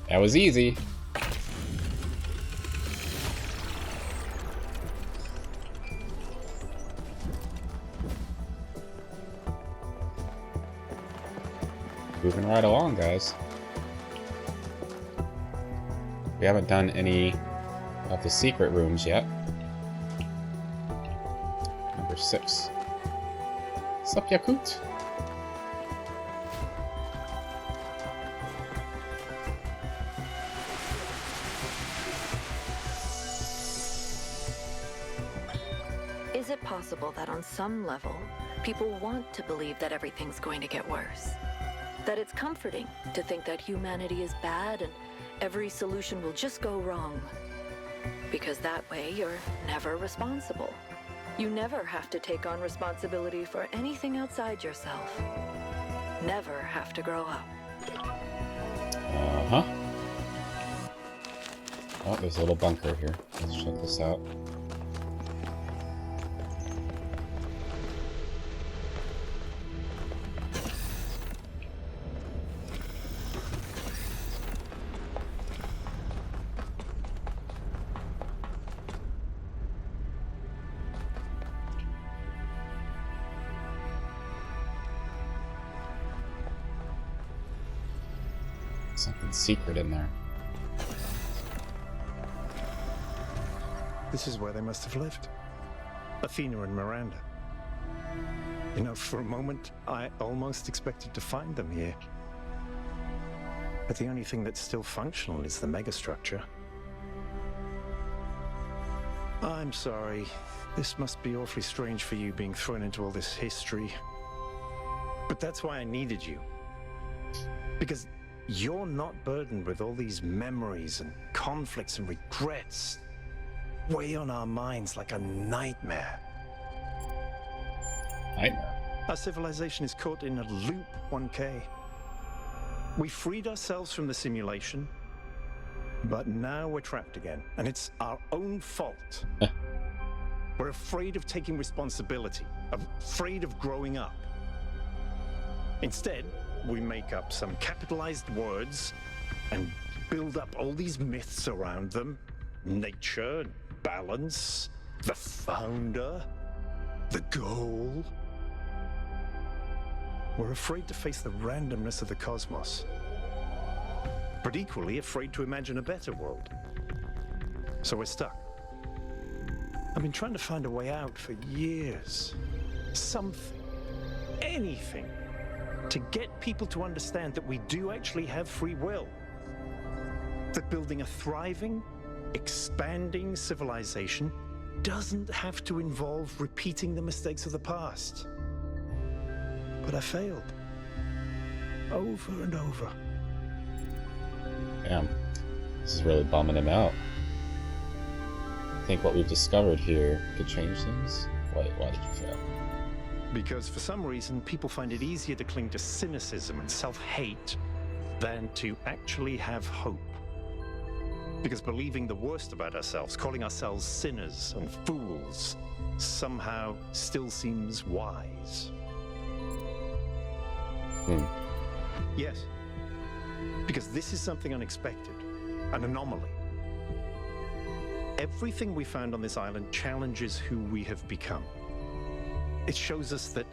That was easy. Moving right along, guys. We haven't done any of the secret rooms yet. Number 6. Sup, Yakut? Is it possible that on some level, people want to believe that everything's going to get worse? That it's comforting to think that humanity is bad and every solution will just go wrong? Because that way you're never responsible. You never have to take on responsibility for anything outside yourself. Never have to grow up. Uh-huh. Oh, there's a little bunker here. Let's check this out. Something secret in there. This is where they must have lived. Athena and Miranda. You know, for a moment, I almost expected to find them here. But the only thing that's still functional is the megastructure. I'm sorry. This must be awfully strange for you being thrown into all this history. But that's why I needed you. Because you're not burdened with all these memories and conflicts and regrets weigh on our minds like a nightmare. Nightmare? Our civilization is caught in a loop, 1K. We freed ourselves from the simulation, but now we're trapped again, and it's our own fault. We're afraid of taking responsibility, afraid of growing up. Instead, we make up some capitalized words and build up all these myths around them. Nature, balance, the founder, the goal. We're afraid to face the randomness of the cosmos, but equally afraid to imagine a better world. So we're stuck. I've been trying to find a way out for years. Something, anything, to get people to understand that we do actually have free will. That building a thriving, expanding civilization doesn't have to involve repeating the mistakes of the past. But I failed. Over and over. Damn. This is really bumming him out. I think what we've discovered here could change things. Why did you fail? Because for some reason, people find it easier to cling to cynicism and self-hate than to actually have hope. Because believing the worst about ourselves, calling ourselves sinners and fools, somehow still seems wise. Yes. Because this is something unexpected, an anomaly. Everything we found on this island challenges who we have become. It shows us that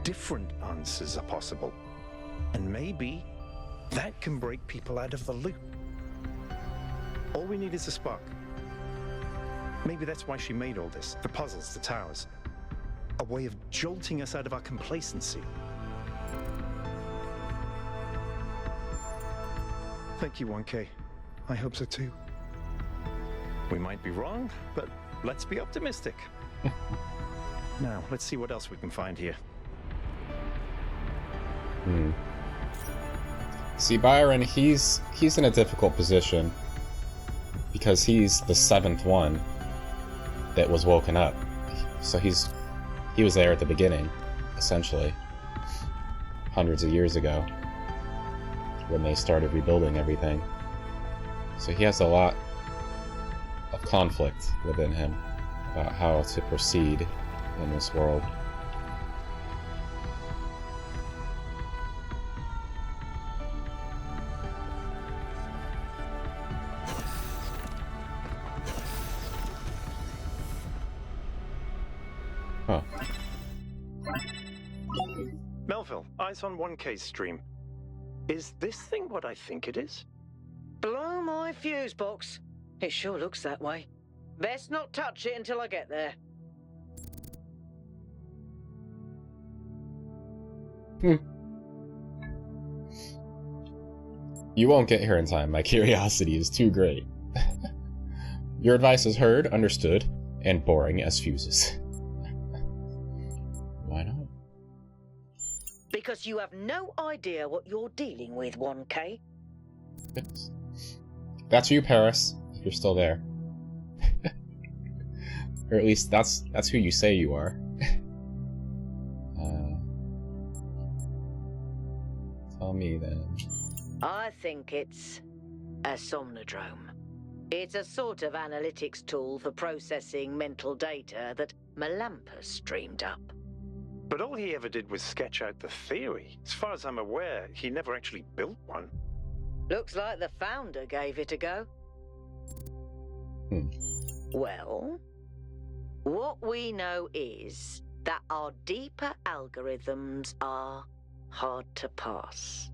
different answers are possible. And maybe that can break people out of the loop. All we need is a spark. Maybe that's why she made all this, the puzzles, the towers. A way of jolting us out of our complacency. Thank you, 1K. I hope so too. We might be wrong, but let's be optimistic. Now, let's see what else we can find here. See, Byron, he's in a difficult position because he's the 7th one that was woken up. So he was there at the beginning, essentially, hundreds of years ago, when they started rebuilding everything. So he has a lot of conflict within him about how to proceed in this world. Huh. Melville, eyes on 1K's stream. Is this thing what I think it is? Blow my fuse box. It sure looks that way. Best not touch it until I get there. You won't get here in time. My curiosity is too great. Your advice is heard, understood, and boring as fuses. Why not? Because you have no idea what you're dealing with, 1K. That's you, Paris, if you're still there. Or at least that's who you say you are. Tell me then. I think it's a somnodrome. It's a sort of analytics tool for processing mental data that Melampus streamed up. But all he ever did was sketch out the theory. As far as I'm aware, he never actually built one. Looks like the founder gave it a go. Well, what we know is that our deeper algorithms are hard to pass.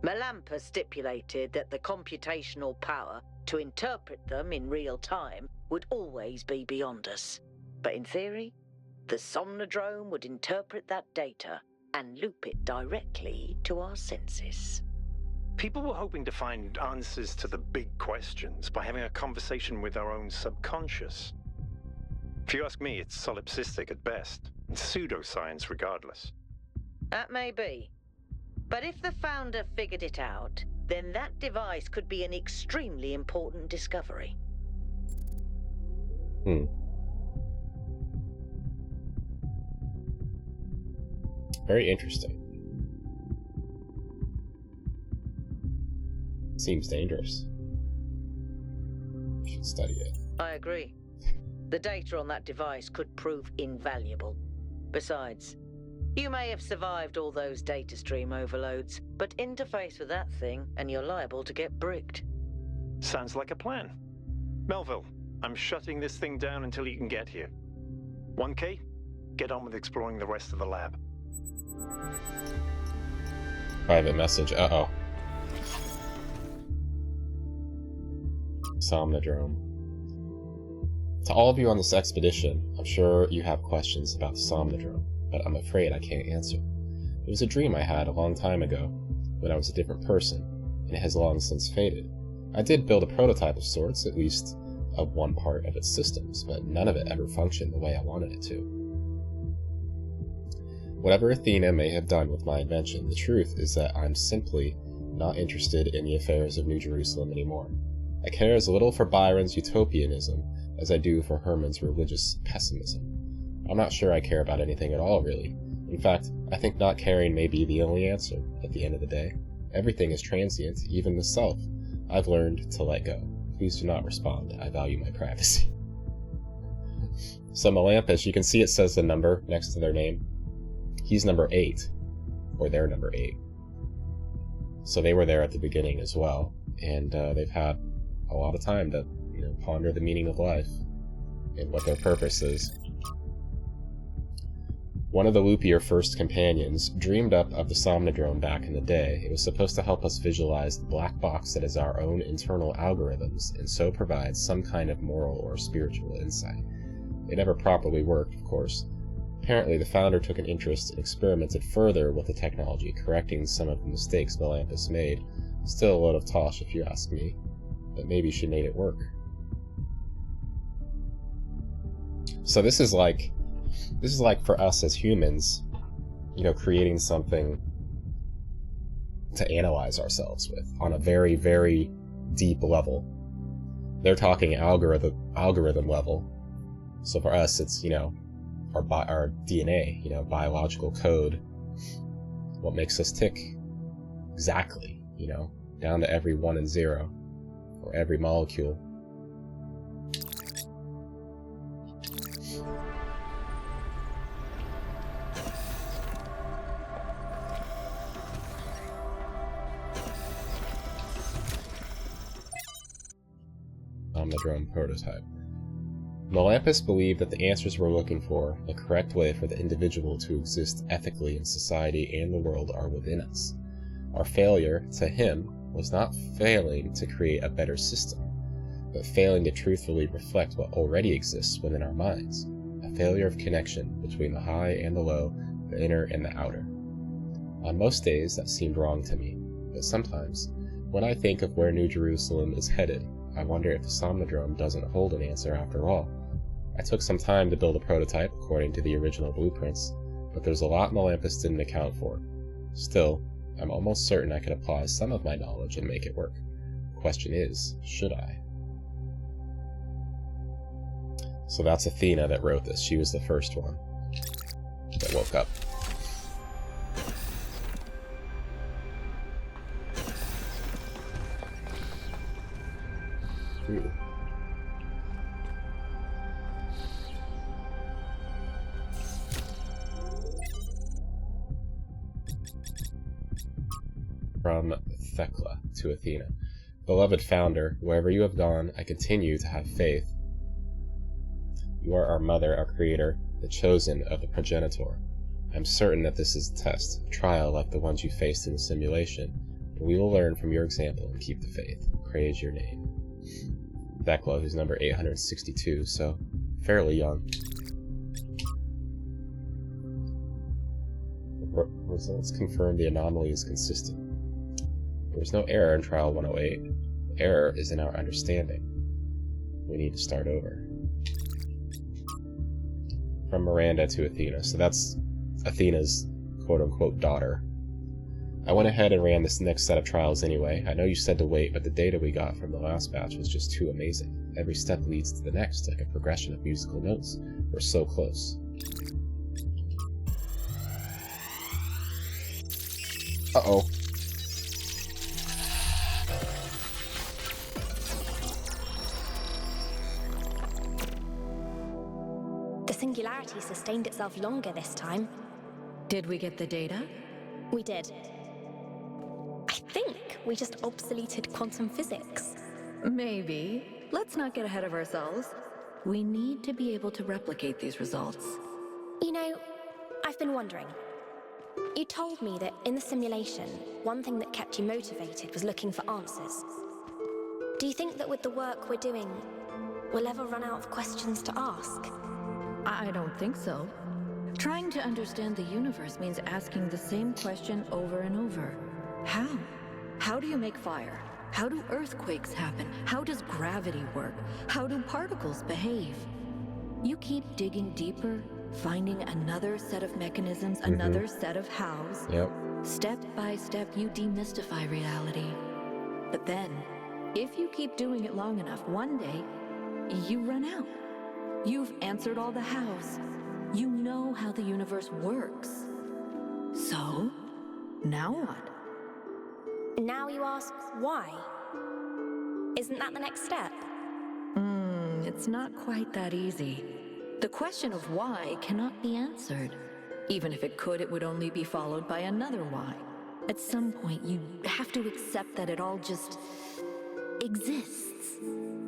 Melampus stipulated that the computational power to interpret them in real time would always be beyond us. But in theory, the somnodrome would interpret that data and loop it directly to our senses. People were hoping to find answers to the big questions by having a conversation with our own subconscious. If you ask me, it's solipsistic at best, and pseudoscience regardless. That may be. But if the founder figured it out, then that device could be an extremely important discovery. Very interesting. Seems dangerous. Should study it. I agree. The data on that device could prove invaluable. Besides, you may have survived all those data stream overloads, but interface with that thing and you're liable to get bricked. Sounds like a plan. Melville, I'm shutting this thing down until you can get here. 1K, get on with exploring the rest of the lab. Private message. Uh-oh. Somnodrome. To all of you on this expedition, I'm sure you have questions about the Somnodrome, but I'm afraid I can't answer. It was a dream I had a long time ago, when I was a different person, and it has long since faded. I did build a prototype of sorts, at least of one part of its systems, but none of it ever functioned the way I wanted it to. Whatever Athena may have done with my invention, the truth is that I'm simply not interested in the affairs of New Jerusalem anymore. I care as little for Byron's utopianism as I do for Herman's religious pessimism. I'm not sure I care about anything at all, really. In fact, I think not caring may be the only answer at the end of the day. Everything is transient, even the self. I've learned to let go. Please do not respond. I value my privacy. So Melampus, you can see it says the number next to their name. He's number 8, or they're number 8. So they were there at the beginning as well, and they've had a lot of time to, ponder the meaning of life and what their purpose is. One of the loopier first companions dreamed up of the Somnodrome back in the day. It was supposed to help us visualize the black box that is our own internal algorithms, and so provide some kind of moral or spiritual insight. It never properly worked, of course. Apparently, the founder took an interest and experimented further with the technology, correcting some of the mistakes Melampus made. Still a load of tosh, if you ask me, but maybe she made it work. So this is like This is like for us as humans, you know, creating something to analyze ourselves with on a very, very deep level. They're talking algorithm level. So for us, it's, you know, our DNA, you know, biological code, what makes us tick exactly, you know, down to every 1 and 0, or every molecule. Omnidrome prototype. Melampus believed that the answers we're looking for, the correct way for the individual to exist ethically in society and the world, are within us. Our failure, to him, was not failing to create a better system, but failing to truthfully reflect what already exists within our minds, a failure of connection between the high and the low, the inner and the outer. On most days that seemed wrong to me, but sometimes, when I think of where New Jerusalem is headed, I wonder if the Somnodrome doesn't hold an answer after all. I took some time to build a prototype according to the original blueprints, but there's a lot Melampus didn't account for. Still, I'm almost certain I could apply some of my knowledge and make it work. The question is, should I? So that's Athena that wrote this. She was the first one that woke up. Ooh. From Thecla to Athena. Beloved founder, wherever you have gone, I continue to have faith. You are our mother, our creator, the chosen of the progenitor. I am certain that this is a test, a trial like the ones you faced in the simulation, but we will learn from your example and keep the faith. Praise your name. Thecla, who's number 862, so fairly young. Results confirm the anomaly is consistent. There is no error in trial 108. The error is in our understanding. We need to start over. From Miranda to Athena. So that's Athena's quote-unquote daughter. I went ahead and ran this next set of trials anyway. I know you said to wait, but the data we got from the last batch was just too amazing. Every step leads to the next, like a progression of musical notes. We're so close. Uh-oh. The singularity sustained itself longer this time. Did we get the data? We did. I think we just obsoleted quantum physics. Maybe. Let's not get ahead of ourselves. We need to be able to replicate these results. You know, I've been wondering. You told me that in the simulation, one thing that kept you motivated was looking for answers. Do you think that with the work we're doing, we'll ever run out of questions to ask? I don't think so. Trying to understand the universe means asking the same question over and over. How? How do you make fire? How do earthquakes happen? How does gravity work? How do particles behave? You keep digging deeper, finding another set of mechanisms, another set of hows. Yep. Step by step, you demystify reality. But then, if you keep doing it long enough, one day, you run out. You've answered all the hows. You know how the universe works. So, now what? Now you ask why? Isn't that the next step? It's not quite that easy. The question of why cannot be answered. Even if it could, it would only be followed by another why. At some point, you have to accept that it all just exists.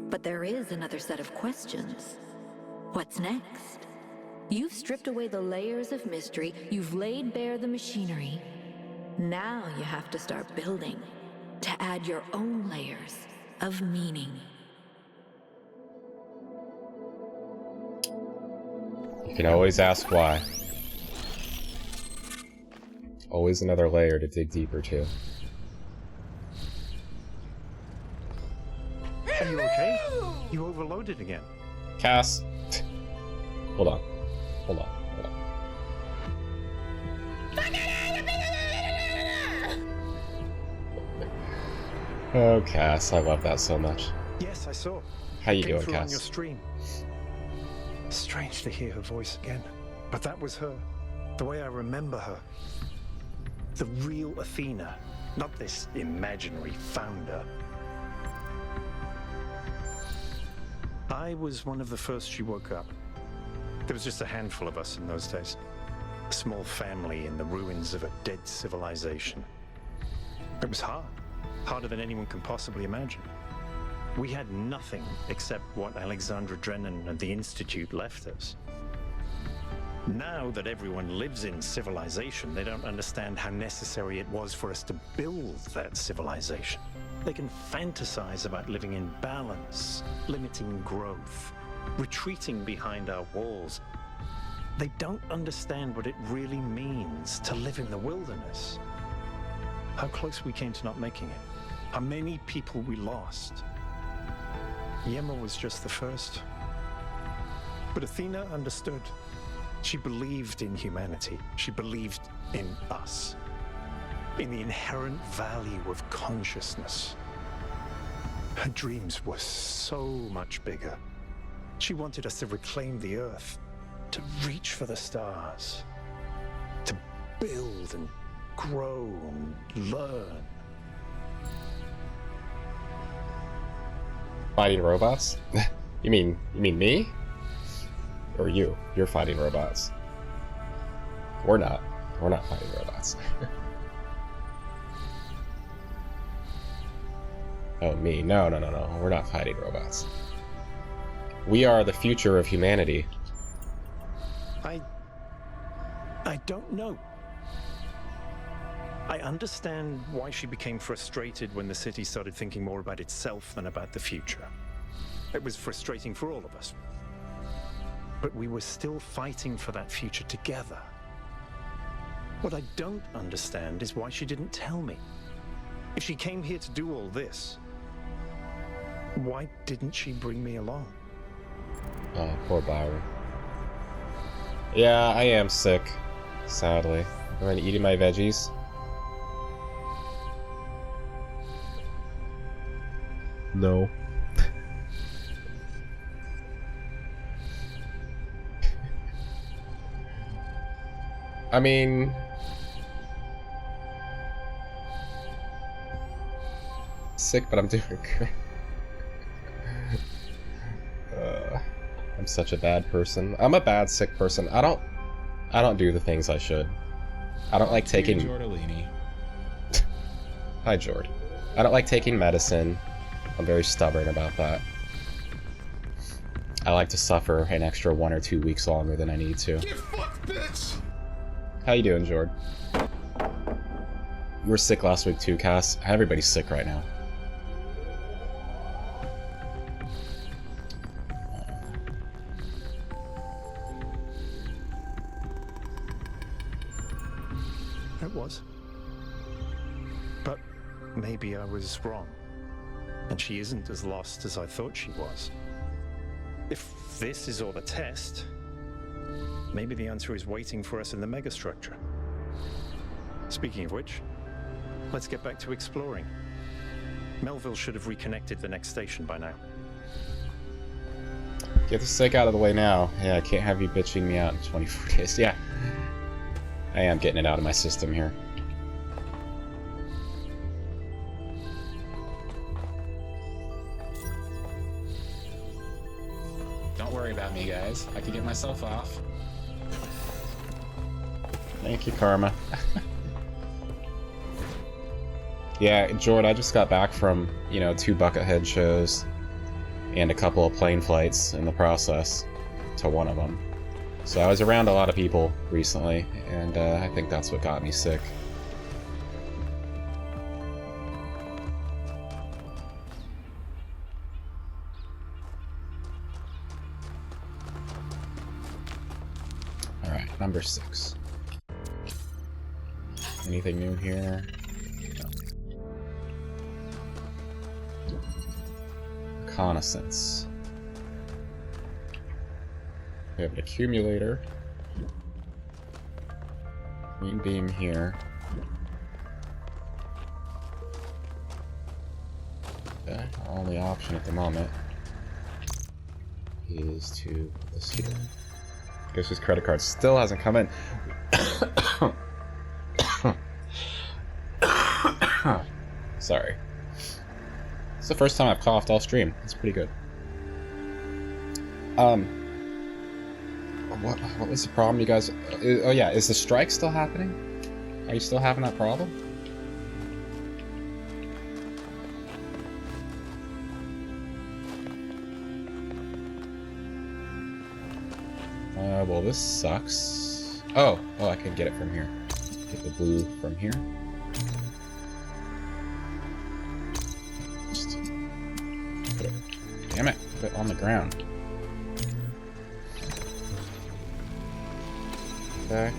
But there is another set of questions. What's next? You've stripped away the layers of mystery, you've laid bare the machinery. Now you have to start building, to add your own layers of meaning. You can always ask why. Always another layer to dig deeper to. Are you okay? You overloaded again. Cass. Hold on. hold on. Oh, Cass, I love that so much. Yes, I saw. How you Came doing, through on your Cass? stream. Strange to hear her voice again. But that was her. The way I remember her. The real Athena. Not this imaginary founder. I was one of the first she woke up. There was just a handful of us in those days. A small family in the ruins of a dead civilization. It was hard. Harder than anyone can possibly imagine. We had nothing except what Alexandra Drennan and the Institute left us. Now that everyone lives in civilization, they don't understand how necessary it was for us to build that civilization. They can fantasize about living in balance, limiting growth, retreating behind our walls. They don't understand what it really means to live in the wilderness. How close we came to not making it. How many people we lost. Yema was just the first. But Athena understood. She believed in humanity. She believed in us. In the inherent value of consciousness. Her dreams were so much bigger. She wanted us to reclaim the earth, to reach for the stars, to build and grow and learn. Fighting robots? You mean me? Or you? You're fighting robots. We're not. We're not fighting robots. Oh, me. No. We're not fighting robots. We are the future of humanity. I don't know. I understand why she became frustrated when the city started thinking more about itself than about the future. It was frustrating for all of us. But we were still fighting for that future together. What I don't understand is why she didn't tell me. If she came here to do all this, why didn't she bring me along? Oh, poor Byron. Yeah, I am sick, sadly. Am I eating my veggies? No. I mean... sick, but I'm doing great. I'm such a bad person. I'm a bad sick person. I don't do the things I should. I don't like taking... Jordalini. Hi, Jord. I don't like taking medicine. I'm very stubborn about that. I like to suffer an extra 1 or 2 weeks longer than I need to. Get fucked, bitch! How you doing, Jord? You were sick last week too, Cass. Everybody's sick right now. It was. But maybe I was wrong. And she isn't as lost as I thought she was. If this is all a test, maybe the answer is waiting for us in the megastructure. Speaking of which, let's get back to exploring. Melville should have reconnected the next station by now. Get the sick out of the way now. Yeah, I can't have you bitching me out in 24 days. Yeah. I am getting it out of my system here. Don't worry about me, guys. I could get myself off. Thank you, Karma. Yeah, Jord, I just got back from, 2 Buckethead shows and a couple of plane flights in the process to one of them. So I was around a lot of people recently, and I think that's what got me sick. Alright, number 6. Anything new here? No. Reconnaissance. We have an accumulator. Green beam here. Okay, our only option at the moment is to put this here. Guess his credit card still hasn't come in. Sorry. It's the first time I've coughed all stream. That's pretty good. What was the problem, you guys? Oh yeah, is the strike still happening? Are you still having that problem? Well, this sucks. Oh, I can get it from here. Get the blue from here. Just put it. Damn it! Put it on the ground. Okay.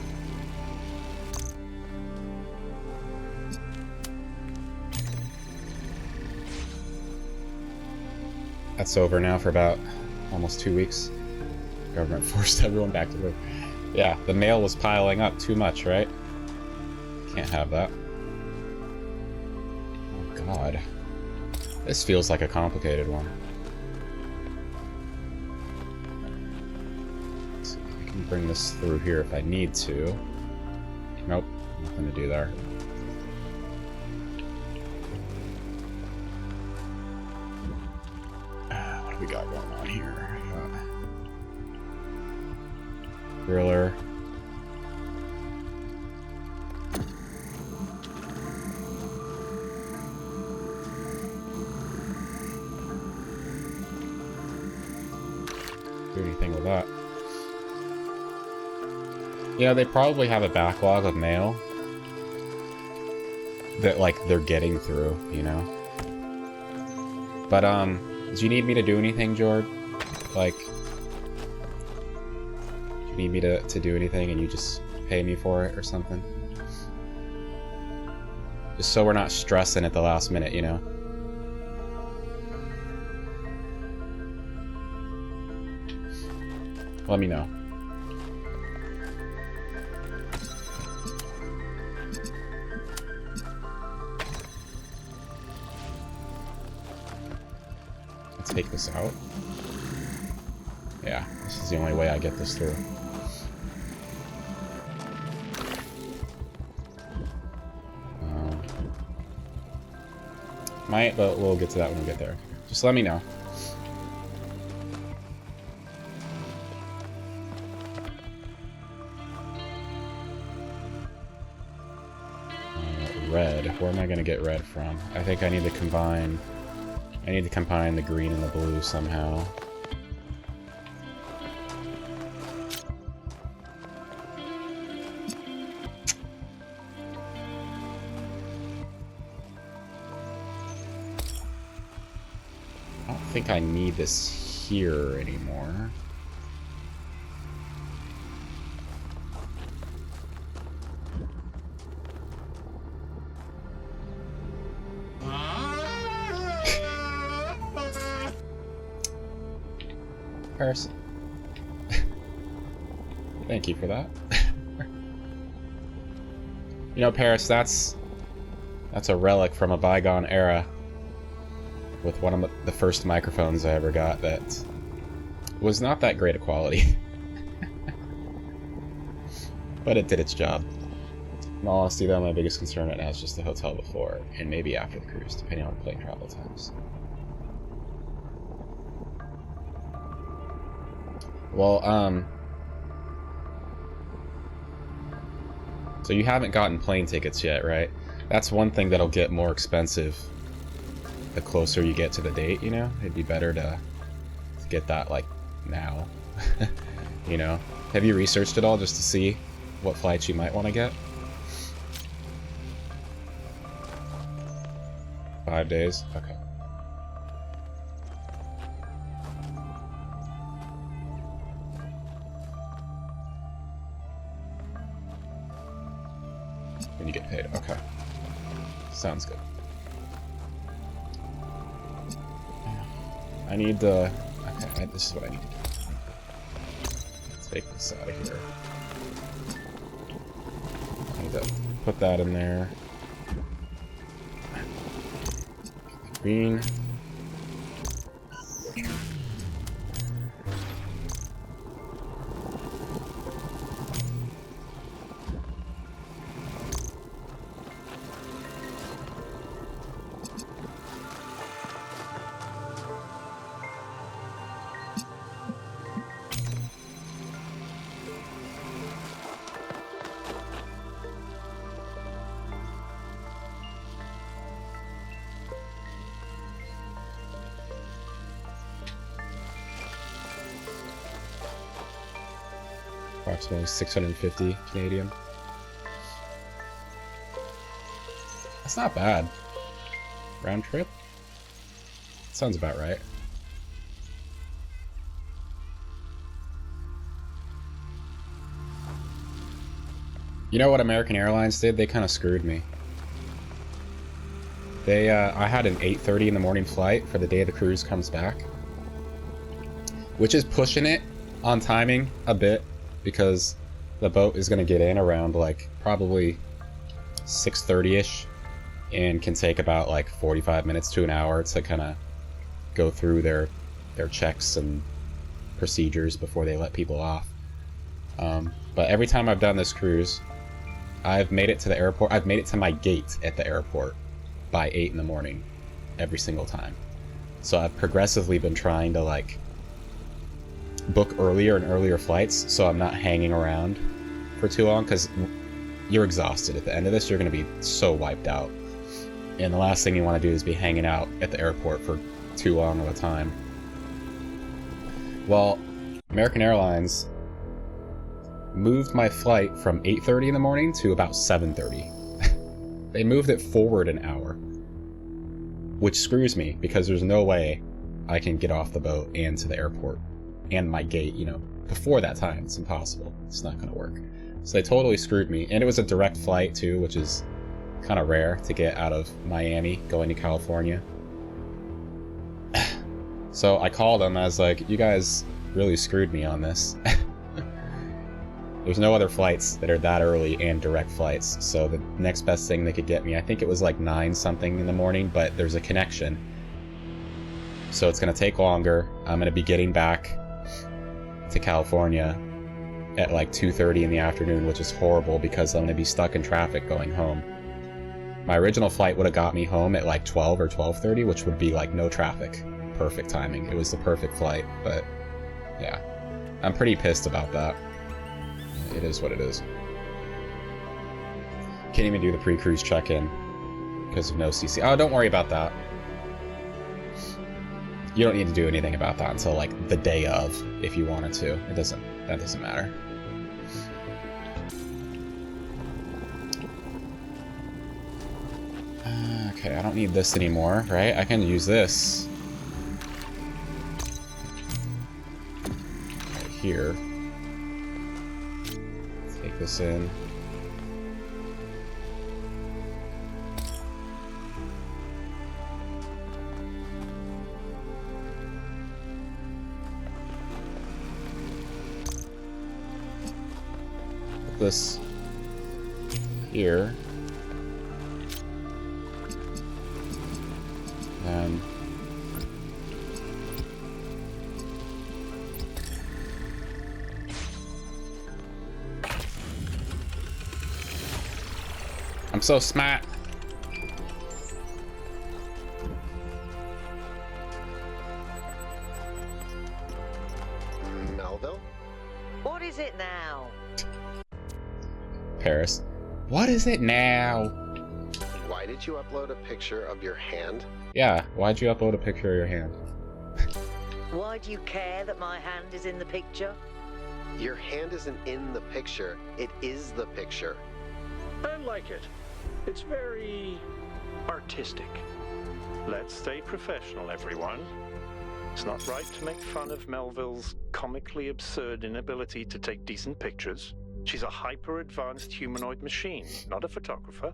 That's over now for about almost 2 weeks. Government forced everyone back to work. Yeah, the mail was piling up too much, right? Can't have that. Oh god. This feels like a complicated one. So I can bring this through here if I need to. Nope, nothing to do there. What do we got going on here? Driller. Do anything with that. Yeah, they probably have a backlog of mail that, like, they're getting through, you know? But, do you need me to do anything, Jord? Like, need me to do anything and you just pay me for it or something? Just so we're not stressing at the last minute, you know? Let me know. Let's take this out. Yeah, this is the only way I get this through. Might, but we'll get to that when we get there. Just let me know. Red. Where am I going to get red from? I think I need to combine... I need to combine the green and the blue somehow. I don't think I need this here anymore. Paris. Thank you for that. You know, Paris, that's a relic from a bygone era. With one of the first microphones I ever got that was not that great a quality. But it did its job. In all honesty though, my biggest concern right now is just the hotel before, and maybe after the cruise, depending on plane travel times. Well, so you haven't gotten plane tickets yet, right? That's one thing that'll get more expensive the closer you get to the date, you know? It'd be better to get that, like, now. You know? Have you researched it all just to see what flights you might want to get? 5 days? Okay. When you get paid. Okay. Sounds good. I need the... Okay, this is what I need to do. Let's take this out of here. to put that in there. Green. Approximately 650 Canadian. That's not bad. Round trip? Sounds about right. You know what American Airlines did? They kind of screwed me. They, I had an 8:30 in the morning flight for the day the cruise comes back, which is pushing it on timing a bit, because the boat is going to get in around like probably 6:30ish and can take about like 45 minutes to an hour to kind of go through their checks and procedures before they let people off. But every time I've done this cruise, I've made it to the airport. I've made it to my gate at the airport by 8 in the morning every single time. So I've progressively been trying to like book earlier and earlier flights so I'm not hanging around for too long, because you're exhausted at the end of this. You're going to be so wiped out, and the last thing you want to do is be hanging out at the airport for too long of a time. Well, American Airlines moved my flight from 8:30 in the morning to about 7:30. They moved it forward an hour, which screws me because there's no way I can get off the boat and to the airport and my gate, you know, before that time. It's impossible. It's not going to work. So they totally screwed me. And it was a direct flight too, which is kind of rare to get out of Miami going to California. So I called them. I was like, you guys really screwed me on this. There's no other flights that are that early and direct flights. So the next best thing they could get me, I think it was like 9 something in the morning, but there's a connection. So it's going to take longer. I'm going to be getting back to California at like 2:30 in the afternoon, which is horrible because I'm going to be stuck in traffic going home. My original flight would have got me home at like 12 or 12:30, which would be like no traffic. Perfect timing. It was the perfect flight, but yeah. I'm pretty pissed about that. It is what it is. Can't even do the pre-cruise check-in because of no CC. Oh, don't worry about that. You don't need to do anything about that until like the day of, if you wanted to. That doesn't matter. Okay, I don't need this anymore, right? I can use this right here. Take this in. Put this here. And I'm so smart. Melville? What is it now? Paris. What is it now? Why did you upload a picture of your hand? Yeah, why'd you upload a picture of your hand? Why do you care that my hand is in the picture? Your hand isn't in the picture, it is the picture. I like it. It's very artistic. Let's stay professional, everyone. It's not right to make fun of Melville's comically absurd inability to take decent pictures. She's a hyper-advanced humanoid machine, not a photographer.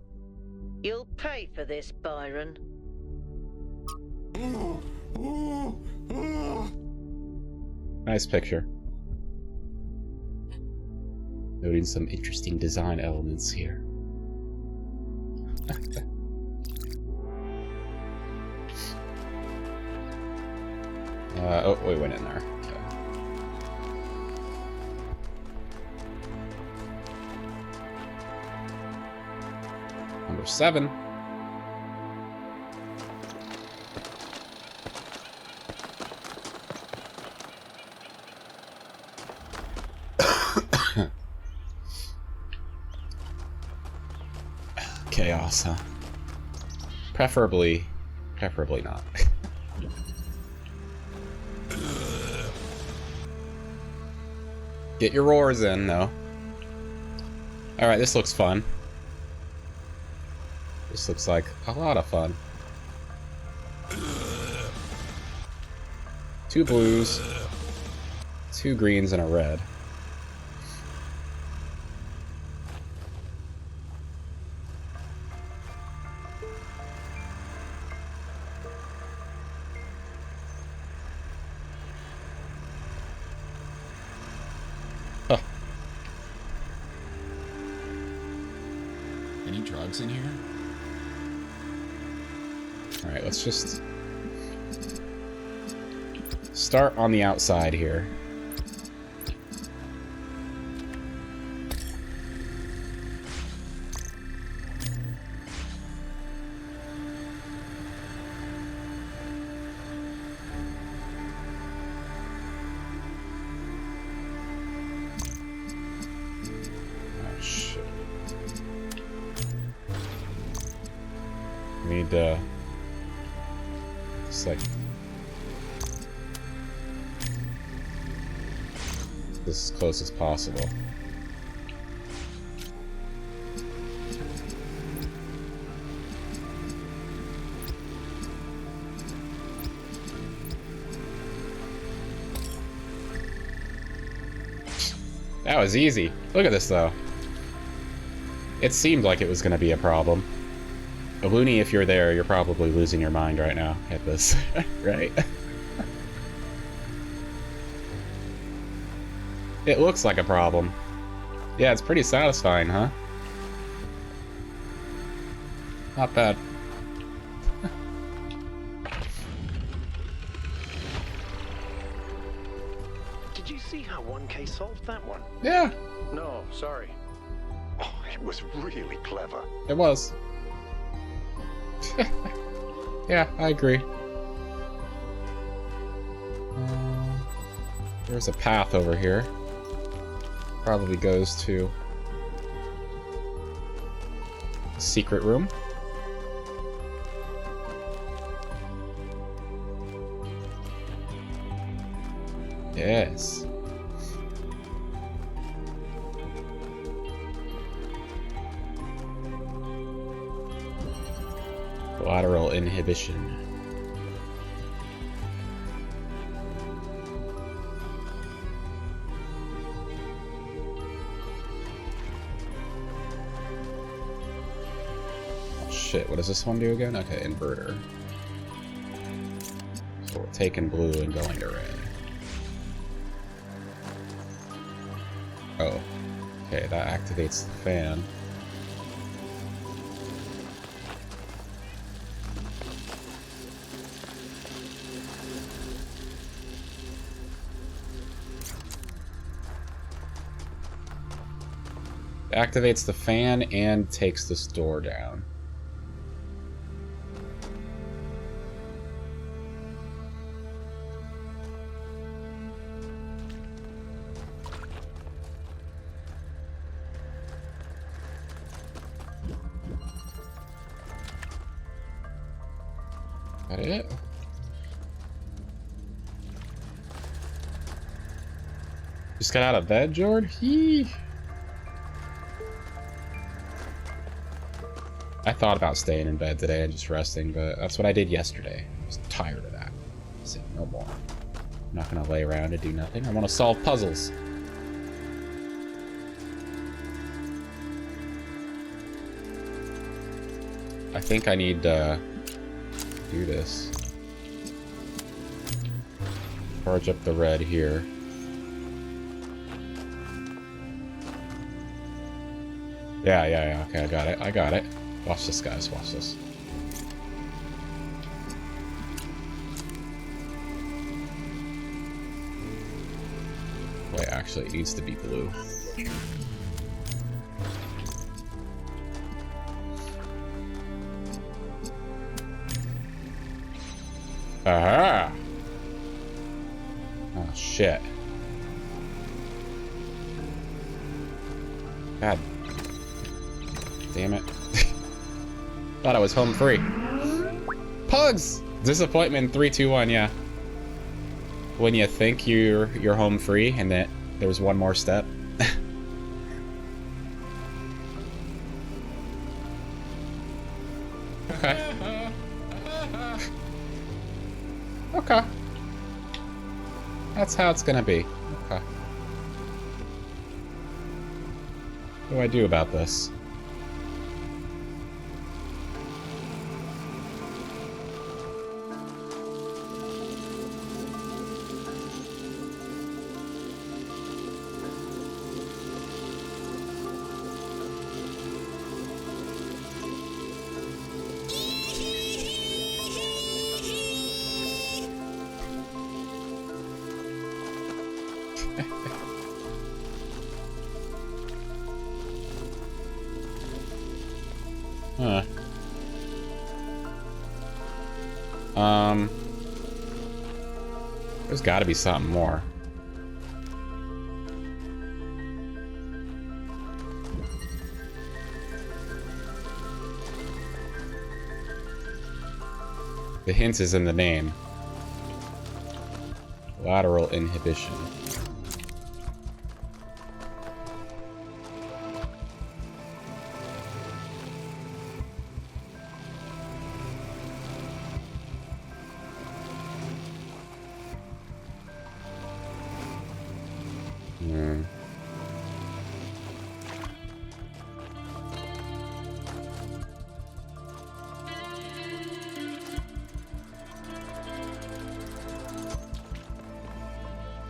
You'll pay for this, Byron. Nice picture. Noting some interesting design elements here. Oh, we went in there. Okay. Number 7. Chaos, huh? Preferably not. Get your roars in, though. Alright, this looks fun. This looks like a lot of fun. 2 blues, 2 greens, and a red. Any drugs in here? Alright, let's just start on the outside here. Oh, shit. Need just like this as close as possible. That was easy. Look at this though. It seemed like it was going to be a problem. Looney, if you're there, you're probably losing your mind right now at this, right? It looks like a problem. Yeah, it's pretty satisfying, huh? Not bad. Did you see how 1K solved that one? Yeah. No, sorry. Oh, it was really clever. It was. Yeah, I agree. There's a path over here. Probably goes to a secret room. Yes. Collateral inhibition. Oh shit, what does this one do again? Okay, inverter. So we're taking blue and going to red. Oh. Okay, that activates the fan. Activates the fan and takes this door down. That it? Just got out of bed, Jord? Yee. I thought about staying in bed today and just resting, but that's what I did yesterday. I was tired of that. I said, no more. I'm not gonna lay around and do nothing. I want to solve puzzles. I think I need to do this. Charge up the red here. Yeah, okay, I got it. Watch this, guys. Watch this. Wait, actually, it needs to be blue. Aha! Oh, shit. God. Damn it. Thought I was home free. Pugs! Disappointment 3, 2, 1, yeah. When you think you're home free and that there's one more step. Okay. Okay. That's how it's gonna be. Okay. What do I do about this? Huh. There's gotta be something more. The hint is in the name. Lateral inhibition.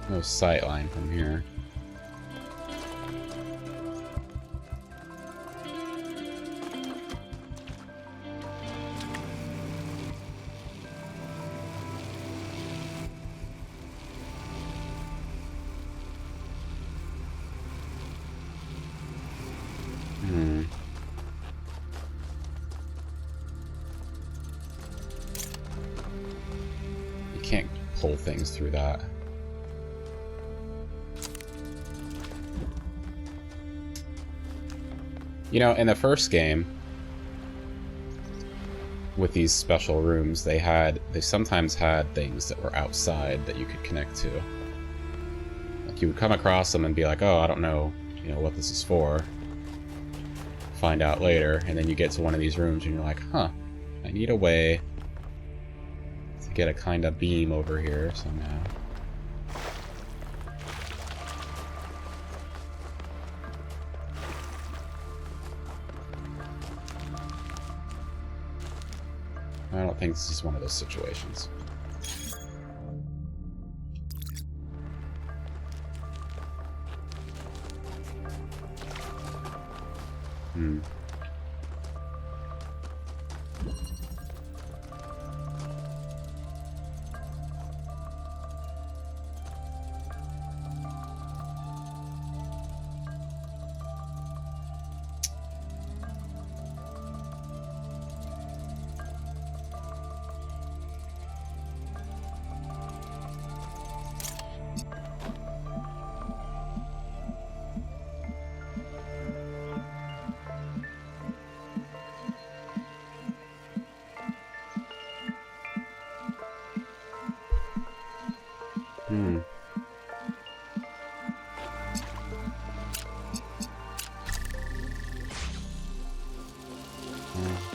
No sightline from here. You can't pull things through that. You know, in the first game, with these special rooms, they sometimes had things that were outside that you could connect to. Like, you would come across them and be like, oh, I don't know, what this is for. Find out later, and then you get to one of these rooms and you're like, huh, I need a way to get a kind of beam over here somehow. I don't think this is one of those situations.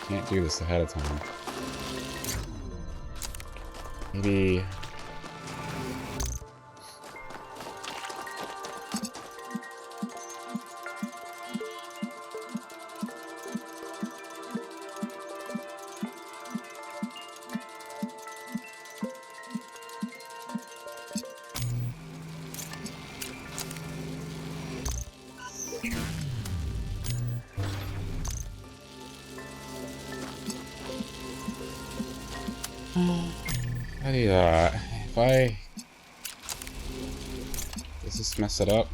Can't do this ahead of time. Maybe... How do you if I... Does this mess it up?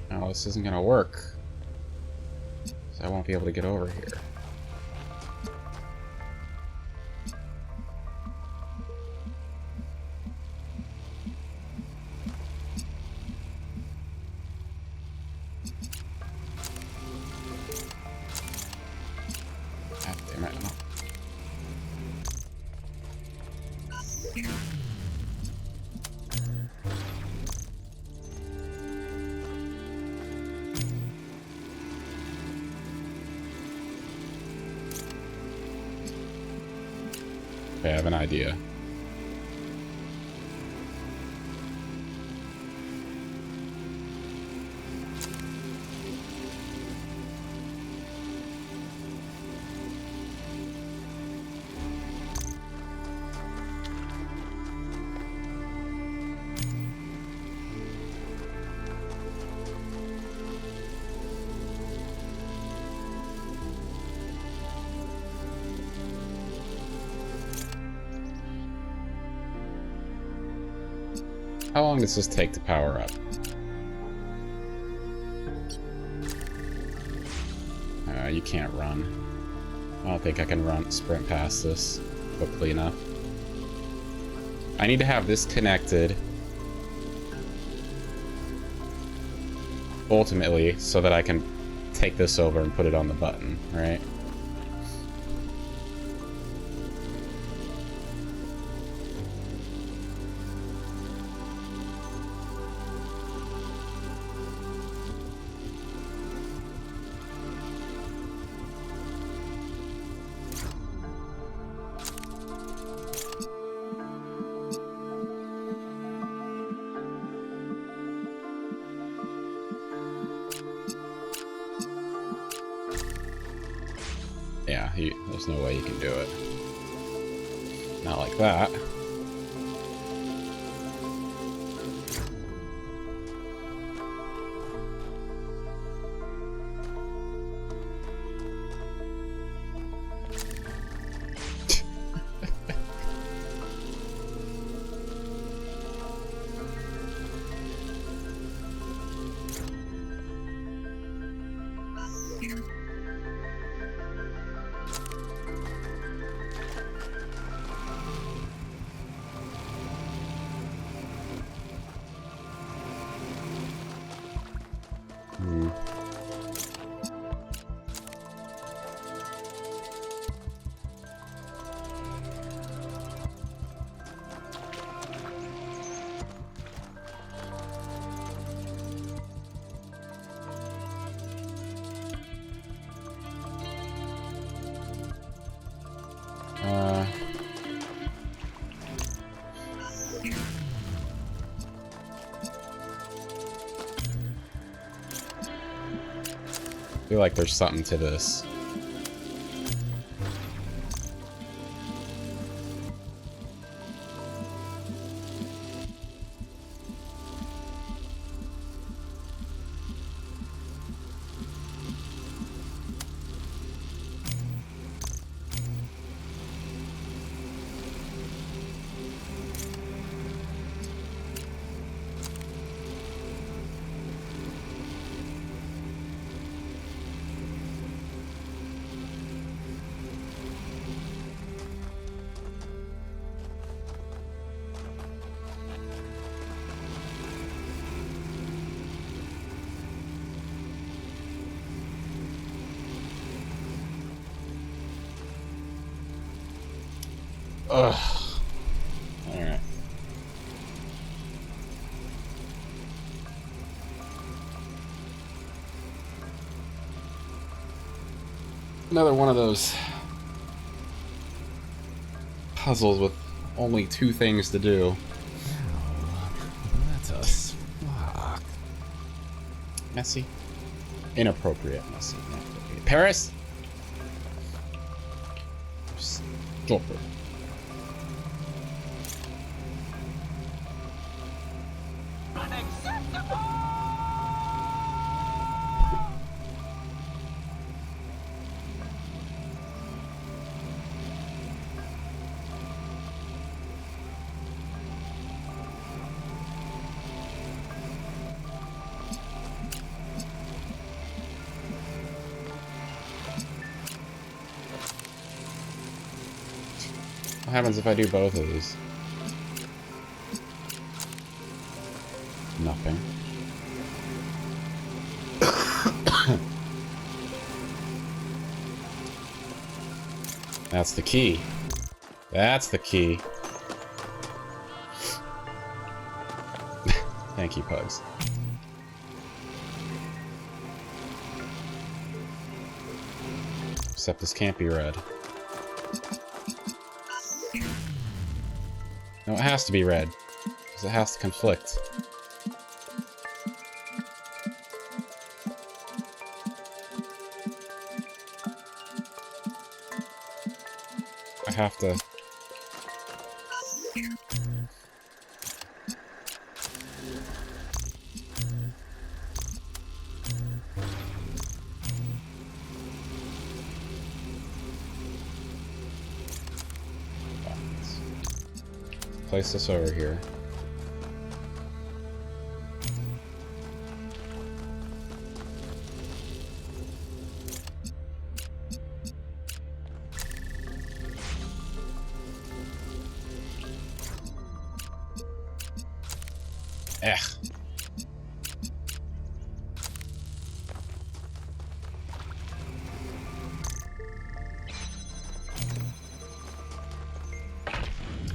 No, this isn't gonna work. So I won't be able to get over here. God damn it. Okay, I have an idea. How long does this take to power up? You can't run. I don't think I can sprint past this quickly enough. I need to have this connected ultimately so that I can take this over and put it on the button, right? Yeah, there's no way you can do it. Not like that. I feel like there's something to this. Ugh. Alright. Another one of those puzzles with only 2 things to do. That's us. Fuck. Messy. Inappropriate. Messy. Inappropriate. Paris! Drop it. What happens if I do both of these? Nothing. That's the key. That's the key. Thank you, Pugs. Except this can't be red. No, it has to be red, because it has to conflict. I have to... Place this over here.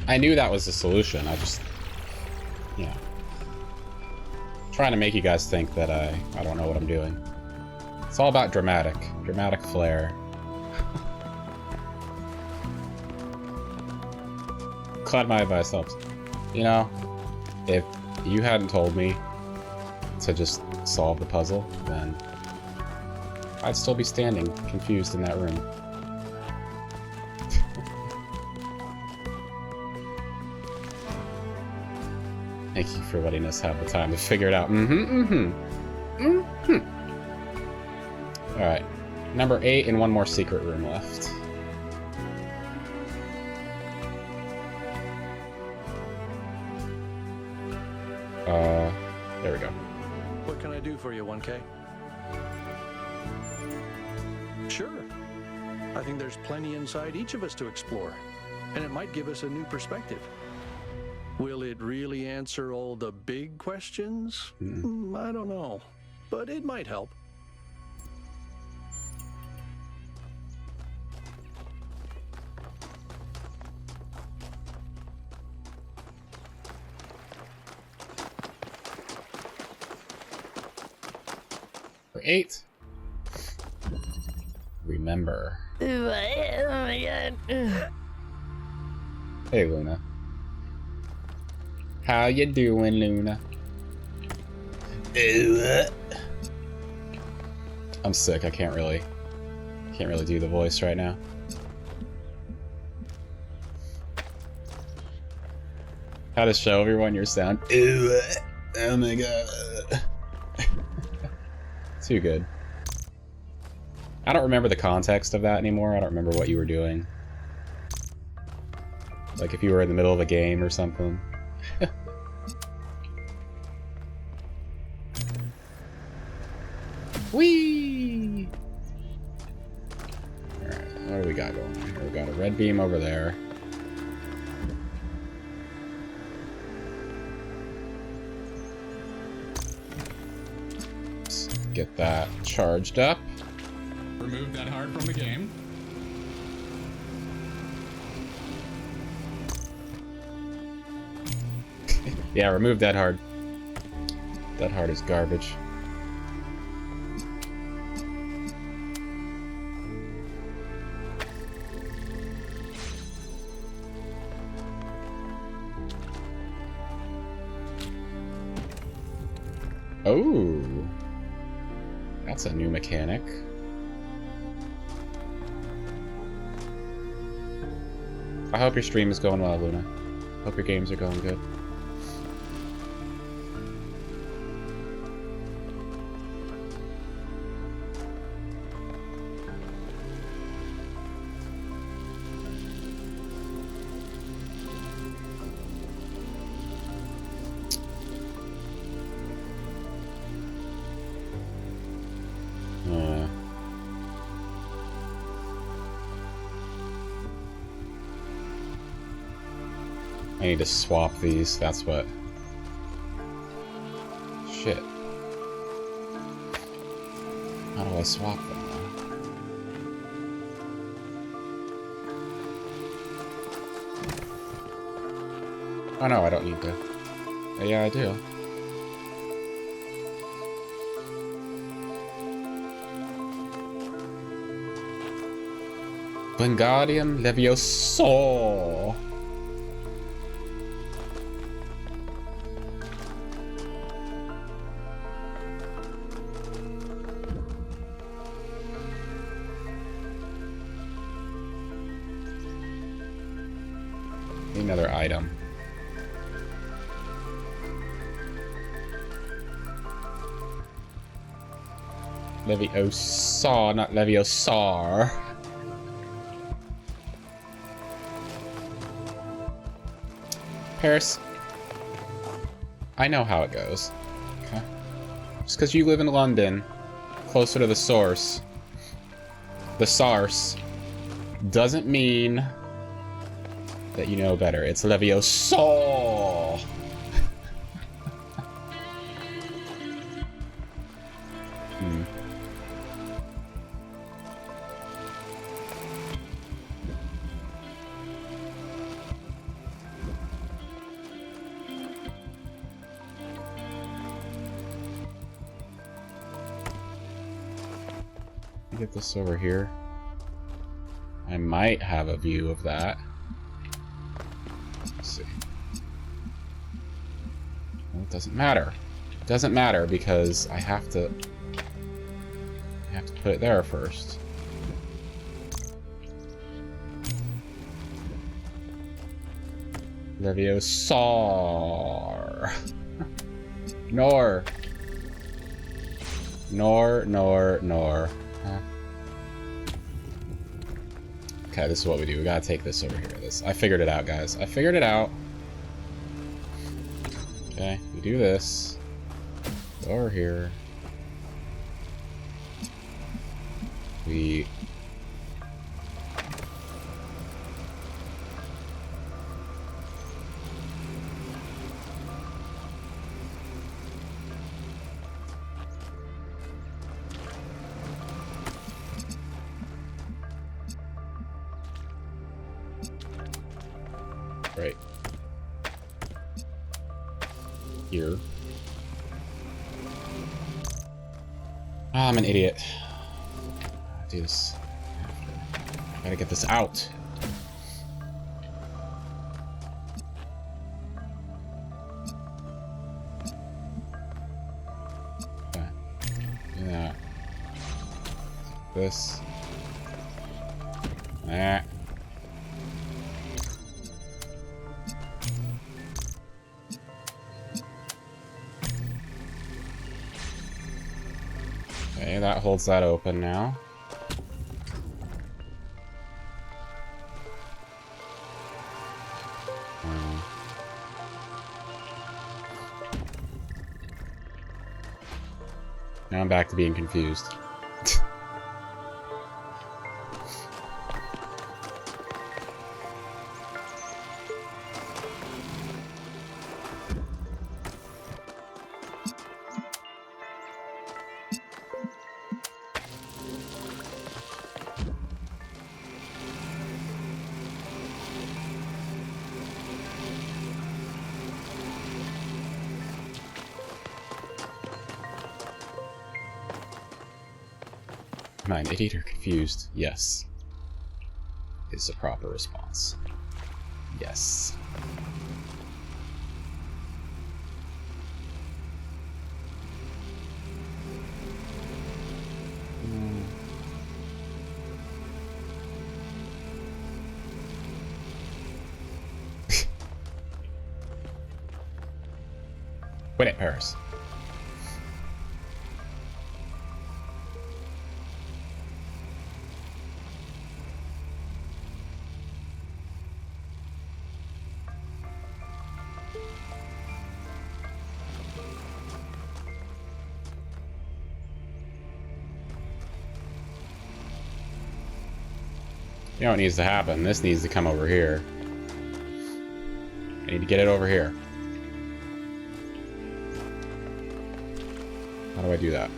I knew that was the solution. I just, you know, trying to make you guys think that I don't know what I'm doing. It's all about dramatic flair. Glad my advice helps. You know, if you hadn't told me to just solve the puzzle, then I'd still be standing confused in that room. Thank you for letting us have the time to figure it out. Alright. Number 8 and one more secret room left. There we go. What can I do for you, 1K? Sure. I think there's plenty inside each of us to explore, and it might give us a new perspective. Will it really answer all the big questions? I don't know, but it might help. For 8. Remember. Oh my god. Hey, Luna. How you doing, Luna? I'm sick. I can't really do the voice right now. How to show everyone your sound. Oh my god. Too good. I don't remember the context of that anymore. I don't remember what you were doing. Like if you were in the middle of a game or something. Whee! Alright, what do we got going on here? We got a red beam over there. Let's get that charged up. Remove that heart from the game. Yeah, remove that heart. That heart is garbage. Oh, that's a new mechanic. I hope your stream is going well, Luna. Hope your games are going good. I need to swap these, that's what... Shit. How do I swap them now? Oh no, I don't need to. Yeah, I do. Wingardium Leviosa! Another item. Leviosa, not Leviosar. Paris, I know how it goes. Okay. Just because you live in London, closer to the source, the SARS, doesn't mean that you know better. It's Leviosa. Get this over here. I might have a view of that. Let's see. Well, it doesn't matter. It doesn't matter because I have to put it there first. Leviosar. Nor. Huh? Okay, this is what we do. We gotta take this over here. I figured it out, guys. I figured it out. Okay, we do this. Go over here. We... Right. Here. Oh, I'm an idiot. Do this. Gotta get this out. Okay. Do that. This. That. Okay, that holds that open now. Now I'm back to being confused. Am I an idiot or confused? Yes. Is the proper response. Yes. Quit it, Paris. You know what needs to happen? This needs to come over here. I need to get it over here. How do I do that?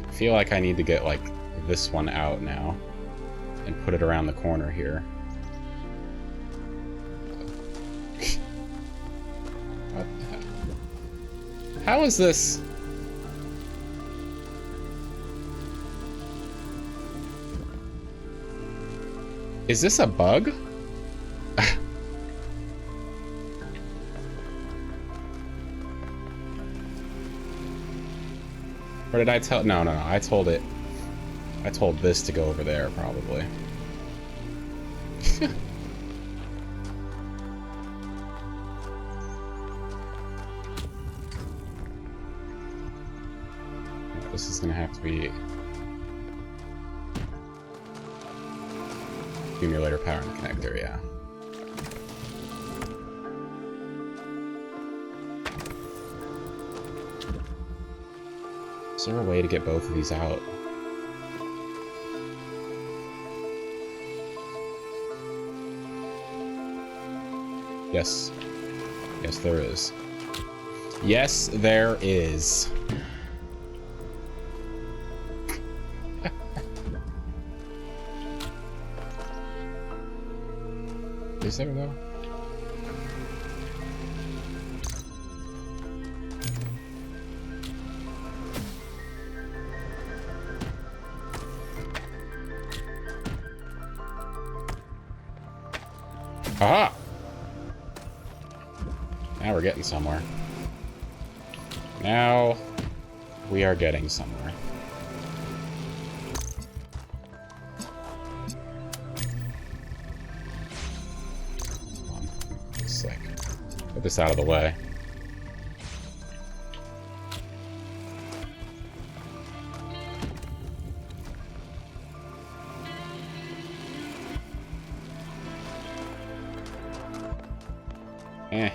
I feel like I need to get, like, this one out now and put it around the corner here. What the heck? How is this? Is this a bug? Or did I tell? No, no, no. I told it. I told this to go over there, probably. This is gonna have to be accumulator power and connector, yeah. Is there a way to get both of these out? Yes. Yes, there is. Yes, there is. Is there, though? Aha! Now we're getting somewhere. Now we are getting somewhere. Come on. Just like put this out of the way. Eh.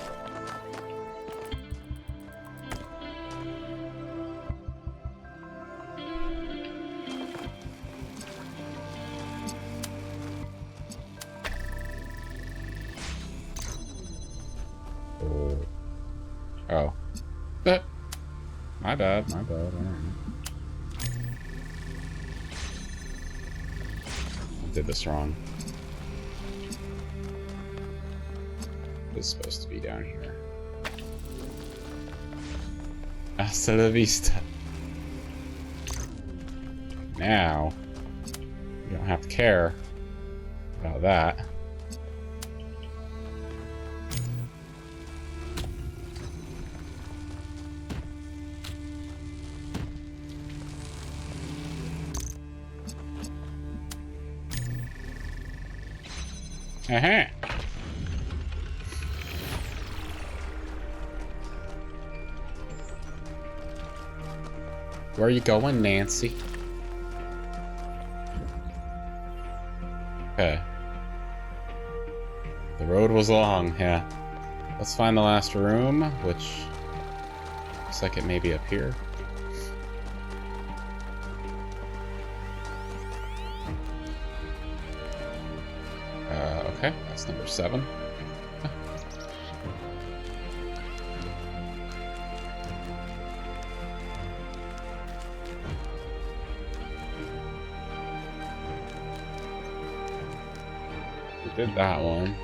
Oh. My bad, my bad. Alright. I did this wrong. It's supposed to be down here. Hasta la vista. Now, you don't have to care about that. Uh-huh. Where are you going, Nancy? Okay. The road was long, yeah. Let's find the last room, which looks like it may be up here. Okay, that's number 7. We did that one.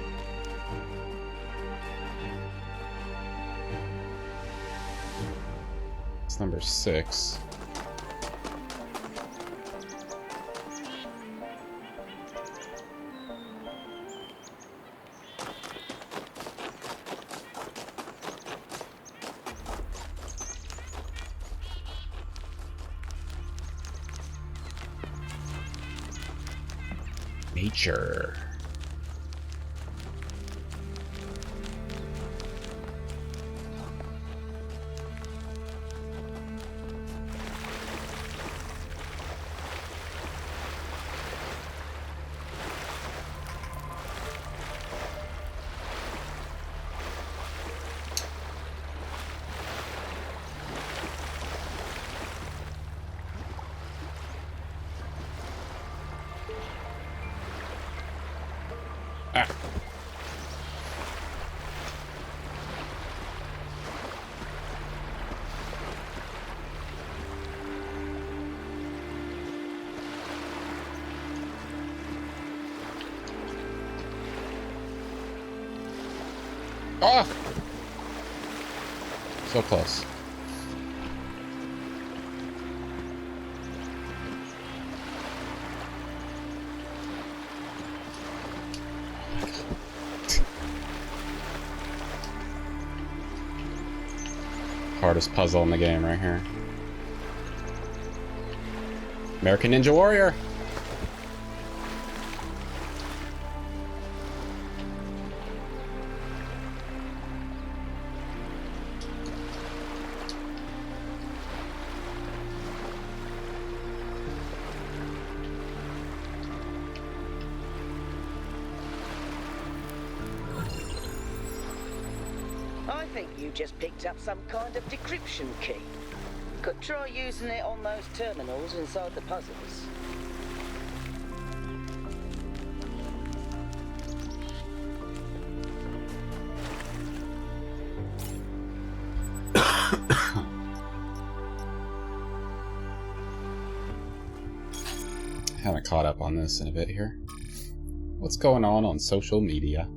It's number 6. Nature. Oh! So close. Hardest puzzle in the game right here. American Ninja Warrior! I think you just picked up some kind of decryption key. Could try using it on those terminals inside the puzzles. Haven't caught up on this in a bit here. What's going on social media?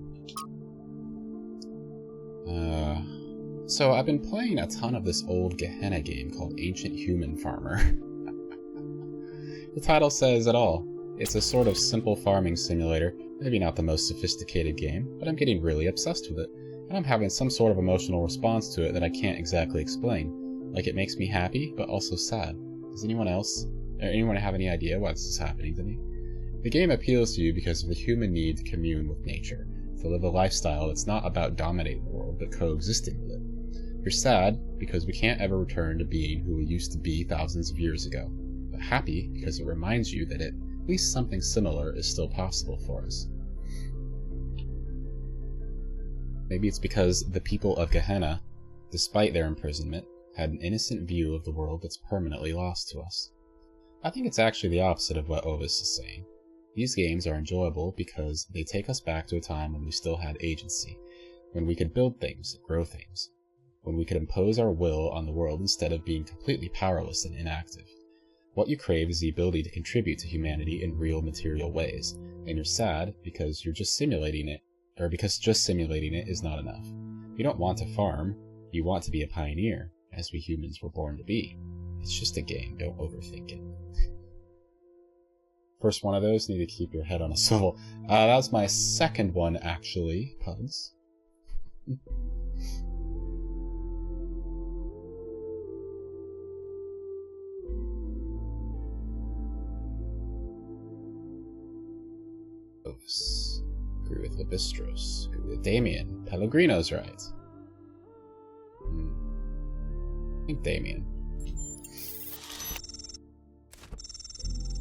So I've been playing a ton of this old Gehenna game called Ancient Human Farmer. The title says it all. It's a sort of simple farming simulator, maybe not the most sophisticated game, but I'm getting really obsessed with it, and I'm having some sort of emotional response to it that I can't exactly explain. Like, it makes me happy, but also sad. Does anyone have any idea why this is happening to me? The game appeals to you because of the human need to commune with nature, to live a lifestyle that's not about dominating the world, but coexisting with it. You're sad because we can't ever return to being who we used to be thousands of years ago, but happy because it reminds you that at least something similar is still possible for us. Maybe it's because the people of Gehenna, despite their imprisonment, had an innocent view of the world that's permanently lost to us. I think it's actually the opposite of what Ovis is saying. These games are enjoyable because they take us back to a time when we still had agency, when we could build things and grow things, when we could impose our will on the world instead of being completely powerless and inactive. What you crave is the ability to contribute to humanity in real material ways, and you're sad because you're just simulating it, or because just simulating it is not enough. You don't want to farm, you want to be a pioneer, as we humans were born to be. It's just a game, don't overthink it. First one of those, need to keep your head on a swivel. That was my second one, actually, Pugs. Ovis. Agree with Labistros. Agree with Damien. Pellegrino's right. I think Damien.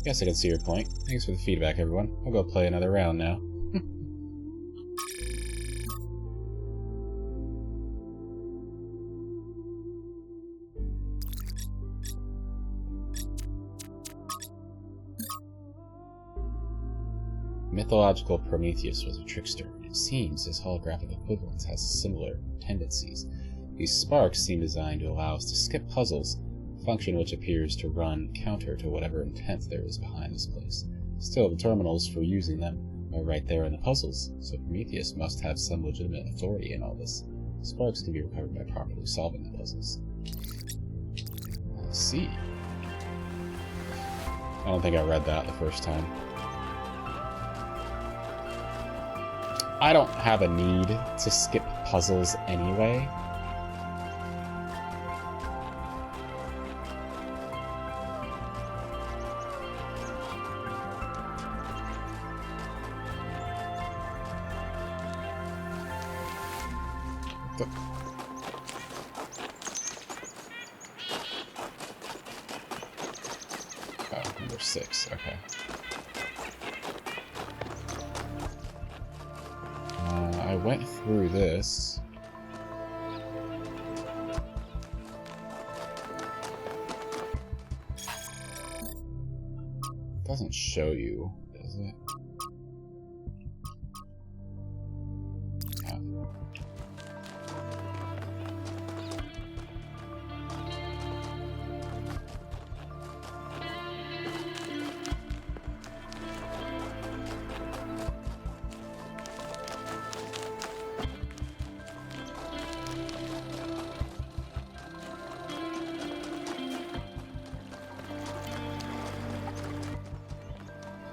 Guess I can see your point. Thanks for the feedback, everyone. I'll go play another round now. Mythological Prometheus was a trickster, and it seems his holographic equivalent has similar tendencies. These sparks seem designed to allow us to skip puzzles, a function which appears to run counter to whatever intent there is behind this place. Still, the terminals for using them are right there in the puzzles, so Prometheus must have some legitimate authority in all this. Sparks can be recovered by properly solving the puzzles. I see. I don't think I read that the first time. I don't have a need to skip puzzles anyway. Oh, number 6, okay. I went through this. It doesn't show you, does it? Yeah.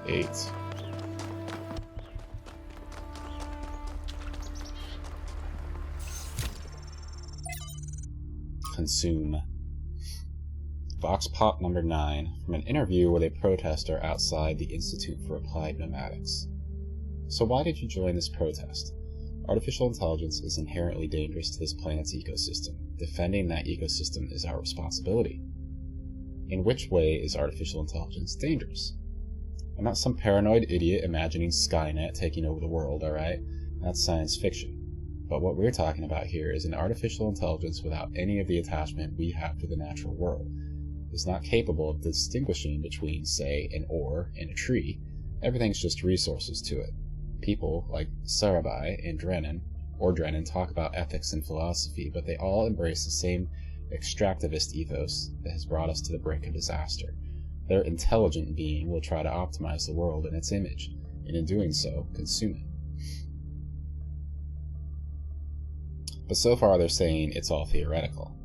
Eight. Consume. Vox Pop number 9 from an interview with a protester outside the Institute for Applied Pneumatics. So why did you join this protest? Artificial intelligence is inherently dangerous to this planet's ecosystem. Defending that ecosystem is our responsibility. In which way is artificial intelligence dangerous? I'm not some paranoid idiot imagining Skynet taking over the world, alright? That's science fiction. But what we're talking about here is an artificial intelligence without any of the attachment we have to the natural world. It's not capable of distinguishing between, say, an ore and a tree. Everything's just resources to it. People like Sarabai and Drennan talk about ethics and philosophy, but they all embrace the same extractivist ethos that has brought us to the brink of disaster. Their intelligent being will try to optimize the world in its image, and in doing so, consume it. But so far they're saying it's all theoretical.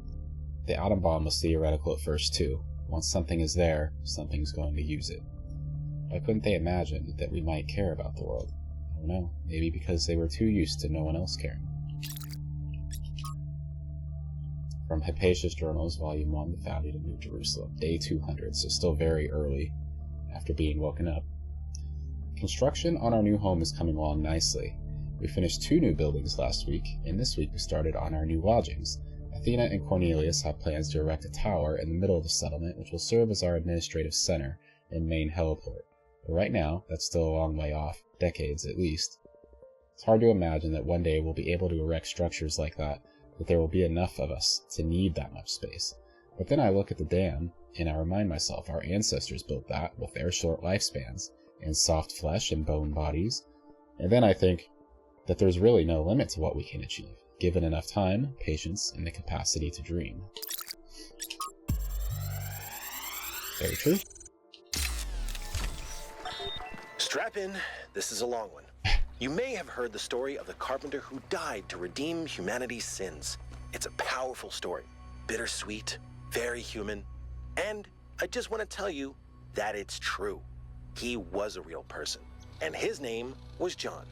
The atom bomb was theoretical at first too. Once something is there, something's going to use it. Why couldn't they imagine that we might care about the world? I don't know, maybe because they were too used to no one else caring. From Hypatia's Journals, Volume 1, The Founding of New Jerusalem, Day 200, so still very early after being woken up. Construction on our new home is coming along nicely. We finished 2 new buildings last week, and this week we started on our new lodgings. Athena and Cornelius have plans to erect a tower in the middle of the settlement, which will serve as our administrative center and main heliport. But right now, that's still a long way off, decades at least. It's hard to imagine that one day we'll be able to erect structures like that there will be enough of us to need that much space. But then I look at the dam, and I remind myself our ancestors built that with their short lifespans, and soft flesh and bone bodies, and then I think that there's really no limit to what we can achieve, given enough time, patience, and the capacity to dream. Very true. Strap in, this is a long one. You may have heard the story of the carpenter who died to redeem humanity's sins. It's a powerful story, bittersweet, very human, and I just want to tell you that it's true. He was a real person, and his name was John.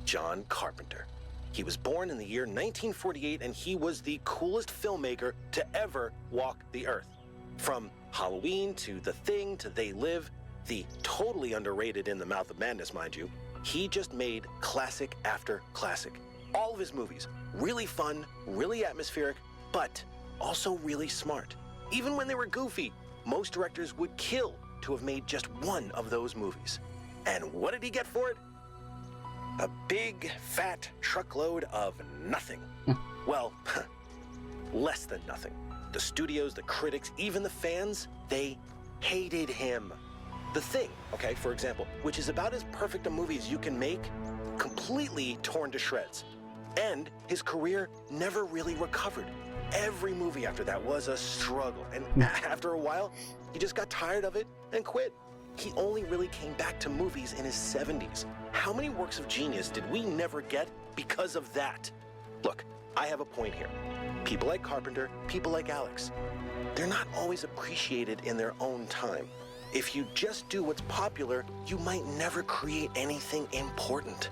John Carpenter. He was born in the year 1948, and he was the coolest filmmaker to ever walk the earth. From Halloween to The Thing to They Live, the totally underrated In the Mouth of Madness, mind you, he just made classic after classic. All of his movies, really fun, really atmospheric, but also really smart. Even when they were goofy, most directors would kill to have made just one of those movies. And what did he get for it? A big, fat truckload of nothing. Well, less than nothing. The studios, the critics, even the fans, they hated him. The Thing, okay, for example, which is about as perfect a movie as you can make, completely torn to shreds. And his career never really recovered. Every movie after that was a struggle, and after a while, he just got tired of it and quit. He only really came back to movies in his 70s. How many works of genius did we never get because of that? Look, I have a point here. People like Carpenter, people like Alex, they're not always appreciated in their own time. If you just do what's popular, you might never create anything important.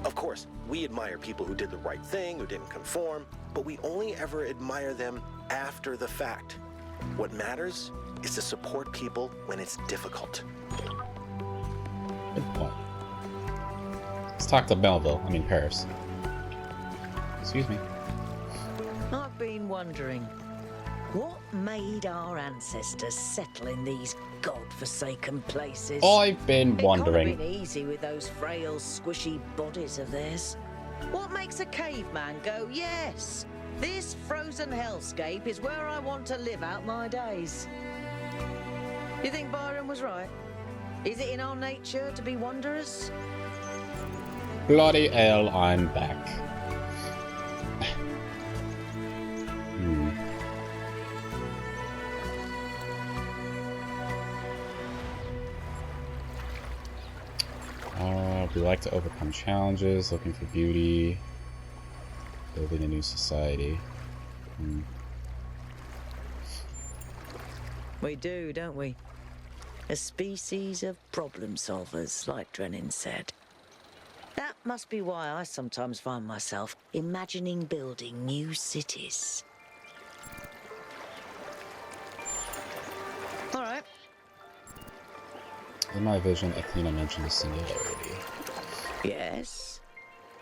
Of course, we admire people who did the right thing, who didn't conform, but we only ever admire them after the fact. What matters is to support people when it's difficult. Good point. Let's talk to Paris. Excuse me. wondering, what made our ancestors settle in these god-forsaken places? I've been wondering. It can't have been easy with those frail, squishy bodies of theirs. What makes a caveman go, yes, this frozen hellscape is where I want to live out my days? You think Byron was right? Is it in our nature to be wanderers? Bloody hell, I'm back. We like to overcome challenges, looking for beauty, building a new society. We do, don't we? A species of problem solvers, like Drennan said. That must be why I sometimes find myself imagining building new cities. All right. In my vision, Athena mentioned a singularity. Yes.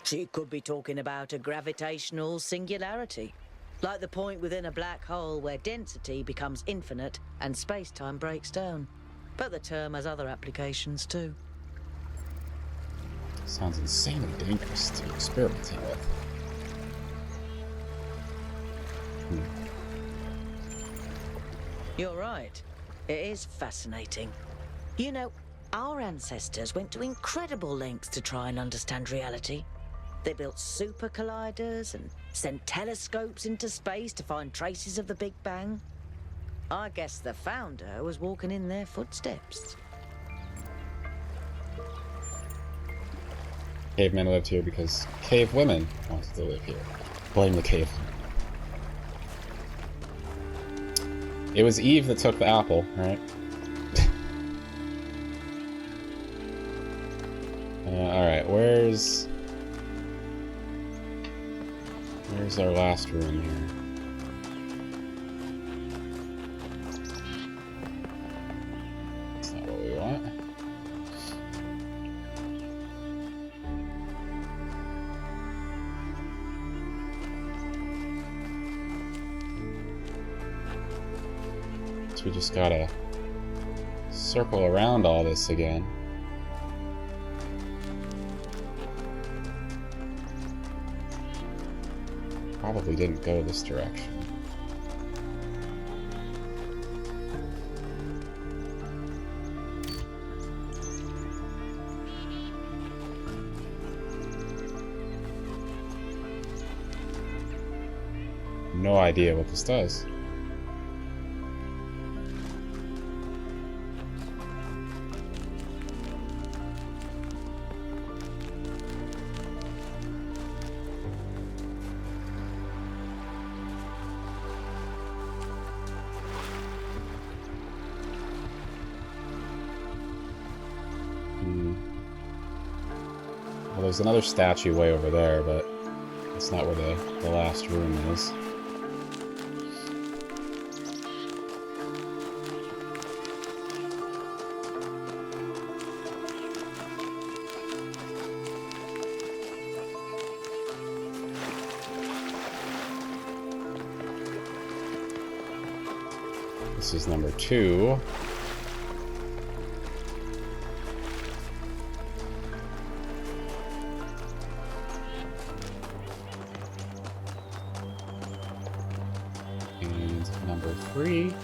She could be talking about a gravitational singularity. Like the point within a black hole where density becomes infinite and space-time breaks down. But the term has other applications too. Sounds insanely dangerous to be experimenting with. You're right. It is fascinating. You know, our ancestors went to incredible lengths to try and understand reality. They built super colliders and sent telescopes into space to find traces of the Big Bang. I guess the founder was walking in their footsteps. Cavemen lived here because cave women wanted to live here. Blame the cave women. It was Eve that took the apple, right? Alright, where's our last room here? That's not what we want. So we just gotta circle around all this again. Probably didn't go this direction. No idea what this does. Well, there's another statue way over there, but that's not where the last room is. This is number 2. And number 3.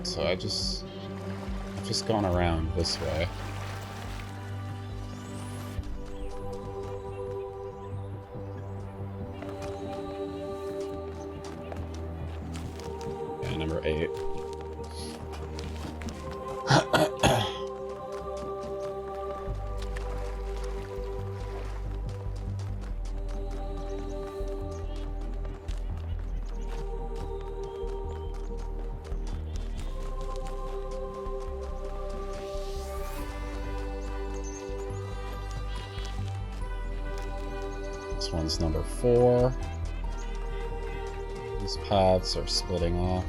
So I've just gone around this way. And number 8. This one's number 4. These paths are splitting off.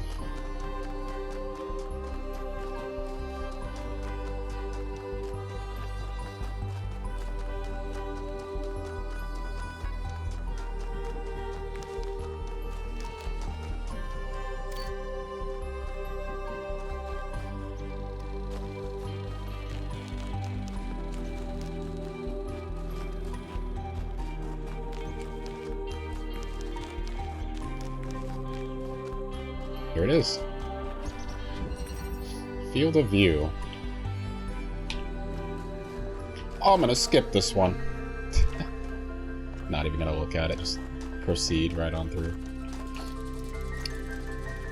Here it is. Field of view. Oh, I'm gonna skip this one. Not even gonna look at it, just proceed right on through.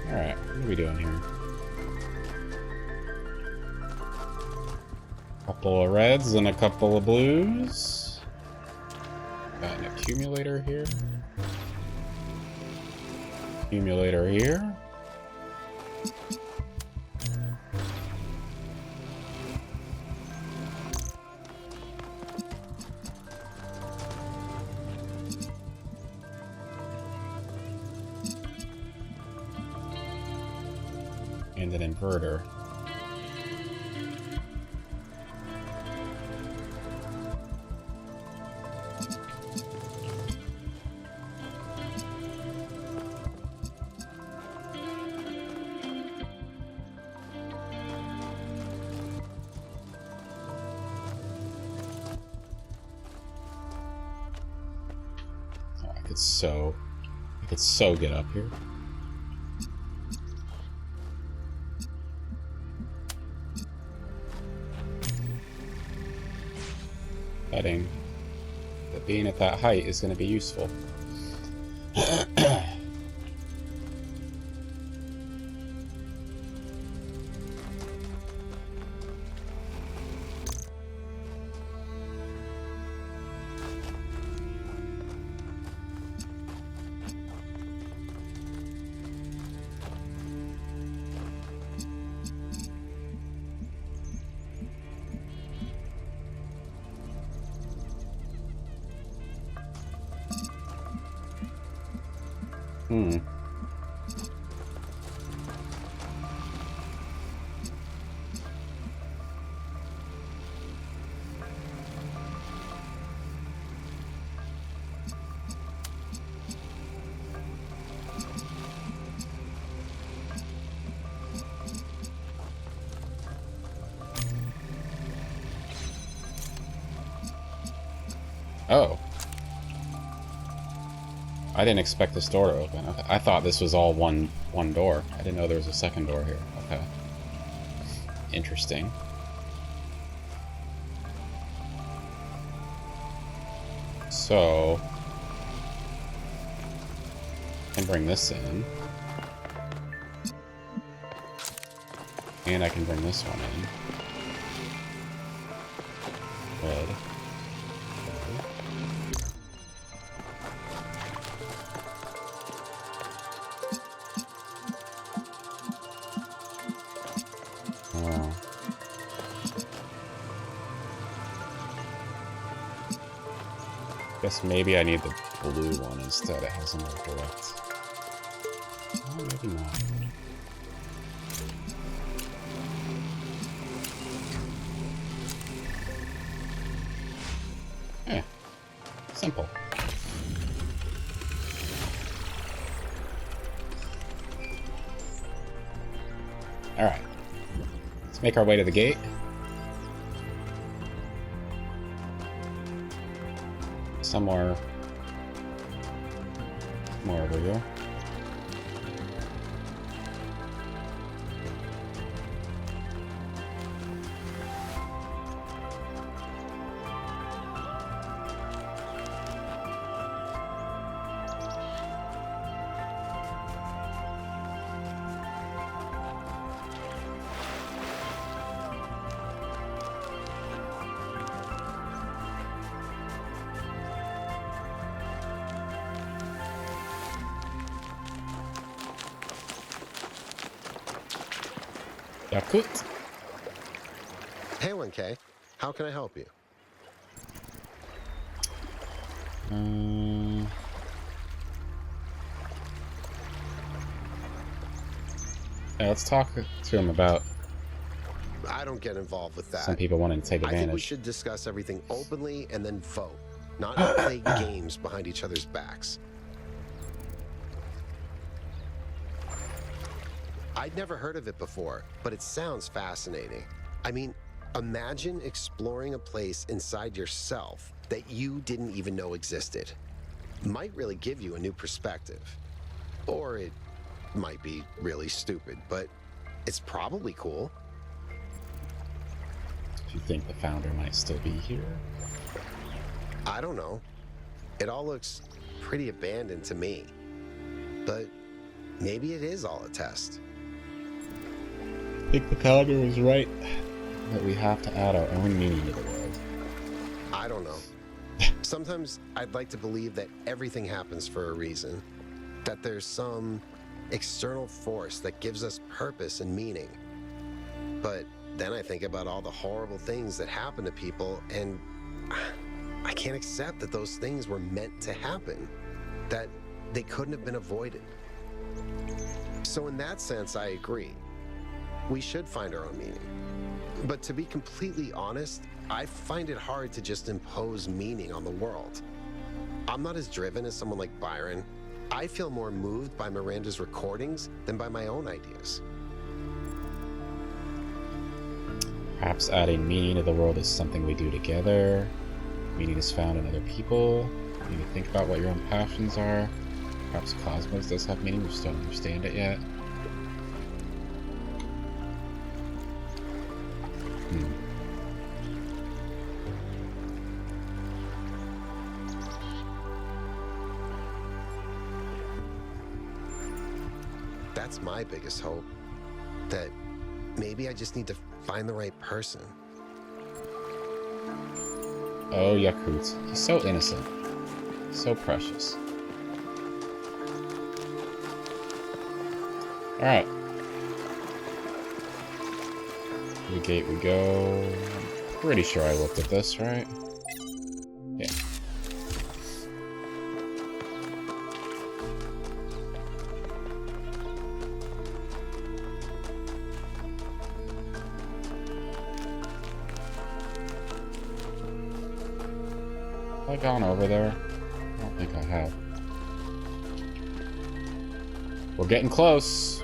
Alright, what are we doing here? Couple of reds and a couple of blues. Got an accumulator here. Accumulator here. And an inverter. Oh, I could so get up here. Betting that being at that height is going to be useful. Oh. I didn't expect this door to open. Okay. I thought this was all one door. I didn't know there was a second door here. Okay. Interesting. So I can bring this in. And I can bring this one in. Red. Guess maybe I need the blue one instead. It has a more direct. Oh, maybe not. Yeah. Simple. Alright. Let's make our way to the gate. Somewhere over here. Yakut. Hey, 1K. How can I help you? Yeah, let's talk to him about. I don't get involved with that. Some people wanting to take advantage. I think we should discuss everything openly and then vote, not play games behind each other's backs. I'd never heard of it before, but it sounds fascinating. I mean, imagine exploring a place inside yourself that you didn't even know existed. Might really give you a new perspective. Or it might be really stupid, but it's probably cool. Do you think the founder might still be here? I don't know. It all looks pretty abandoned to me. But maybe it is all a test. I think the founder was right. That we have to add our own meaning to the world. I don't know. Sometimes I'd like to believe that everything happens for a reason. That there's some external force that gives us purpose and meaning. But then I think about all the horrible things that happen to people, and I can't accept that those things were meant to happen. That they couldn't have been avoided. So in that sense, I agree. We should find our own meaning. But to be completely honest, I find it hard to just impose meaning on the world. I'm not as driven as someone like Byron. I feel more moved by Miranda's recordings than by my own ideas. Perhaps adding meaning to the world is something we do together. Meaning is found in other people. You need to think about what your own passions are. Perhaps Cosmos does have meaning, we just don't understand it yet. That's my biggest hope. That maybe I just need to find the right person. Oh, Yakut. He's so innocent. So precious. Alright. To the gate we go. I'm pretty sure I looked at this, right? Yeah. Have I gone over there? I don't think I have. We're getting close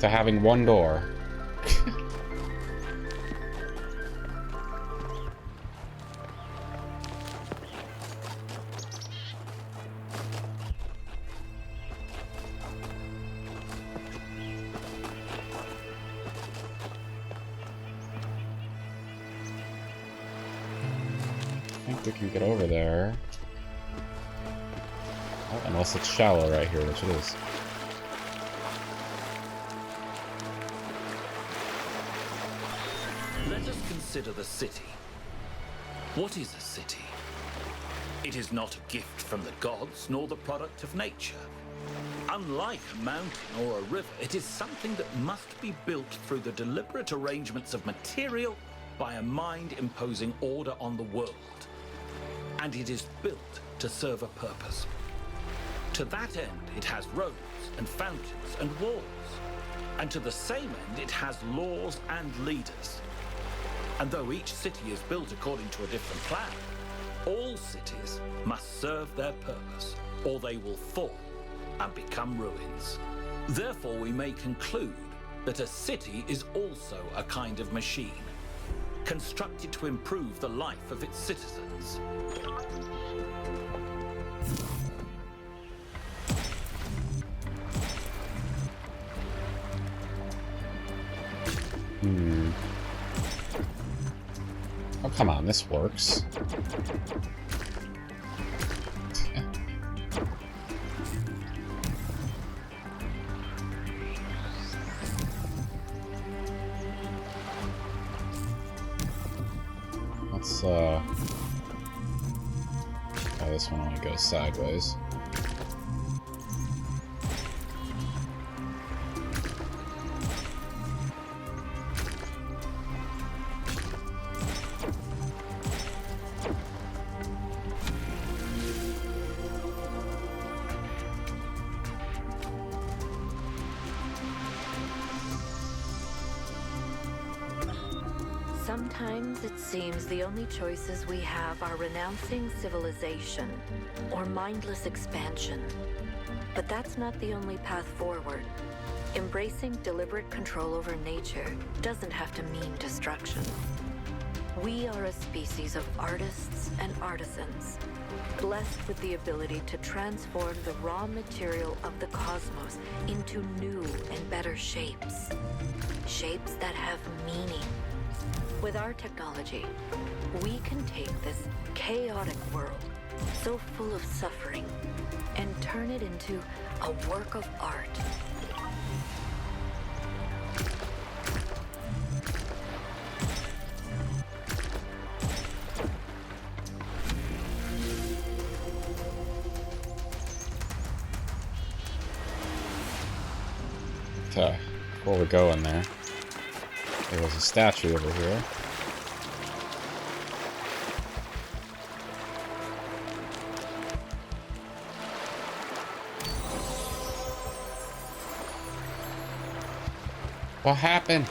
to having one door. I think we can get over there. Oh, unless it's shallow right here, which it is. Let us consider the city. What is a city? It is not a gift from the gods, nor the product of nature. Unlike a mountain or a river, it is something that must be built through the deliberate arrangements of material by a mind imposing order on the world. And it is built to serve a purpose. To that end, it has roads and fountains and walls. And to the same end, it has laws and leaders. And though each city is built according to a different plan, all cities must serve their purpose, or they will fall and become ruins. Therefore, we may conclude that a city is also a kind of machine, constructed to improve the life of its citizens. Oh, come on, this works. Let's, oh, this one only goes sideways. Sometimes it seems the only choices we have are renouncing civilization or mindless expansion. But that's not the only path forward. Embracing deliberate control over nature doesn't have to mean destruction. We are a species of artists and artisans, blessed with the ability to transform the raw material of the cosmos into new and better shapes. Shapes that have meaning. With our technology, we can take this chaotic world, so full of suffering, and turn it into a work of art. Okay, before we go in there, there was a statue over here. What happened?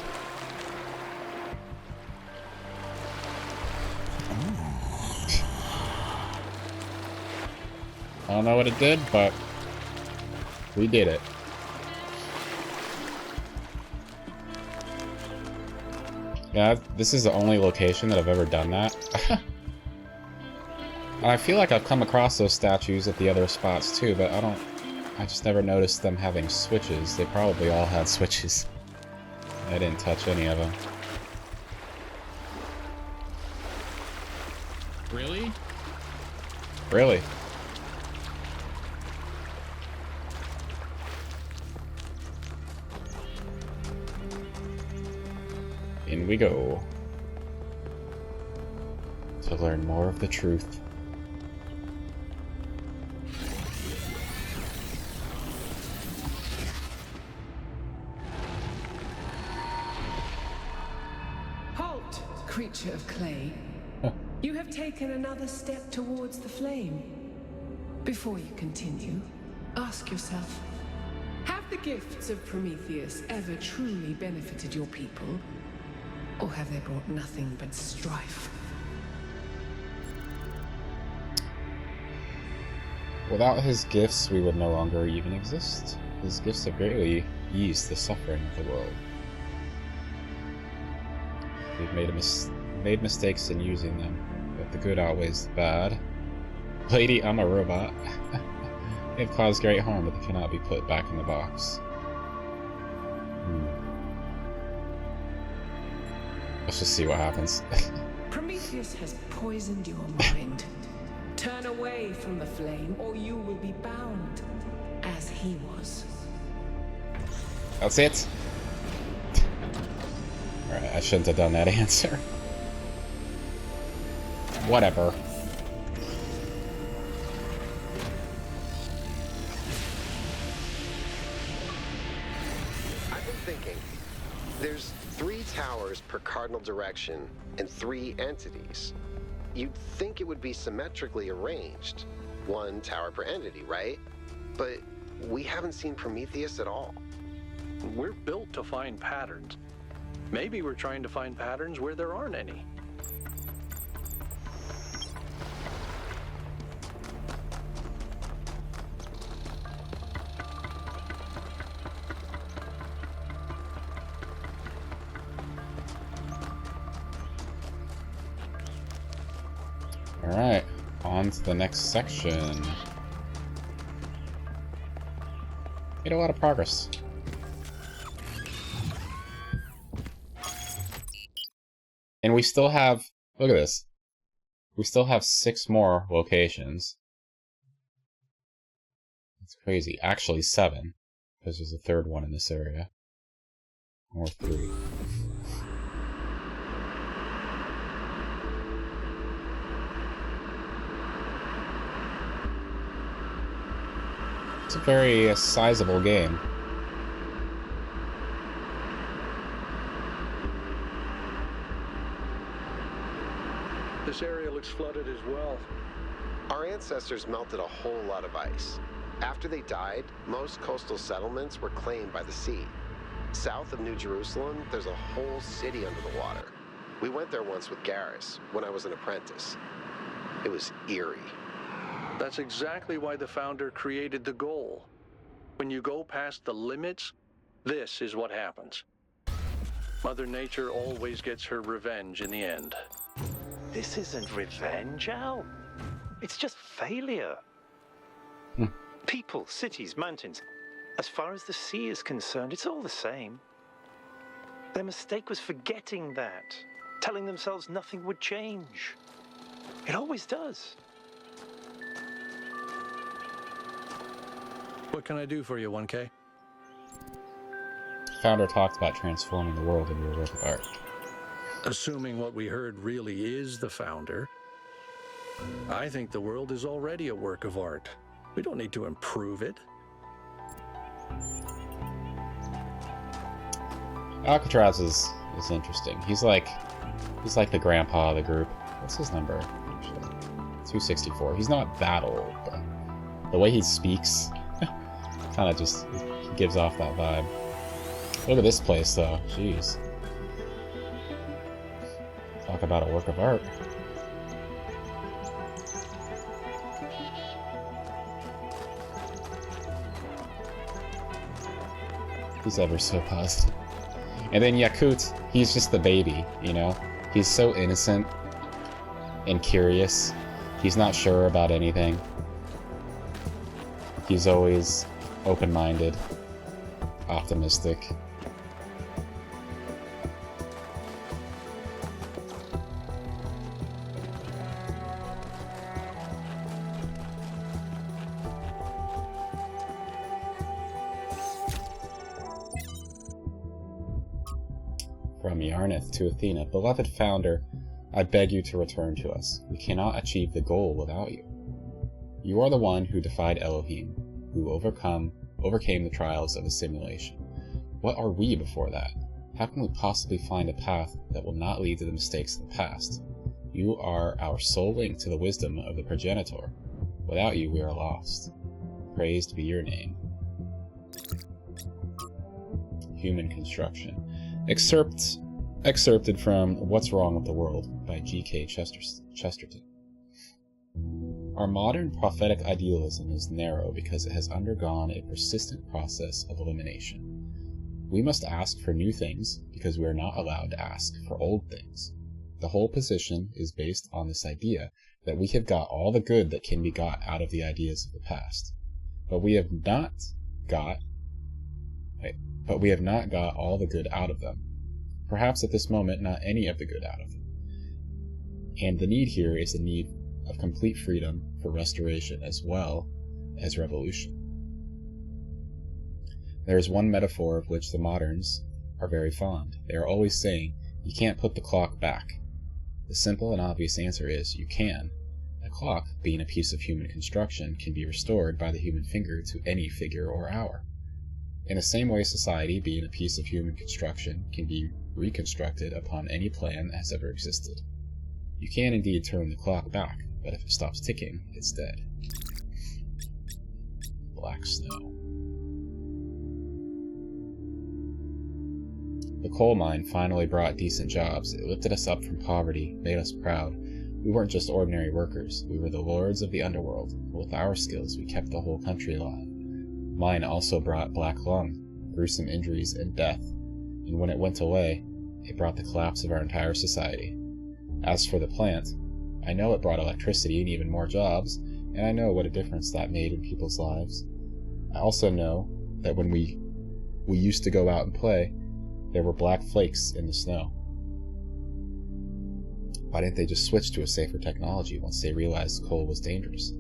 I don't know what it did, but we did it. Yeah, this is the only location that I've ever done that. I feel like I've come across those statues at the other spots too, but I just never noticed them having switches. They probably all had switches. I didn't touch any of them. Really? Really? In we go. To learn more of the truth. Halt, creature of clay. You have taken another step towards the flame. Before you continue, ask yourself, have the gifts of Prometheus ever truly benefited your people? Or have they brought nothing but strife? Without his gifts, we would no longer even exist. His gifts have greatly eased the suffering of the world. We've made mistakes in using them, but the good outweighs the bad. Lady, I'm a robot. They've caused great harm, but they cannot be put back in the box. Let's just see what happens. Prometheus has poisoned your mind. Turn away from the flame, or you will be bound, as he was. That's it. Alright, I shouldn't have done that answer. Whatever. I've been thinking. There's 3 towers per cardinal direction and 3 entities. You'd think it would be symmetrically arranged. 1 tower per entity, right? But we haven't seen Prometheus at all. We're built to find patterns. Maybe we're trying to find patterns where there aren't any. Alright, on to the next section. Made a lot of progress. And we still have, look at this. We still have 6 more locations. That's crazy. Actually 7, because there's a 3rd one in this area. Or 3. It's a very sizable game. This area looks flooded as well. Our ancestors melted a whole lot of ice. After they died, most coastal settlements were claimed by the sea. South of New Jerusalem, there's a whole city under the water. We went there once with Garrus, when I was an apprentice. It was eerie. That's exactly why the Founder created the goal. When you go past the limits, this is what happens. Mother Nature always gets her revenge in the end. This isn't revenge, Al. It's just failure. People, cities, mountains. As far as the sea is concerned, it's all the same. Their mistake was forgetting that, telling themselves nothing would change. It always does. What can I do for you, 1K? Founder talked about transforming the world into a work of art. Assuming what we heard really is the Founder, I think the world is already a work of art. We don't need to improve it. Alcatraz is interesting. He's like the grandpa of the group. What's his number? 264. He's not that old, but the way he speaks kind of just gives off that vibe. Look at this place, though. Jeez. Talk about a work of art. He's ever so positive. And then Yakut, he's just the baby, you know? He's so innocent and curious. He's not sure about anything. He's always open-minded, optimistic. From Yarnith to Athena, beloved Founder, I beg you to return to us. We cannot achieve the goal without you. You are the one who defied Elohim, who overcame the trials of the simulation. What are we before that? How can we possibly find a path that will not lead to the mistakes of the past? You are our sole link to the wisdom of the progenitor. Without you, we are lost. Praised be your name. Human construction. Excerpted from What's Wrong with the World by G.K. Chesterton. Our modern prophetic idealism is narrow because it has undergone a persistent process of elimination. We must ask for new things because we are not allowed to ask for old things. The whole position is based on this idea that we have got all the good that can be got out of the ideas of the past. But we have not got all the good out of them. Perhaps at this moment, not any of the good out of them. And the need here is the need of complete freedom for restoration as well as revolution. There is one metaphor of which the moderns are very fond. They are always saying, you can't put the clock back. The simple and obvious answer is, you can. A clock, being a piece of human construction, can be restored by the human finger to any figure or hour. In the same way, society, being a piece of human construction, can be reconstructed upon any plan that has ever existed. You can indeed turn the clock back, but if it stops ticking, it's dead. Black snow. The coal mine finally brought decent jobs. It lifted us up from poverty, made us proud. We weren't just ordinary workers. We were the lords of the underworld. With our skills, we kept the whole country alive. Mine also brought black lung, gruesome injuries, and death. And when it went away, it brought the collapse of our entire society. As for the plant, I know it brought electricity and even more jobs, and I know what a difference that made in people's lives. I also know that when we used to go out and play, there were black flakes in the snow. Why didn't they just switch to a safer technology once they realized coal was dangerous?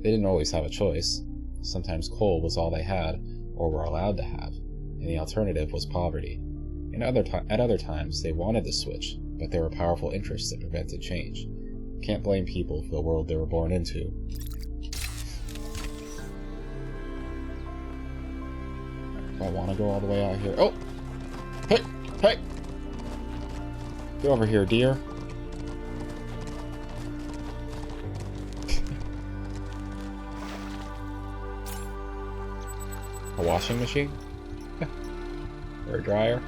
They didn't always have a choice. Sometimes coal was all they had, or were allowed to have, and the alternative was poverty. At other times, they wanted to switch, but there were powerful interests that prevented change. Can't blame people for the world they were born into. Do I want to go all the way out here? Oh! Hey! Hey! Get over here, dear. A washing machine? Or a dryer?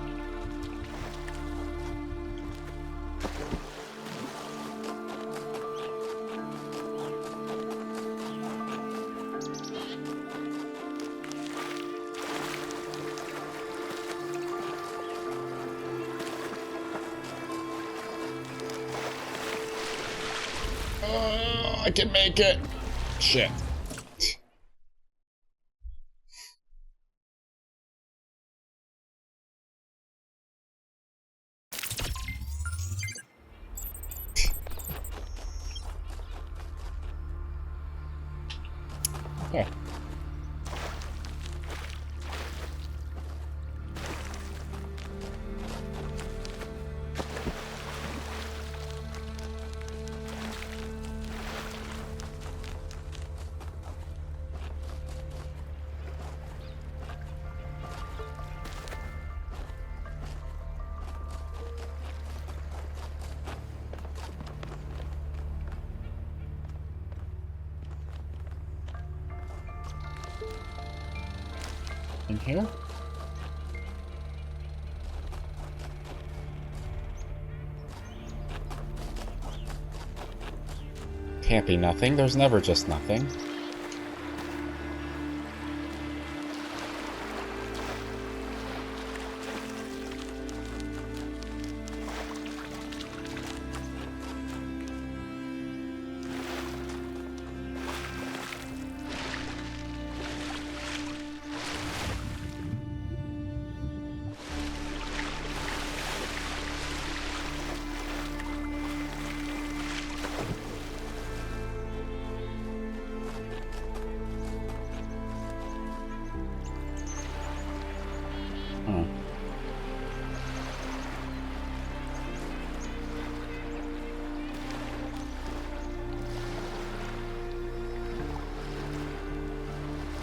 I can make it. Shit. Okay. In here? Can't be nothing. There's never just nothing.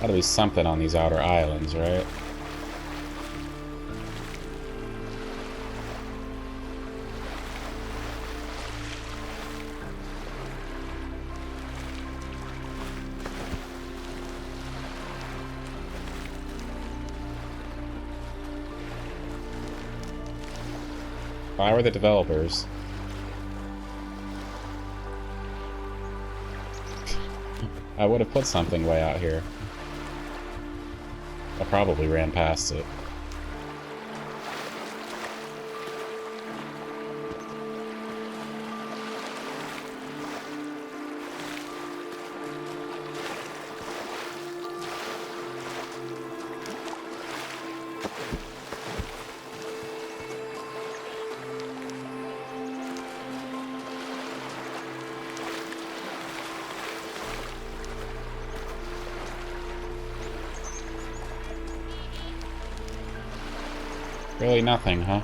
Gotta be something on these outer islands, right? If I were the developers, I would have put something way out here. I probably ran past it. Really nothing, huh?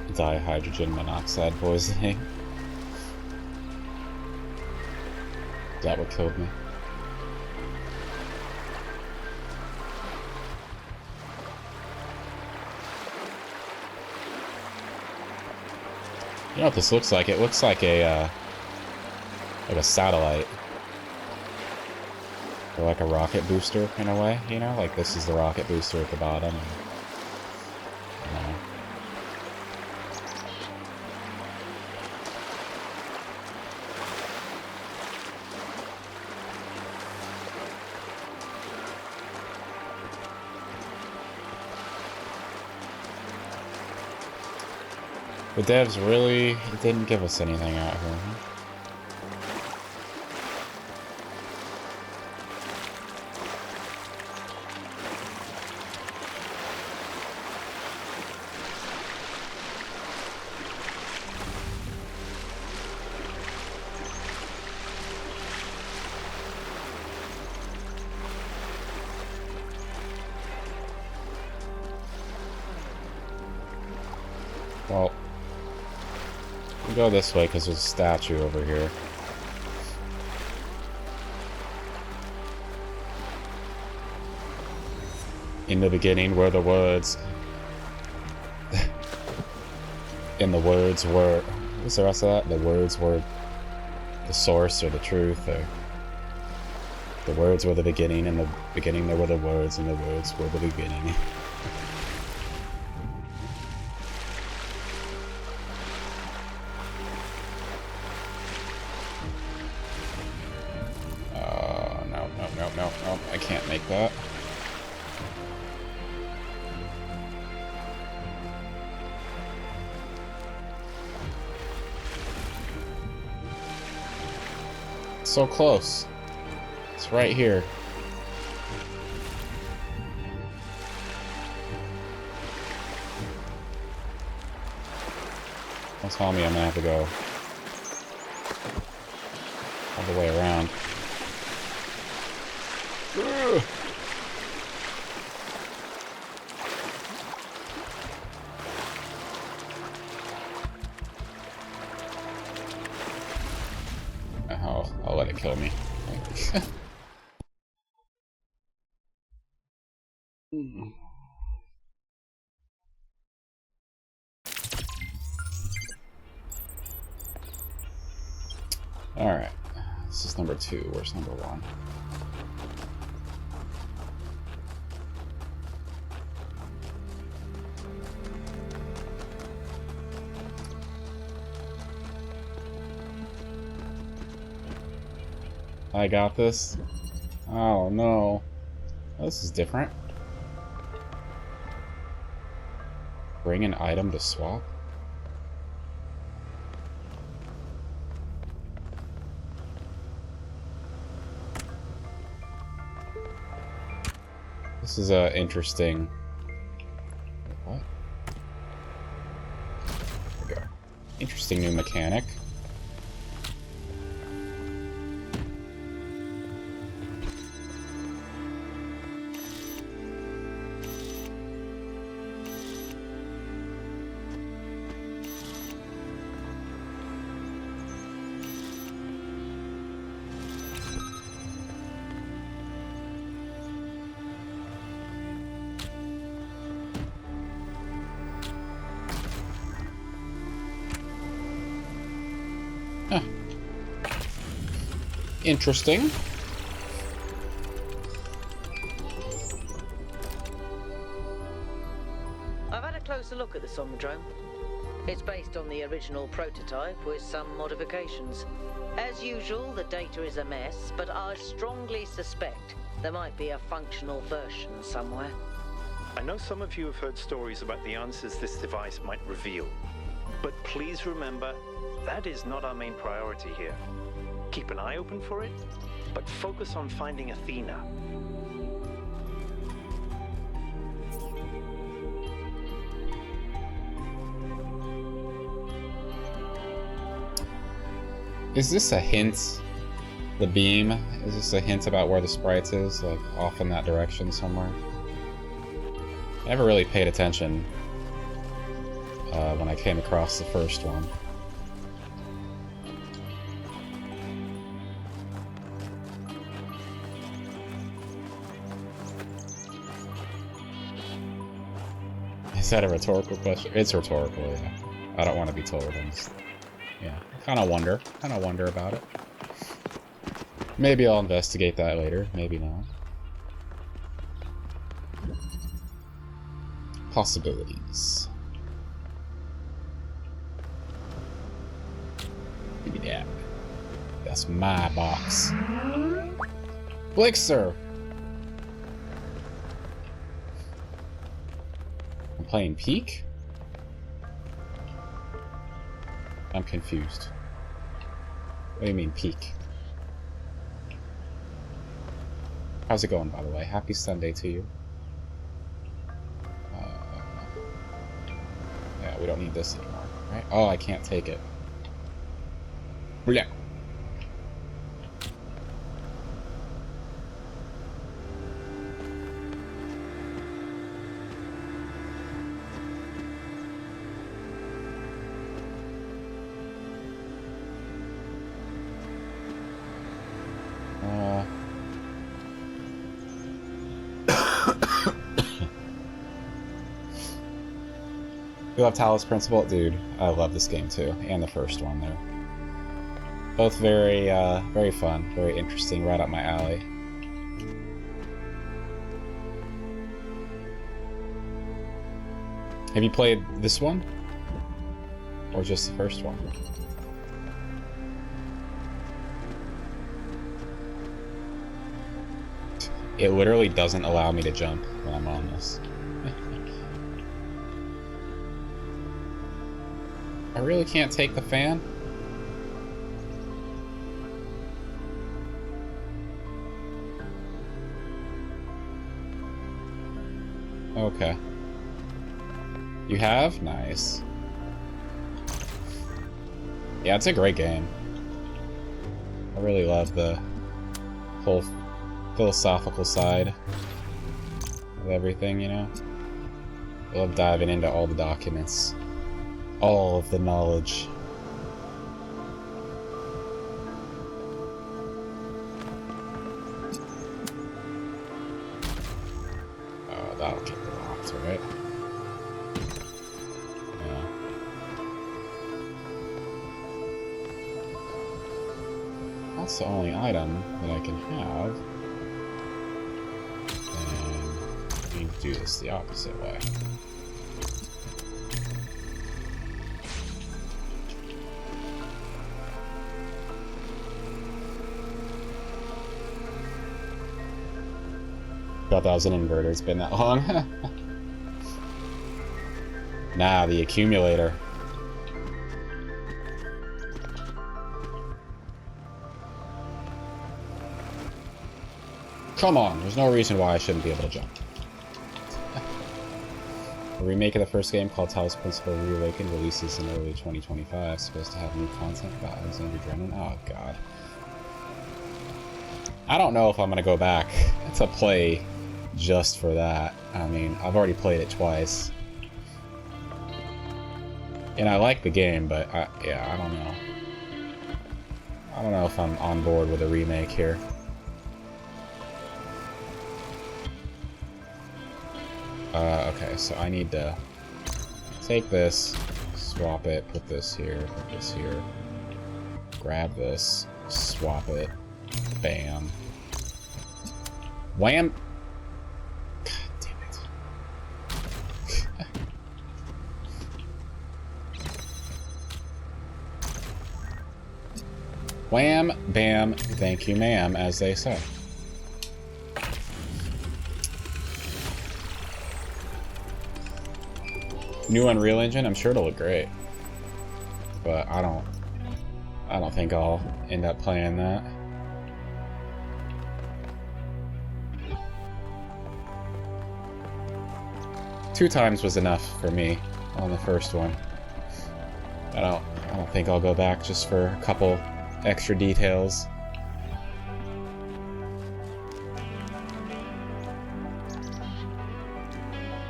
Dihydrogen monoxide poisoning. Is that what killed me? You know what this looks like? It looks like a satellite. Or like a rocket booster, in a way, you know? Like, this is the rocket booster at the bottom. And, you know. The devs really didn't give us anything out here, huh? Well, we'll go this way because there's a statue over here. In the beginning were the words. And the words were... What's the rest of that? The words were the source or the truth, or... The words were the beginning, and the beginning there were the words, and the words were the beginning. No, I can't make that. So close. It's right here. Don't tell me I'm gonna have to go all the way around. Ugh. I'll let it kill me. Alright. This is number 2. Where's number 1? I got this. Oh no. This is different. Bring an item to swap? This is a interesting... What? There we go. Interesting new mechanic. Interesting. I've had a closer look at the Somnodrome. It's based on the original prototype with some modifications. As usual, the data is a mess, but I strongly suspect there might be a functional version somewhere. I know some of you have heard stories about the answers this device might reveal, but please remember, that is not our main priority here. Keep an eye open for it, but focus on finding Athena. Is this a hint? The beam? Is this a hint about where the sprites is? Like, off in that direction somewhere? I never really paid attention when I came across the first one. Is that a rhetorical question? It's rhetorical, yeah. I don't want to be told. I'm just, yeah, kind of wonder about it. Maybe I'll investigate that later. Maybe not. Possibilities. Give me that. That's my box. Blixer! I'm playing Peak? I'm confused. What do you mean, Peak? How's it going, by the way? Happy Sunday to you. Yeah, we don't need this anymore, right? Oh, I can't take it. Blah. You love Talos Principle? Dude, I love this game too, and the first one there. Both very, very fun, very interesting, right up my alley. Have you played this one? Or just the first one? It literally doesn't allow me to jump when I'm on this. I really can't take the fan? okay. You have? Nice. Yeah, it's a great game. I really love the whole philosophical side of everything, you know? I love diving into all the documents. All of the knowledge. Oh, that'll keep it locked, right? Yeah. That's the only item that I can have. And we need to do this the opposite way. Thought that was an inverter, it's been that long. Nah, the accumulator. Come on, there's no reason why I shouldn't be able to jump. A remake of the first game called Talos Principle Reawakened releases in early 2025. Supposed to have new content about Alexander Drennan. Oh god. I don't know if I'm gonna go back to play just for that. I mean, I've already played it twice. And I like the game, but yeah, I don't know. I don't know if I'm on board with a remake here. Okay, so I need to take this, swap it, put this here, grab this, swap it, bam. Wham! God damn it. Wham, bam, thank you ma'am, as they say. New Unreal Engine, I'm sure it'll look great. But I don't think I'll end up playing that. Two times was enough for me on the first one. I don't think I'll go back just for a couple extra details.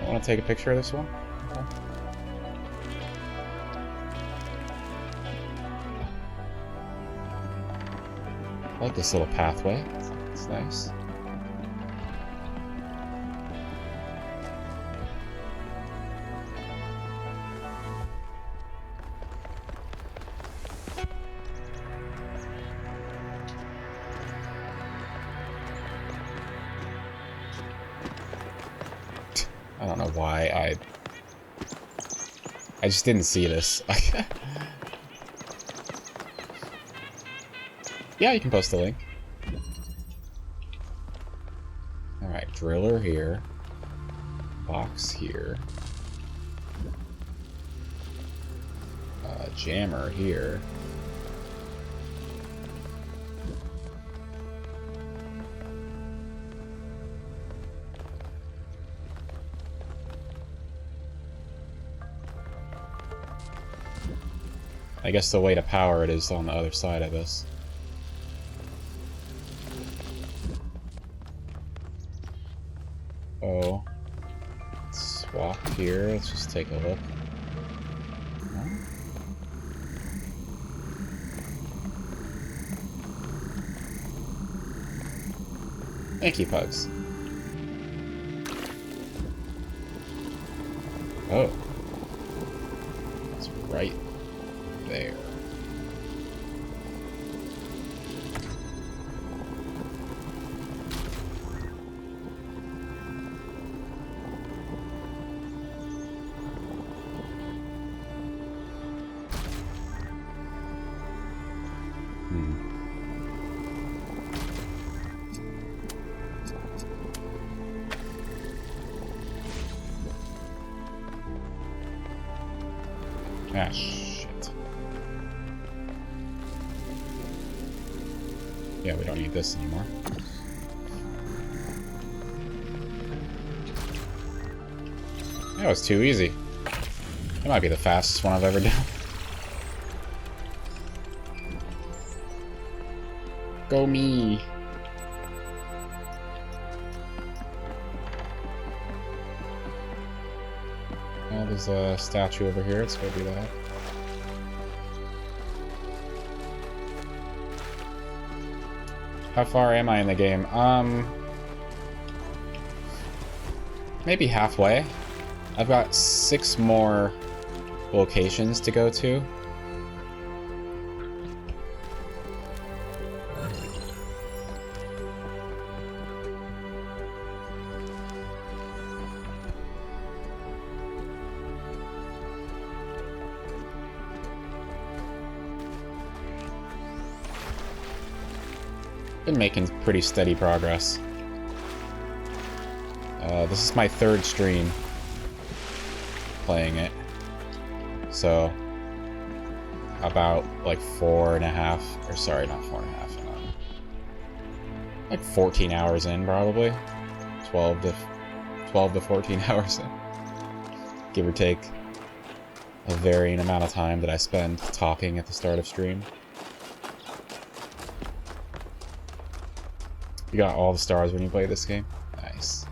I want to take a picture of this one. I like this little pathway. It's nice. I don't know why I just didn't see this. Yeah, you can post a link. Alright, driller here. Box here. Jammer here. I guess the way to power it is on the other side of this. Oh. Swap here. Let's just take a look. No? Thank you, Pugs. Oh. It's right there. Ah, shit. Yeah, we don't need this anymore. That was too easy. It might be the fastest one I've ever done. Go me! Oh, there's a statue over here. Let's go do that. How far am I in the game? Maybe halfway. I've got 6 more locations to go to. Been making pretty steady progress. This is my 3rd stream playing it. So, about like 4.5, or sorry, not 4.5, like 14 hours in probably. 12 to 14 hours in. Give or take a varying amount of time that I spend talking at the start of stream. You got all the stars when you play this game? Nice.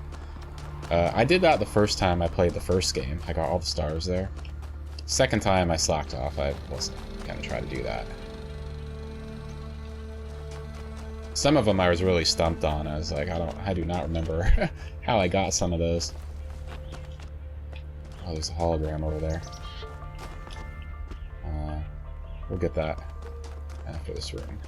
I did that the first time I played the first game. I got all the stars there. Second time I slacked off. I wasn't gonna try to do that. Some of them I was really stumped on. I was like, I do not remember how I got some of those. Oh, there's a hologram over there. We'll get that after this room.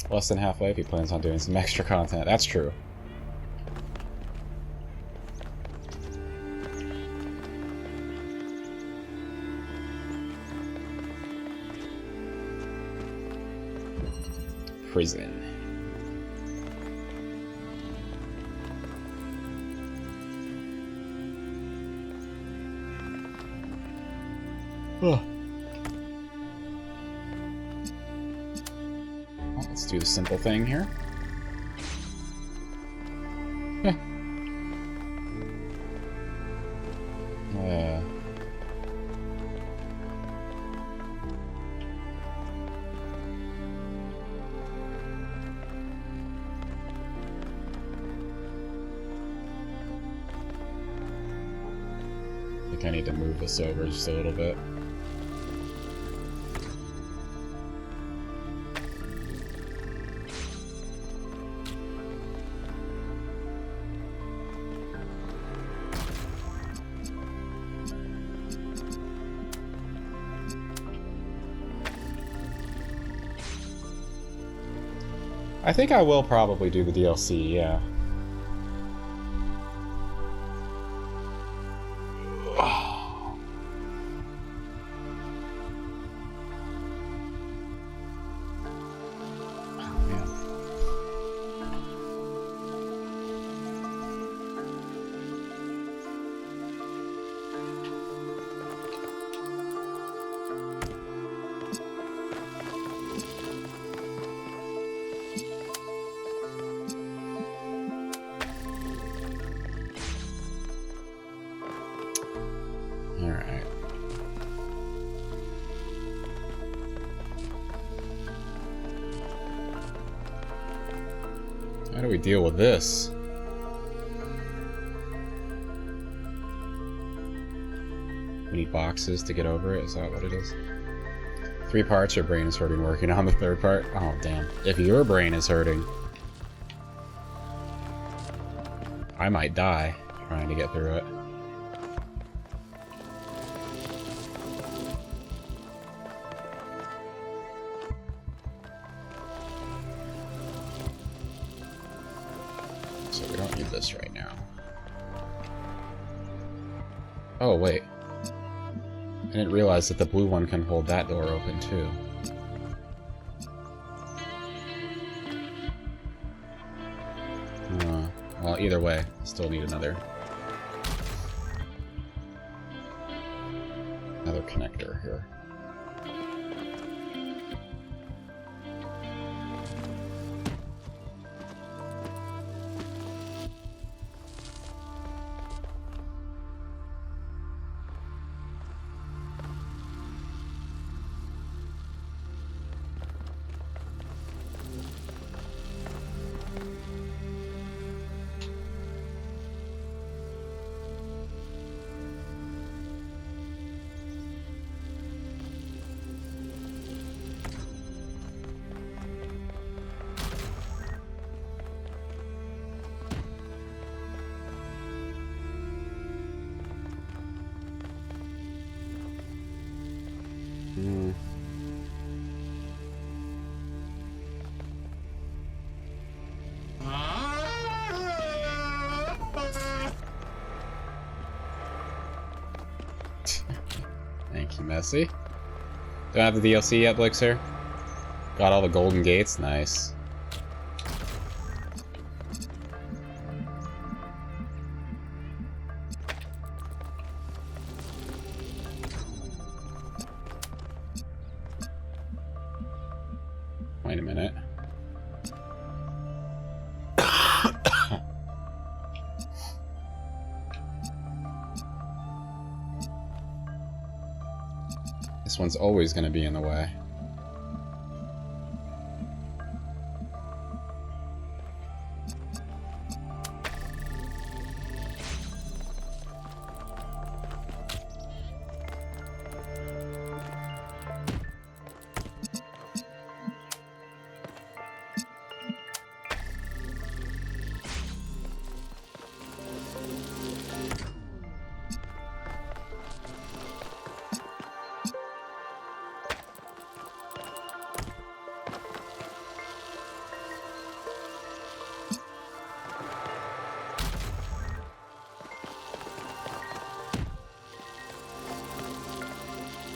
Less than halfway if he plans on doing some extra content. That's true. Prison. Oh. Let's do the simple thing here. I think I need to move this over just a little bit. I think I will probably do the DLC, yeah. How do we deal with this? We need boxes to get over it, is that what it is? 3 parts, your brain is hurting working on the 3rd part? Oh, damn. If your brain is hurting, I might die trying to get through it. This right now. Oh, wait. I didn't realize that the blue one can hold that door open, too. Well, either way, still need another connector here. Thank you, Messi. Don't have the DLC yet, Blixer? Got all the golden gates? Nice. Wait a minute. This one's always going to be in the way.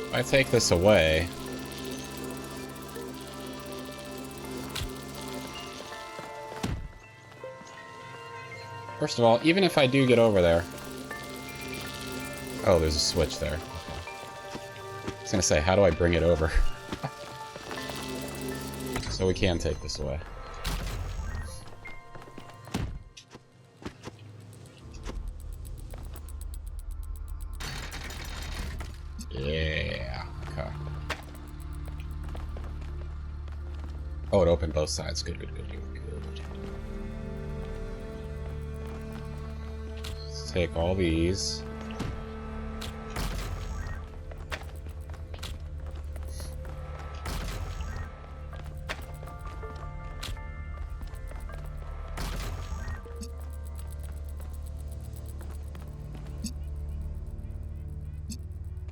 If I take this away... First of all, even if I do get over there... Oh, there's a switch there. Okay. I was gonna say, how do I bring it over? So we can take this away. Yeah, okay. Oh, it opened both sides. Good, good, good, good, good. Let's take all these.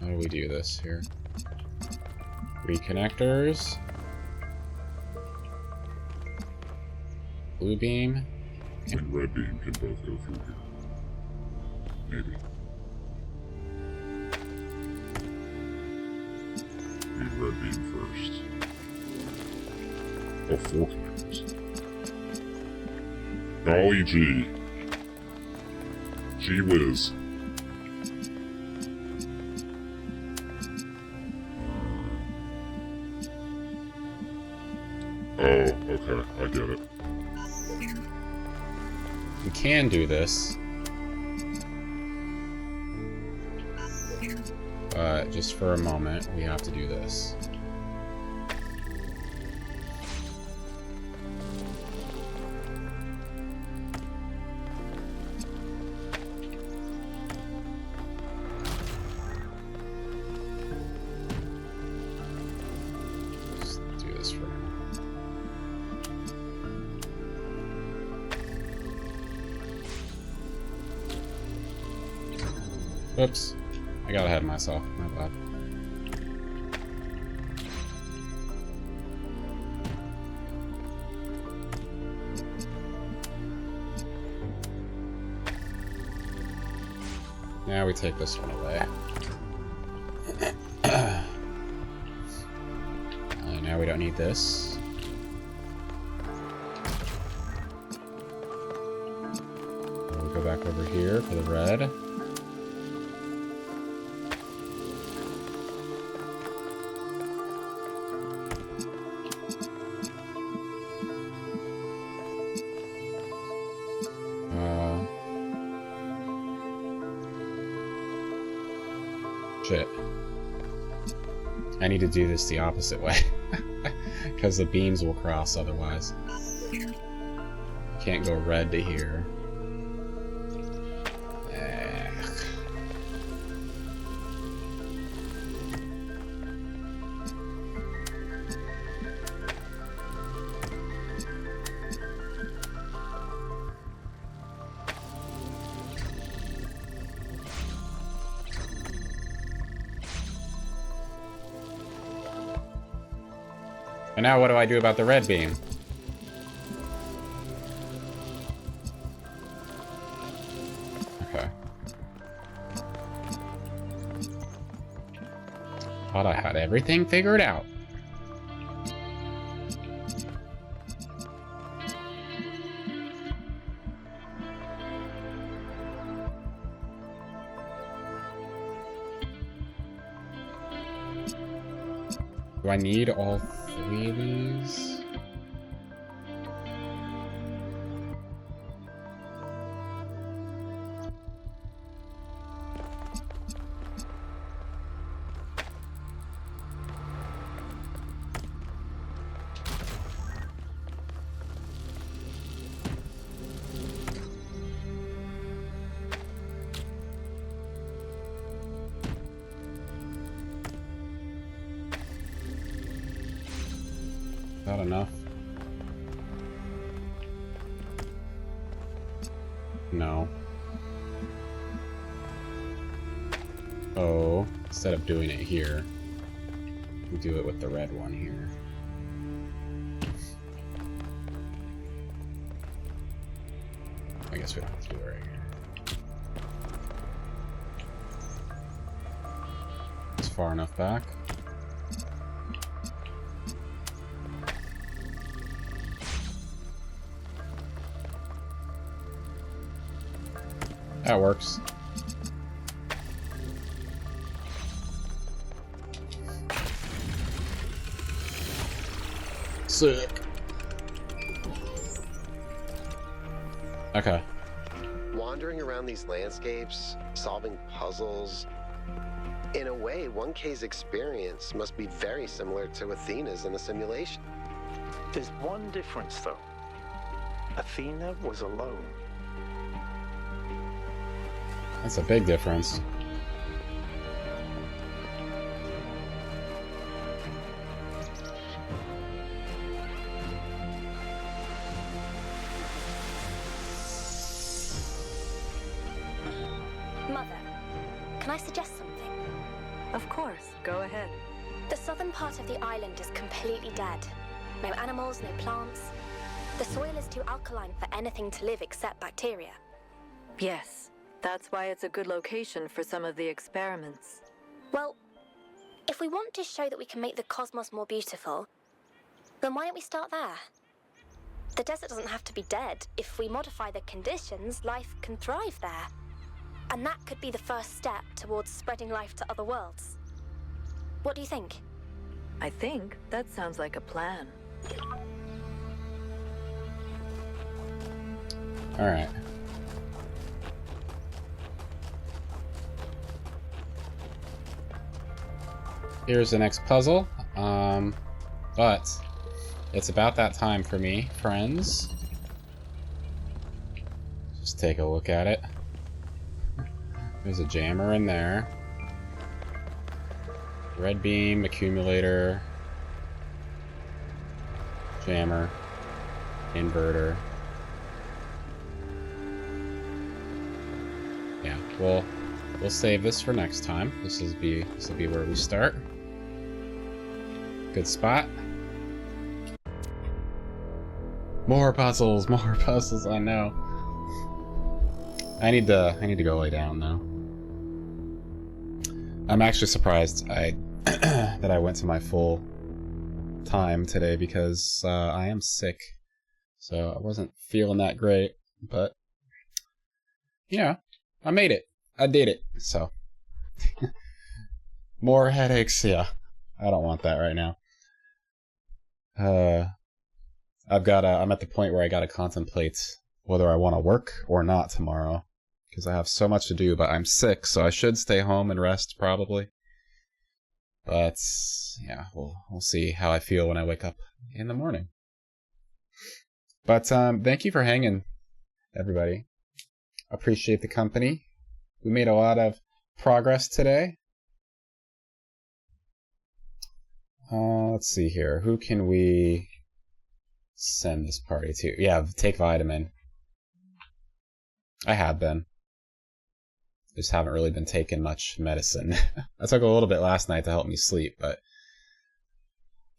How do we do this here? Reconnectors. Blue beam. And red beam can both go through here. Maybe. Need red beam first. Oh, 4 connectors. Golly gee. Gee whiz. Oh, okay, I get it. We can do this. But just for a moment, we have to do this. Just do this for now. Oops. I got ahead of myself. My bad. Now we take this one away. Now we don't need this. We'll go back over here for the red. Shit. I need to do this the opposite way. Because the beams will cross otherwise. Can't go red to here. And now what do I do about the red beam? Okay. Thought I had everything figured out. Do I need all 3 of these? Not enough. No. Oh, instead of doing it here, we do it with the red one here. I guess we don't have to do it right here. It's far enough back. That works. Sick. Okay. Wandering around these landscapes, solving puzzles. In a way, 1K's experience must be very similar to Athena's in the simulation. There's one difference, though. Athena was alone. That's a big difference. Mother, can I suggest something? Of course, go ahead. The southern part of the island is completely dead. No animals, no plants. The soil is too alkaline for anything to live except bacteria. Yes, that's why it's a good location for some of the experiments. Well, if we want to show that we can make the cosmos more beautiful, then why don't we start there? The desert doesn't have to be dead. If we modify the conditions, life can thrive there. And that could be the first step towards spreading life to other worlds. What do you think? I think that sounds like a plan. All right. Here's the next puzzle, but it's about that time for me, friends. Just take a look at it. There's a jammer in there. Red beam, accumulator, jammer, inverter. Yeah, we'll save this for next time. This will be where we start. Good spot. More puzzles, I know. I need to go lay down though. I'm actually surprised that I went to my full time today because I am sick. So I wasn't feeling that great, but yeah, I made it. I did it. So more headaches, yeah. I don't want that right now. I'm at the point where I gotta contemplate whether I want to work or not tomorrow because I have so much to do, but I'm sick, so I should stay home and rest probably. But yeah, we'll see how I feel when I wake up in the morning. But thank you for hanging, everybody. Appreciate the company. We made a lot of progress today. Let's see here. Who can we send this party to? Yeah, take vitamin. I have been. Just haven't really been taking much medicine. I took a little bit last night to help me sleep, but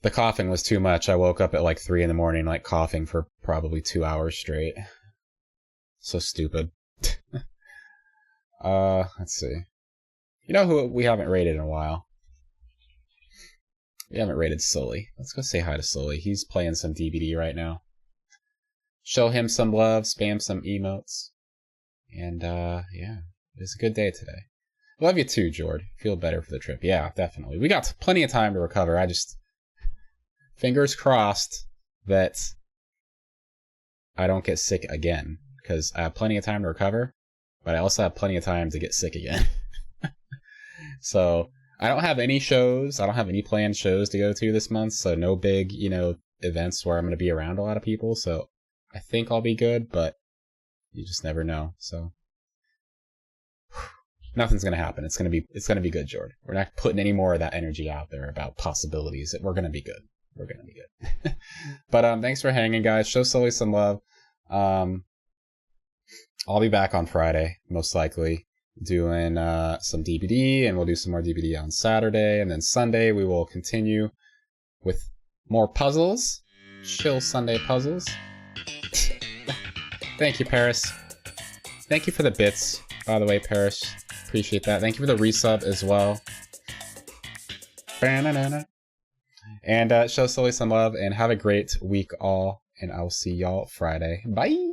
The coughing was too much. I woke up at like 3 in the morning, like coughing for probably 2 hours straight. So stupid. Let's see. You know who we haven't rated in a while? We haven't rated Sully. Let's go say hi to Sully. He's playing some DBD right now. Show him some love, spam some emotes. And, yeah, it was a good day today. Love you too, Jord. Feel better for the trip. Yeah, definitely. We got plenty of time to recover. I just... Fingers crossed that I don't get sick again. Because I have plenty of time to recover, but I also have plenty of time to get sick again. So, I don't have any shows. I don't have any planned shows to go to this month. So, no big, events where I'm going to be around a lot of people. So, I think I'll be good, but you just never know. So, nothing's going to happen. It's going to be good, Jordan. We're not putting any more of that energy out there about possibilities. We're going to be good. We're going to be good. But thanks for hanging, guys. Show Sully some love. I'll be back on Friday, most likely, doing some DBD, and we'll do some more DBD on Saturday. And then Sunday, we will continue with more puzzles. Chill Sunday puzzles. Thank you, Paris. Thank you for the bits, by the way, Paris. Appreciate that. Thank you for the resub as well. And show Sully some love, and have a great week all. And I'll see y'all Friday. Bye!